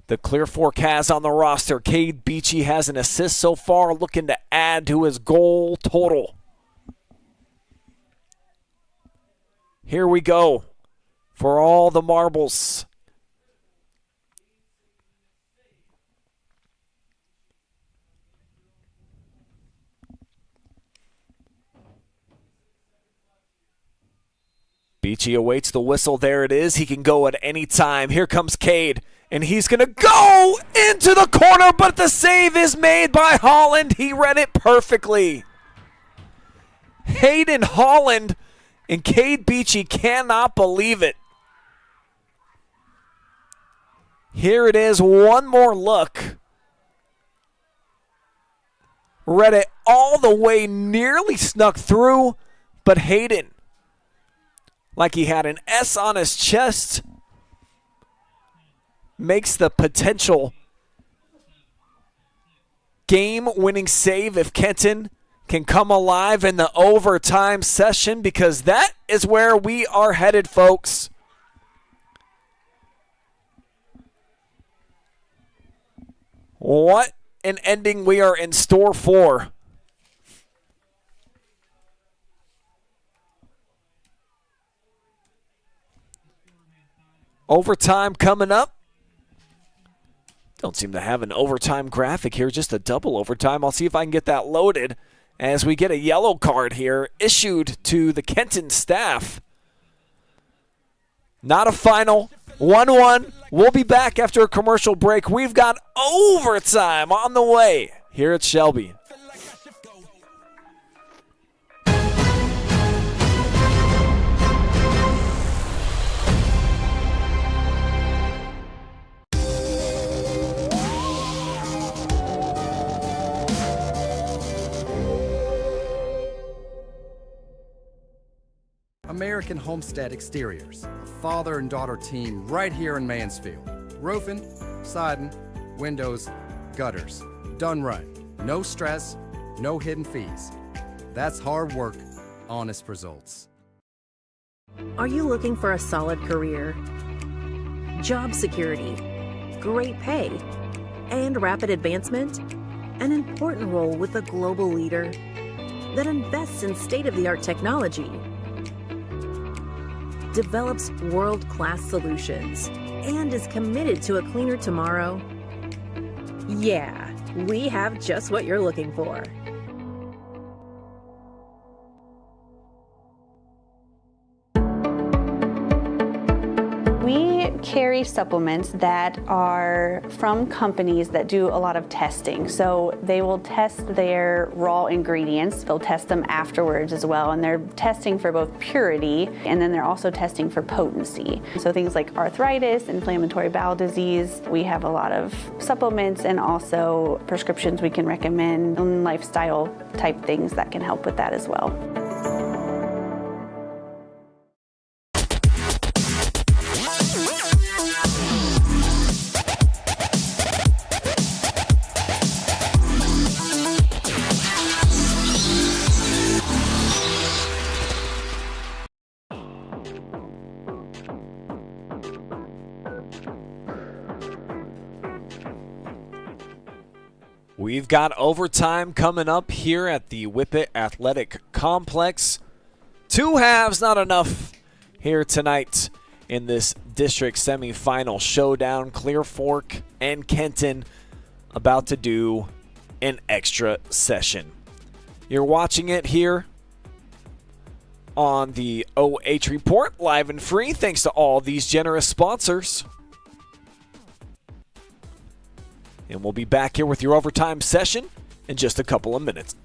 the Clear Fork has on the roster. Cade Beachy has an assist so far, looking to add to his goal total. Here we go for all the marbles. Beachy awaits the whistle. There it is. He can go at any time. Here comes Cade, and he's going to go into the corner, but the save is made by Holland. He read it perfectly. Hayden Holland and Cade Beachy cannot believe it. Here it is. One more look. Read it all the way, nearly snuck through, but Hayden, like he had an S on his chest, makes the potential game-winning save if Kenton can come alive in the overtime session, because that is where we are headed, folks. What an ending we are in store for. Overtime coming up. Don't seem to have an overtime graphic here, just a double overtime. I'll see if I can get that loaded as we get a yellow card here issued to the Kenton staff. Not a final. 1-1. We'll be back after a commercial break. We've got overtime on the way here at Shelby. American Homestead Exteriors, a father and daughter team right here in Mansfield. Roofing, siding, windows, gutters. Done right. No stress, no hidden fees. That's hard work, honest results. Are you looking for a solid career, job security, great pay, and rapid advancement? An important role with a global leader that invests in state-of-the-art technology, develops world-class solutions, and is committed to a cleaner tomorrow? Yeah, we have just what you're looking for. We carry supplements that are from companies that do a lot of testing. So they will test their raw ingredients. They'll test them afterwards as well. And they're testing for both purity, and then they're also testing for potency. So things like arthritis, inflammatory bowel disease. We have a lot of supplements and also prescriptions we can recommend, and lifestyle type things that can help with that as well. We've got overtime coming up here at the Whippets Athletic Complex. 2 halves, not enough here tonight in this district semifinal showdown. Clear Fork and Kenton about to do an extra session. You're watching it here on the OH Report, live and free, thanks to all these generous sponsors. And we'll be back here with your overtime session in just a couple of minutes.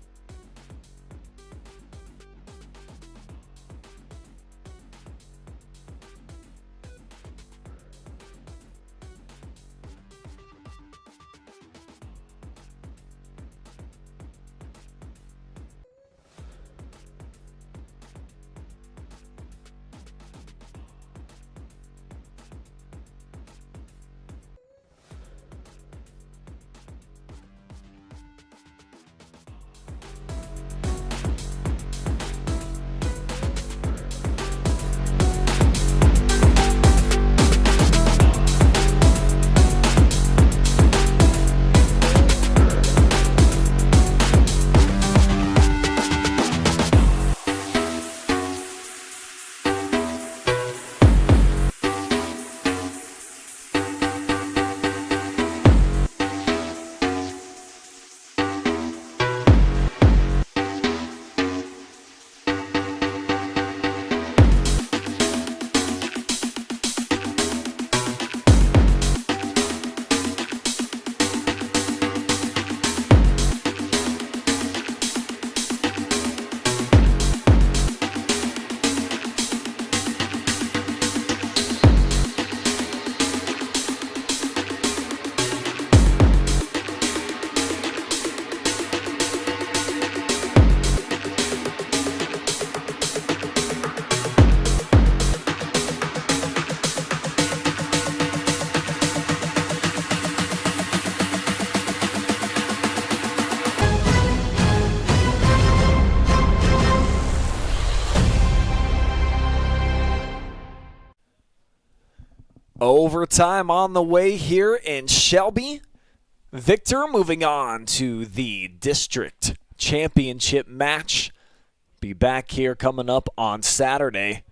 Overtime on the way here in Shelby. Victor moving on to the district championship match. Be back here coming up on Saturday.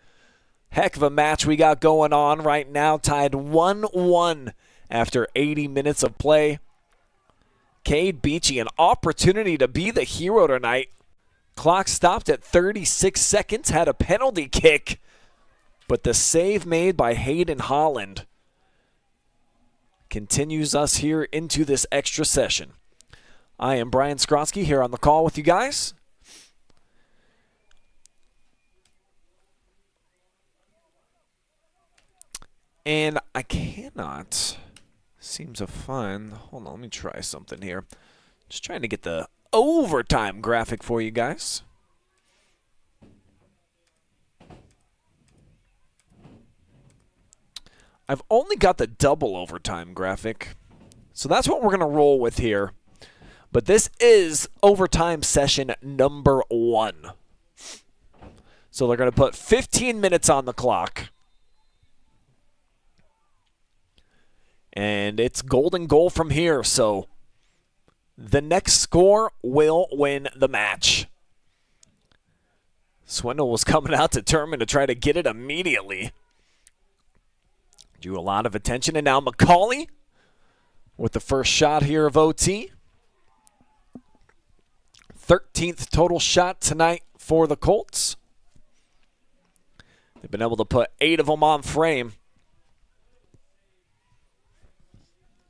Heck of a match we got going on right now. Tied 1-1 after 80 minutes of play. Cade Beachy, an opportunity to be the hero tonight. Clock stopped at 36 seconds. Had a penalty kick. But the save made by Hayden Holland continues us here into this extra session. I am Brian Skrotsky here on the call with you guys. And I cannot seem to find, hold on, let me try something here. Just trying to get the overtime graphic for you guys. I've only got the double overtime graphic, so that's what we're going to roll with here. But this is overtime session number 1. So they're going to put 15 minutes on the clock. And it's golden goal from here, so the next score will win the match. Swindle was coming out determined to try to get it immediately. Drew a lot of attention, and now McCauley with the first shot here of OT. 13th total shot tonight for the Colts. They've been able to put 8 of them on frame.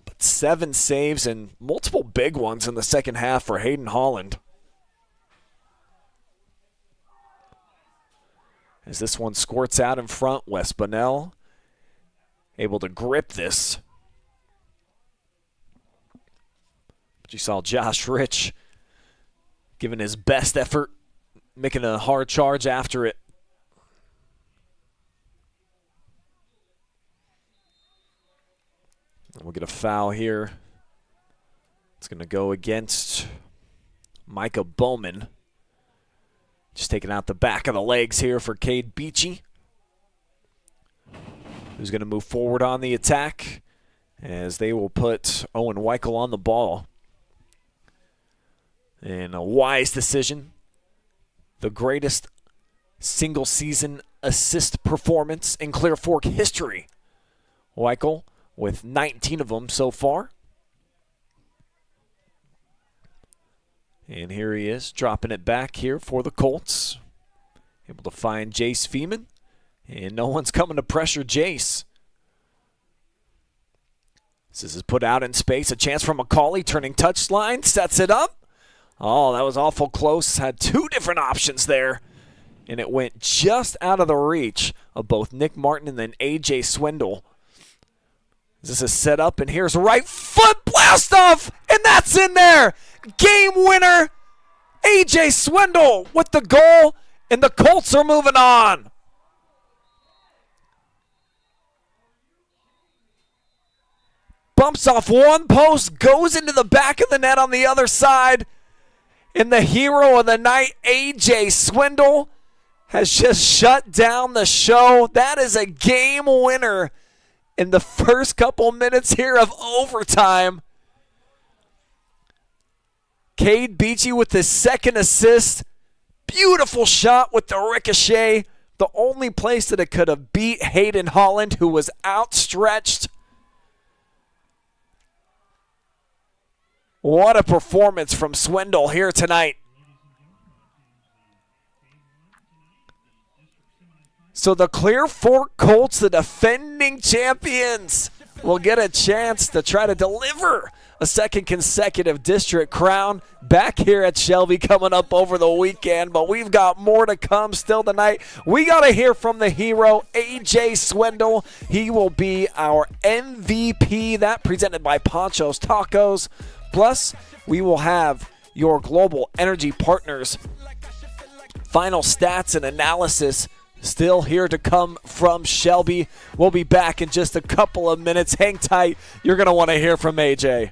But 7 saves and multiple big ones in the second half for Hayden Holland. As this one squirts out in front, Wes Bunnell able to grip this. But you saw Josh Rich giving his best effort, making a hard charge after it. We'll get a foul here. It's going to go against Micah Bowman. Just taking out the back of the legs here for Cade Beachy, who's going to move forward on the attack as they will put Owen Weichel on the ball. And a wise decision. The greatest single-season assist performance in Clear Fork history. Weichel with 19 of them so far. And here he is, dropping it back here for the Colts. Able to find Jace Feeman. And no one's coming to pressure Jace. This is put out in space. A chance for McCauley, turning touchline, sets it up. Oh, that was awful close. Had two different options there. And it went just out of the reach of both Nick Martin and then A.J. Swindle. This is set up, and here's right foot blast off, and that's in there. Game winner, A.J. Swindle with the goal, and the Colts are moving on. Bumps off one post, goes into the back of the net on the other side. And the hero of the night, A.J. Swindle, has just shut down the show. That is a game winner in the first couple minutes here of overtime. Cade Beachy with the second assist. Beautiful shot with the ricochet. The only place that it could have beat Hayden Holland, who was outstretched. What a performance from Swindle here tonight. So the Clear Fork Colts, the defending champions, will get a chance to try to deliver a second consecutive district crown back here at Shelby coming up over the weekend. But we've got more to come still tonight. We got to hear from the hero, A.J. Swindle. He will be our MVP. That presented by Panchos Tacos. Plus, we will have your Global Energy Partners final stats and analysis still here to come from Shelby. We'll be back in just a couple of minutes. Hang tight. You're going to want to hear from AJ.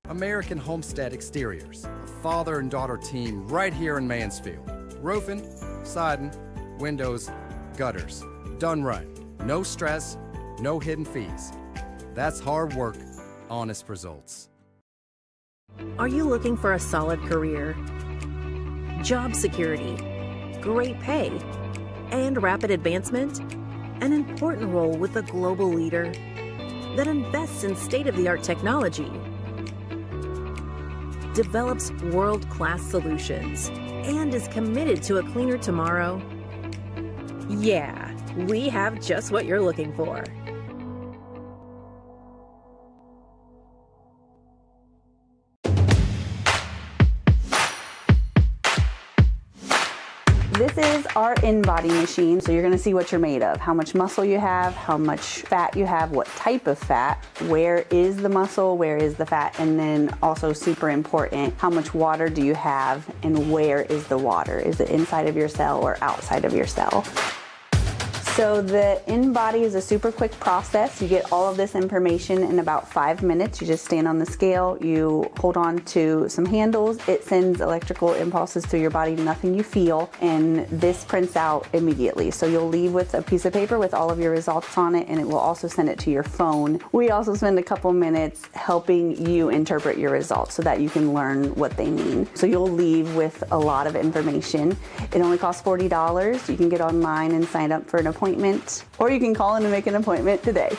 American Homestead Exteriors, a father and daughter team right here in Mansfield. Roofing, siding, windows, gutters. Done right. No stress, no hidden fees. That's hard work, honest results. Are you looking for a solid career, job security, great pay, and rapid advancement? An important role with a global leader that invests in state-of-the-art technology, develops world-class solutions, and is committed to a cleaner tomorrow? Yeah, we have just what you're looking for. This is our in-body machine, so you're gonna see what you're made of, how much muscle you have, how much fat you have, what type of fat, where is the muscle, where is the fat, and then also super important, how much water do you have and where is the water? Is it inside of your cell or outside of your cell? So the in-body is a super quick process. You get all of this information in about 5 minutes. You just stand on the scale, you hold on to some handles, it sends electrical impulses through your body, nothing you feel, and this prints out immediately. So you'll leave with a piece of paper with all of your results on it, and it will also send it to your phone. We also spend a couple minutes helping you interpret your results so that you can learn what they mean. So you'll leave with a lot of information. It only costs $40. You can get online and sign up for an appointment, or you can call in and make an appointment today.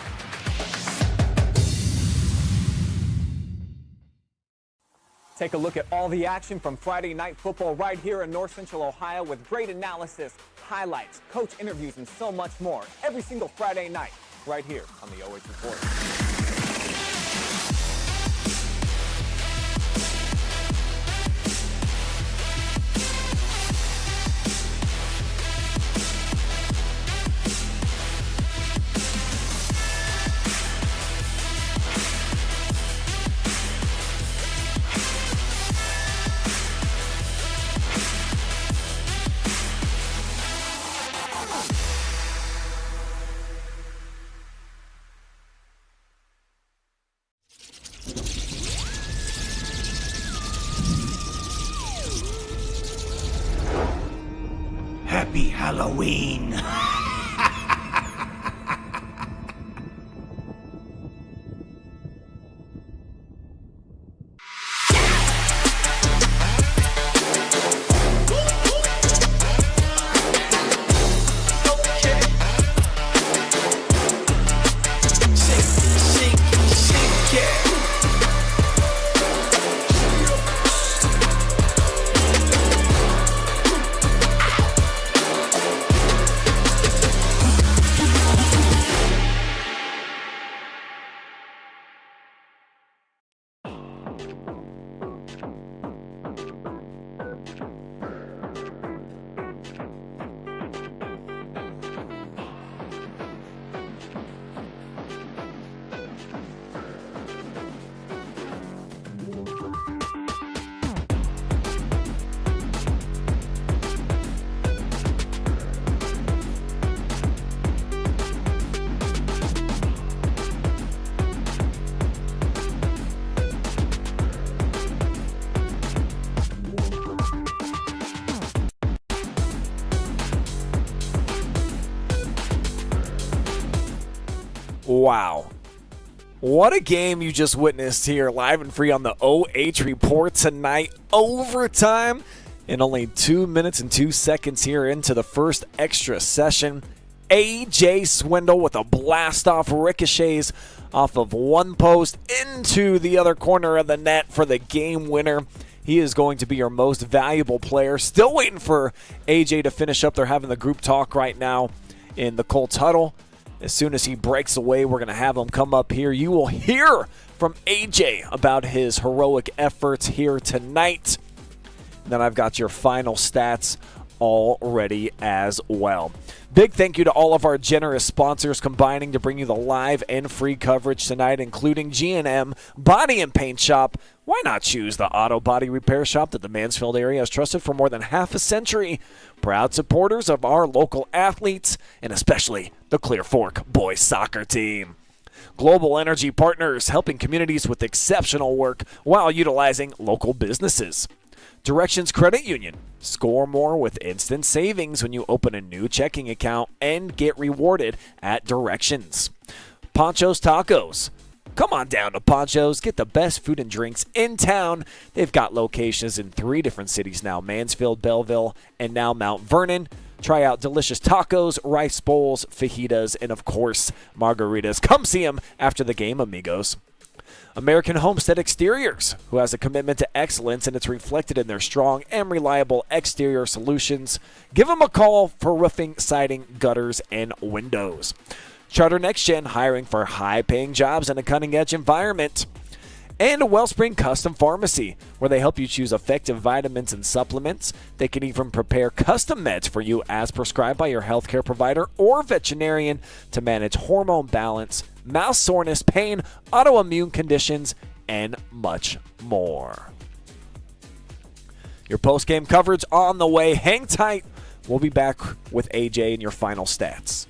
Take a look at all the action from Friday Night Football right here in North Central Ohio with great analysis, highlights, coach interviews, and so much more every single Friday night right here on the OH Report. Halloween. Wow. What a game you just witnessed here, live and free on the OH Report tonight. Overtime in only 2 minutes and 2 seconds here into the first extra session. AJ Swindle with a blast off, ricochets off of one post into the other corner of the net for the game winner. He is going to be your most valuable player. Still waiting for AJ to finish up. They're having the group talk right now in the Colts huddle. As soon as he breaks away, we're going to have him come up here. You will hear from AJ about his heroic efforts here tonight. And then I've got your final stats all ready as well. Big thank you to all of our generous sponsors combining to bring you the live and free coverage tonight, including G&M Body and Paint Shop. Why not choose the auto body repair shop that the Mansfield area has trusted for more than half a century? Proud supporters of our local athletes, and especially the Clear Fork boys soccer team. Global Energy Partners, helping communities with exceptional work while utilizing local businesses. Directions Credit Union. Score more with instant savings when you open a new checking account and get rewarded at Directions. Panchos Tacos. Come on down to Panchos. Get the best food and drinks in town. They've got locations in 3 different cities now: Mansfield, Bellville, and now Mount Vernon. Try out delicious tacos, rice bowls, fajitas, and of course, margaritas. Come see them after the game, amigos. American Homestead Exteriors, who has a commitment to excellence, and it's reflected in their strong and reliable exterior solutions. Give them a call for roofing, siding, gutters, and windows. Charter Next Gen, hiring for high-paying jobs in a cutting-edge environment. And Wellspring Custom Pharmacy, where they help you choose effective vitamins and supplements. They can even prepare custom meds for you as prescribed by your healthcare provider or veterinarian to manage hormone balance, mouth soreness, pain, autoimmune conditions, and much more. Your post-game coverage on the way. Hang tight. We'll be back with AJ and your final stats.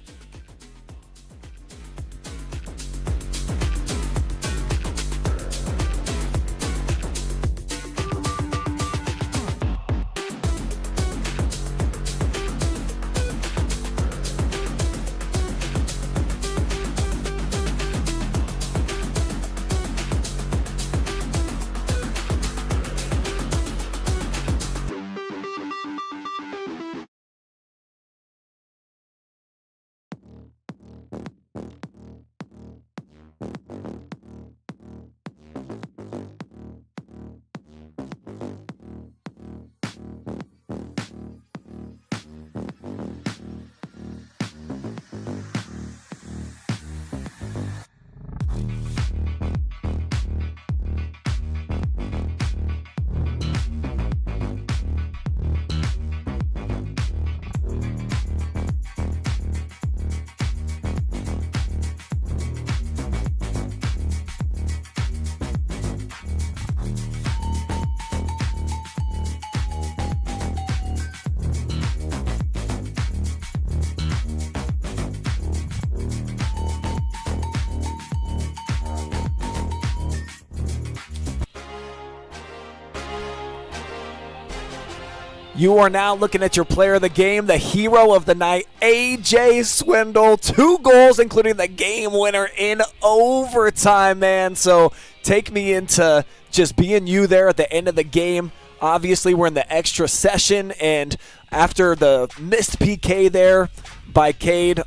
You are now looking at your player of the game, the hero of the night, AJ Swindle. 2 goals, including the game winner in overtime, man. So take me into just being you there at the end of the game. Obviously, we're in the extra session, and after the missed PK there by Cade,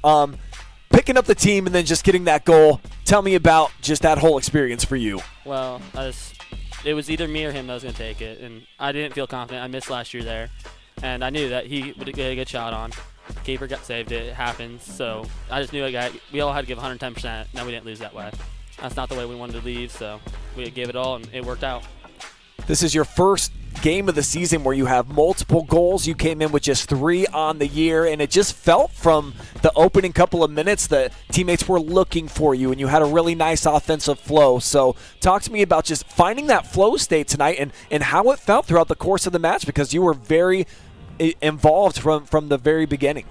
picking up the team and then just getting that goal. Tell me about just that whole experience for you. Well, it was either me or him that was going to take it, and I didn't feel confident. I missed last year there, and I knew that he would get a good shot on. Keeper got saved it. It happens. So I just knew we all had to give 110%. Now we didn't lose that way. That's not the way we wanted to leave, so we gave it all, and it worked out. This is your first game of the season where you have multiple goals. You came in with just 3 on the year, and it just felt from the opening couple of minutes that teammates were looking for you, and you had a really nice offensive flow. So talk to me about just finding that flow state tonight and how it felt throughout the course of the match, because you were very involved from the very beginning.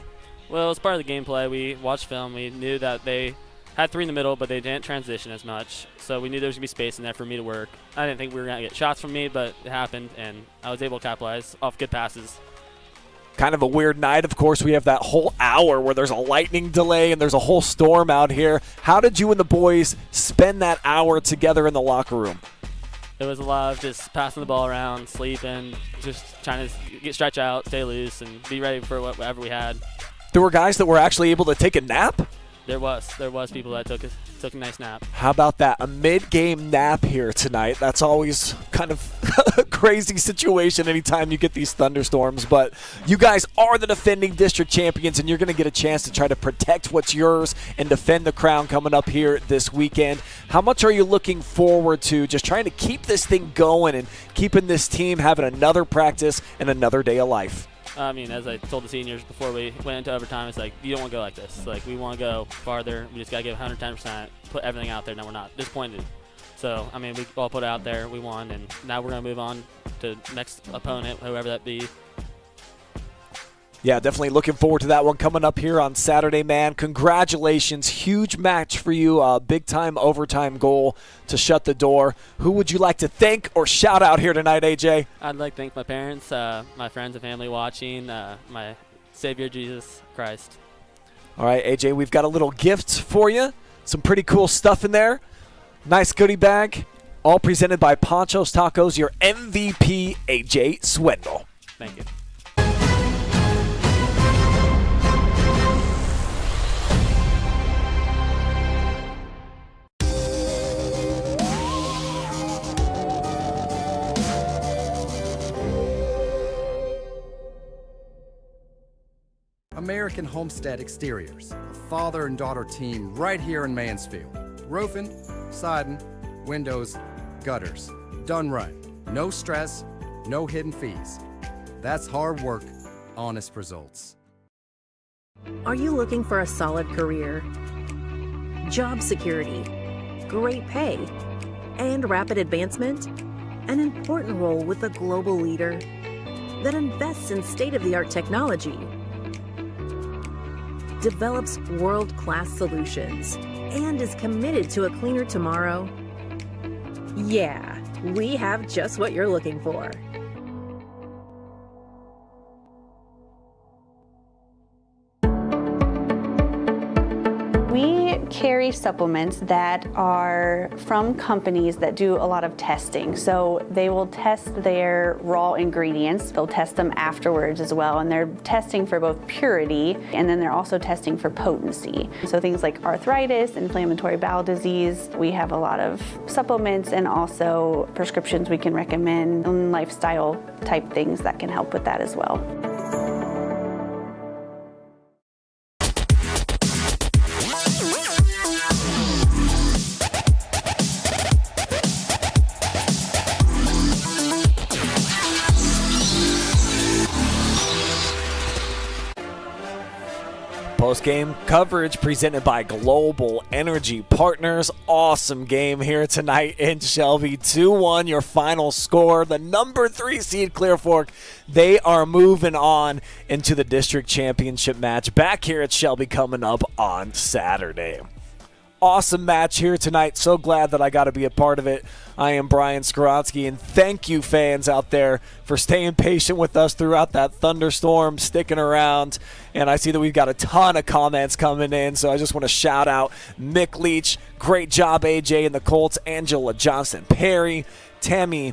Well, it's part of the gameplay. We watched film. We knew that they had 3 in the middle, but they didn't transition as much. So we knew there was going to be space in there for me to work. I didn't think we were going to get shots from me, but it happened, and I was able to capitalize off good passes. Kind of a weird night. Of course, we have that whole hour where there's a lightning delay and there's a whole storm out here. How did you and the boys spend that hour together in the locker room? It was a lot of just passing the ball around, sleeping, just trying to stretch out, stay loose, and be ready for whatever we had. There were guys that were actually able to take a nap? There was people that took a nice nap. How about that? A mid-game nap here tonight. That's always kind of a crazy situation anytime you get these thunderstorms. But you guys are the defending district champions, and you're going to get a chance to try to protect what's yours and defend the crown coming up here this weekend. How much are you looking forward to just trying to keep this thing going and keeping this team having another practice and another day of life? I mean, as I told the seniors before we went into overtime, it's like, you don't want to go like this. Like, we want to go farther. We just got to give 110%, put everything out there. Now we're not disappointed. So, I mean, we all put it out there. We won, and now we're going to move on to next opponent, whoever that be. Yeah, definitely looking forward to that one coming up here on Saturday, man. Congratulations. Huge match for you. Big-time overtime goal to shut the door. Who would you like to thank or shout out here tonight, AJ? I'd like to thank my parents, my friends and family watching, my Savior, Jesus Christ. All right, AJ, we've got a little gift for you. Some pretty cool stuff in there. Nice goodie bag. All presented by Panchos Tacos, your MVP, AJ Swindle. Thank you. American Homestead Exteriors, a father and daughter team right here in Mansfield. Roofing, siding, windows, gutters. Done right. No stress, no hidden fees. That's hard work, honest results. Are you looking for a solid career, job security, great pay, and rapid advancement? An important role with a global leader that invests in state-of-the-art technology, develops world-class solutions, and is committed to a cleaner tomorrow? Yeah, we have just what you're looking for. We carry supplements that are from companies that do a lot of testing. So they will test their raw ingredients. They'll test them afterwards as well. And they're testing for both purity, and then they're also testing for potency. So things like arthritis, inflammatory bowel disease. We have a lot of supplements and also prescriptions we can recommend, and lifestyle type things that can help with that as well. Post-game coverage presented by Global Energy Partners. Awesome game here tonight in Shelby. 2-1 your final score. The number 3 seed Clear Fork, they are moving on into the district championship match back here at Shelby coming up on Saturday. awesome match here tonight. So glad that I got to be a part of it. I am Brian Skoronsky, and thank you, fans out there, for staying patient with us throughout that thunderstorm, sticking around. And I see that we've got a ton of comments coming in, so I just want to shout out Mick Leach. Great job, AJ and the Colts. Angela Johnson-Perry, Tammy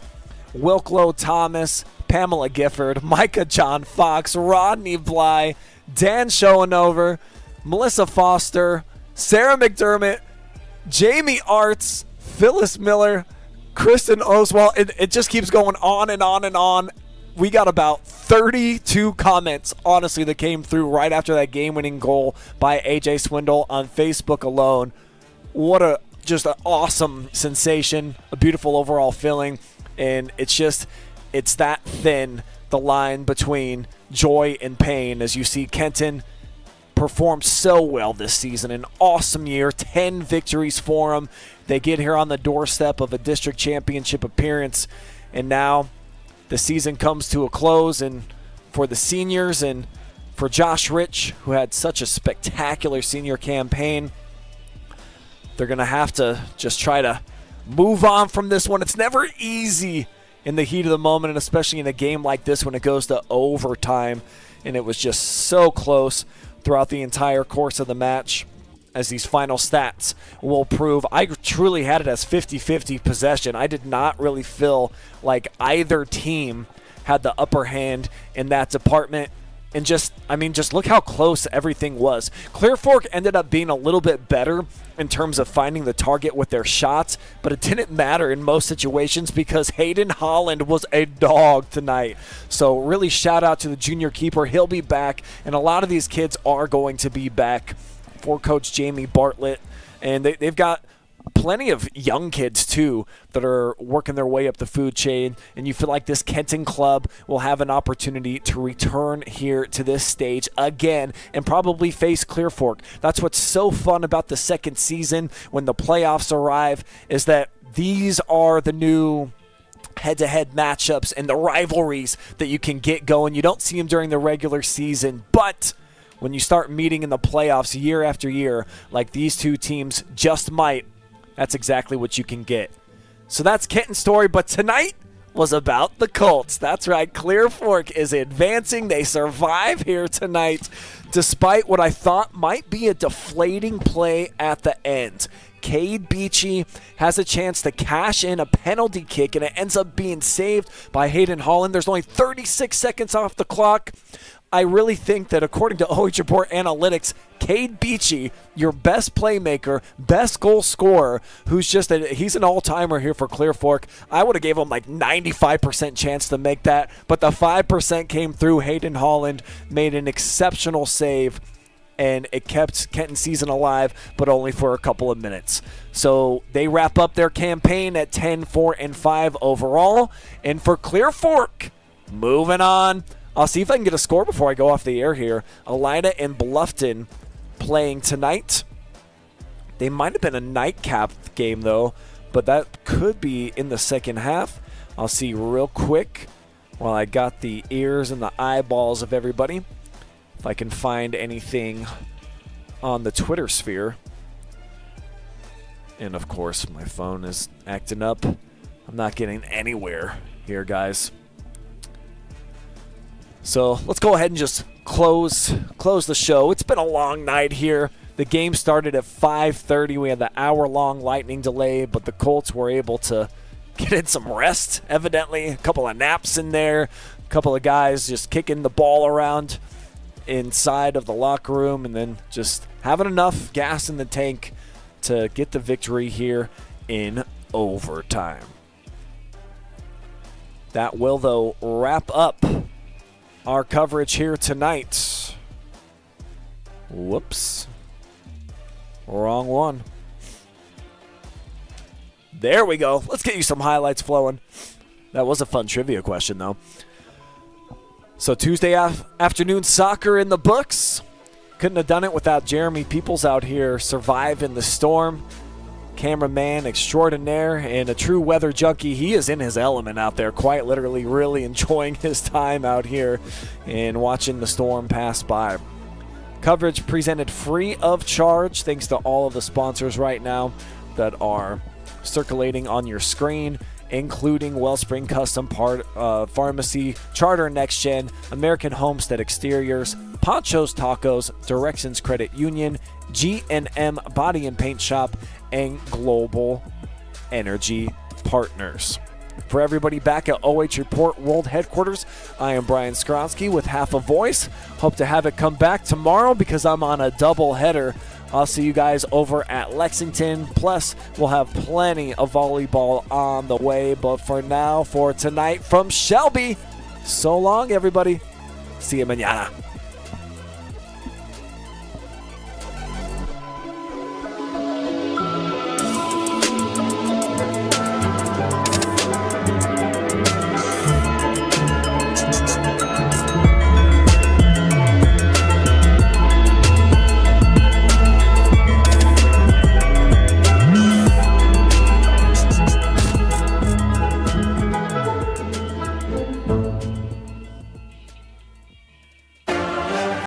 Wilklow Thomas, Pamela Gifford, Micah John Fox, Rodney Bly, Dan Schoenover, Melissa Foster, Sarah McDermott, Jamie Arts, Phyllis Miller, Kristen Oswald. It just keeps going on and on and on. We got about 32 comments, honestly, that came through right after that game-winning goal by AJ Swindle on Facebook alone. What a just an awesome sensation, a beautiful overall feeling, and it's that thin, the line between joy and pain, as you see Kenton performed so well this season. An awesome year, 10 victories for them. They get here on the doorstep of a district championship appearance, and now the season comes to a close. And for the seniors and for Josh Rich, who had such a spectacular senior campaign, they're going to have to just try to move on from this one. It's never easy in the heat of the moment, and especially in a game like this when it goes to overtime, and it was just so close throughout the entire course of the match, as these final stats will prove. I truly had it as 50-50 possession. I did not really feel like either team had the upper hand in that department. And just look how close everything was. Clear Fork ended up being a little bit better in terms of finding the target with their shots, but it didn't matter in most situations because Hayden Holland was a dog tonight. So really shout out to the junior keeper. He'll be back, and a lot of these kids are going to be back for Coach Jamie Bartlett. And they've got plenty of young kids, too, that are working their way up the food chain, and you feel like this Kenton club will have an opportunity to return here to this stage again and probably face Clear Fork. That's what's so fun about the second season when the playoffs arrive, is that these are the new head-to-head matchups and the rivalries that you can get going. You don't see them during the regular season, but when you start meeting in the playoffs year after year, like these two teams just might, that's exactly what you can get. So that's Kenton's story, but tonight was about the Colts. That's right, Clear Fork is advancing. They survive here tonight, despite what I thought might be a deflating play at the end. Cade Beachy has a chance to cash in a penalty kick, and it ends up being saved by Hayden Holland. There's only 36 seconds off the clock. I really think that according to OH.REPORT analytics, Cade Beachy, your best playmaker, best goal scorer, he's an all-timer here for Clear Fork. I would have gave him like 95% chance to make that, but the 5% came through. Hayden Holland made an exceptional save, and it kept Kenton's season alive, but only for a couple of minutes. So they wrap up their campaign at 10-4-5 overall, and for Clear Fork, moving on. I'll see if I can get a score before I go off the air here. Elida and Bluffton playing tonight. They might have been a nightcap game, though, but that could be in the second half. I'll see real quick while I got the ears and the eyeballs of everybody, if I can find anything on the Twitter sphere. And, of course, my phone is acting up. I'm not getting anywhere here, guys. So let's go ahead and just close the show. It's been a long night here. The game started at 5:30. We had the hour-long lightning delay, but the Colts were able to get in some rest, evidently. A couple of naps in there. A couple of guys just kicking the ball around inside of the locker room, and then just having enough gas in the tank to get the victory here in overtime. That will, though, wrap up our coverage here tonight. Whoops. Wrong one. There we go. Let's get you some highlights flowing. That was a fun trivia question, though. So Tuesday afternoon soccer in the books. Couldn't have done it without Jeremy Peoples out here surviving the storm. Cameraman extraordinaire and a true weather junkie. He is in his element out there, quite literally really enjoying his time out here and watching the storm pass by. Coverage presented free of charge, thanks to all of the sponsors right now that are circulating on your screen, including Wellspring Custom Pharmacy, Charter Next Gen, American Homestead Exteriors, Panchos Tacos, Directions Credit Union, G&M Body and Paint Shop, and Global Energy Partners. For everybody back at OH Report World Headquarters, I am Brian Skronsky with Half a Voice. Hope to have it come back tomorrow because I'm on a double header. I'll see you guys over at Lexington. Plus, we'll have plenty of volleyball on the way. But for now, for tonight from Shelby, so long, everybody. See you mañana.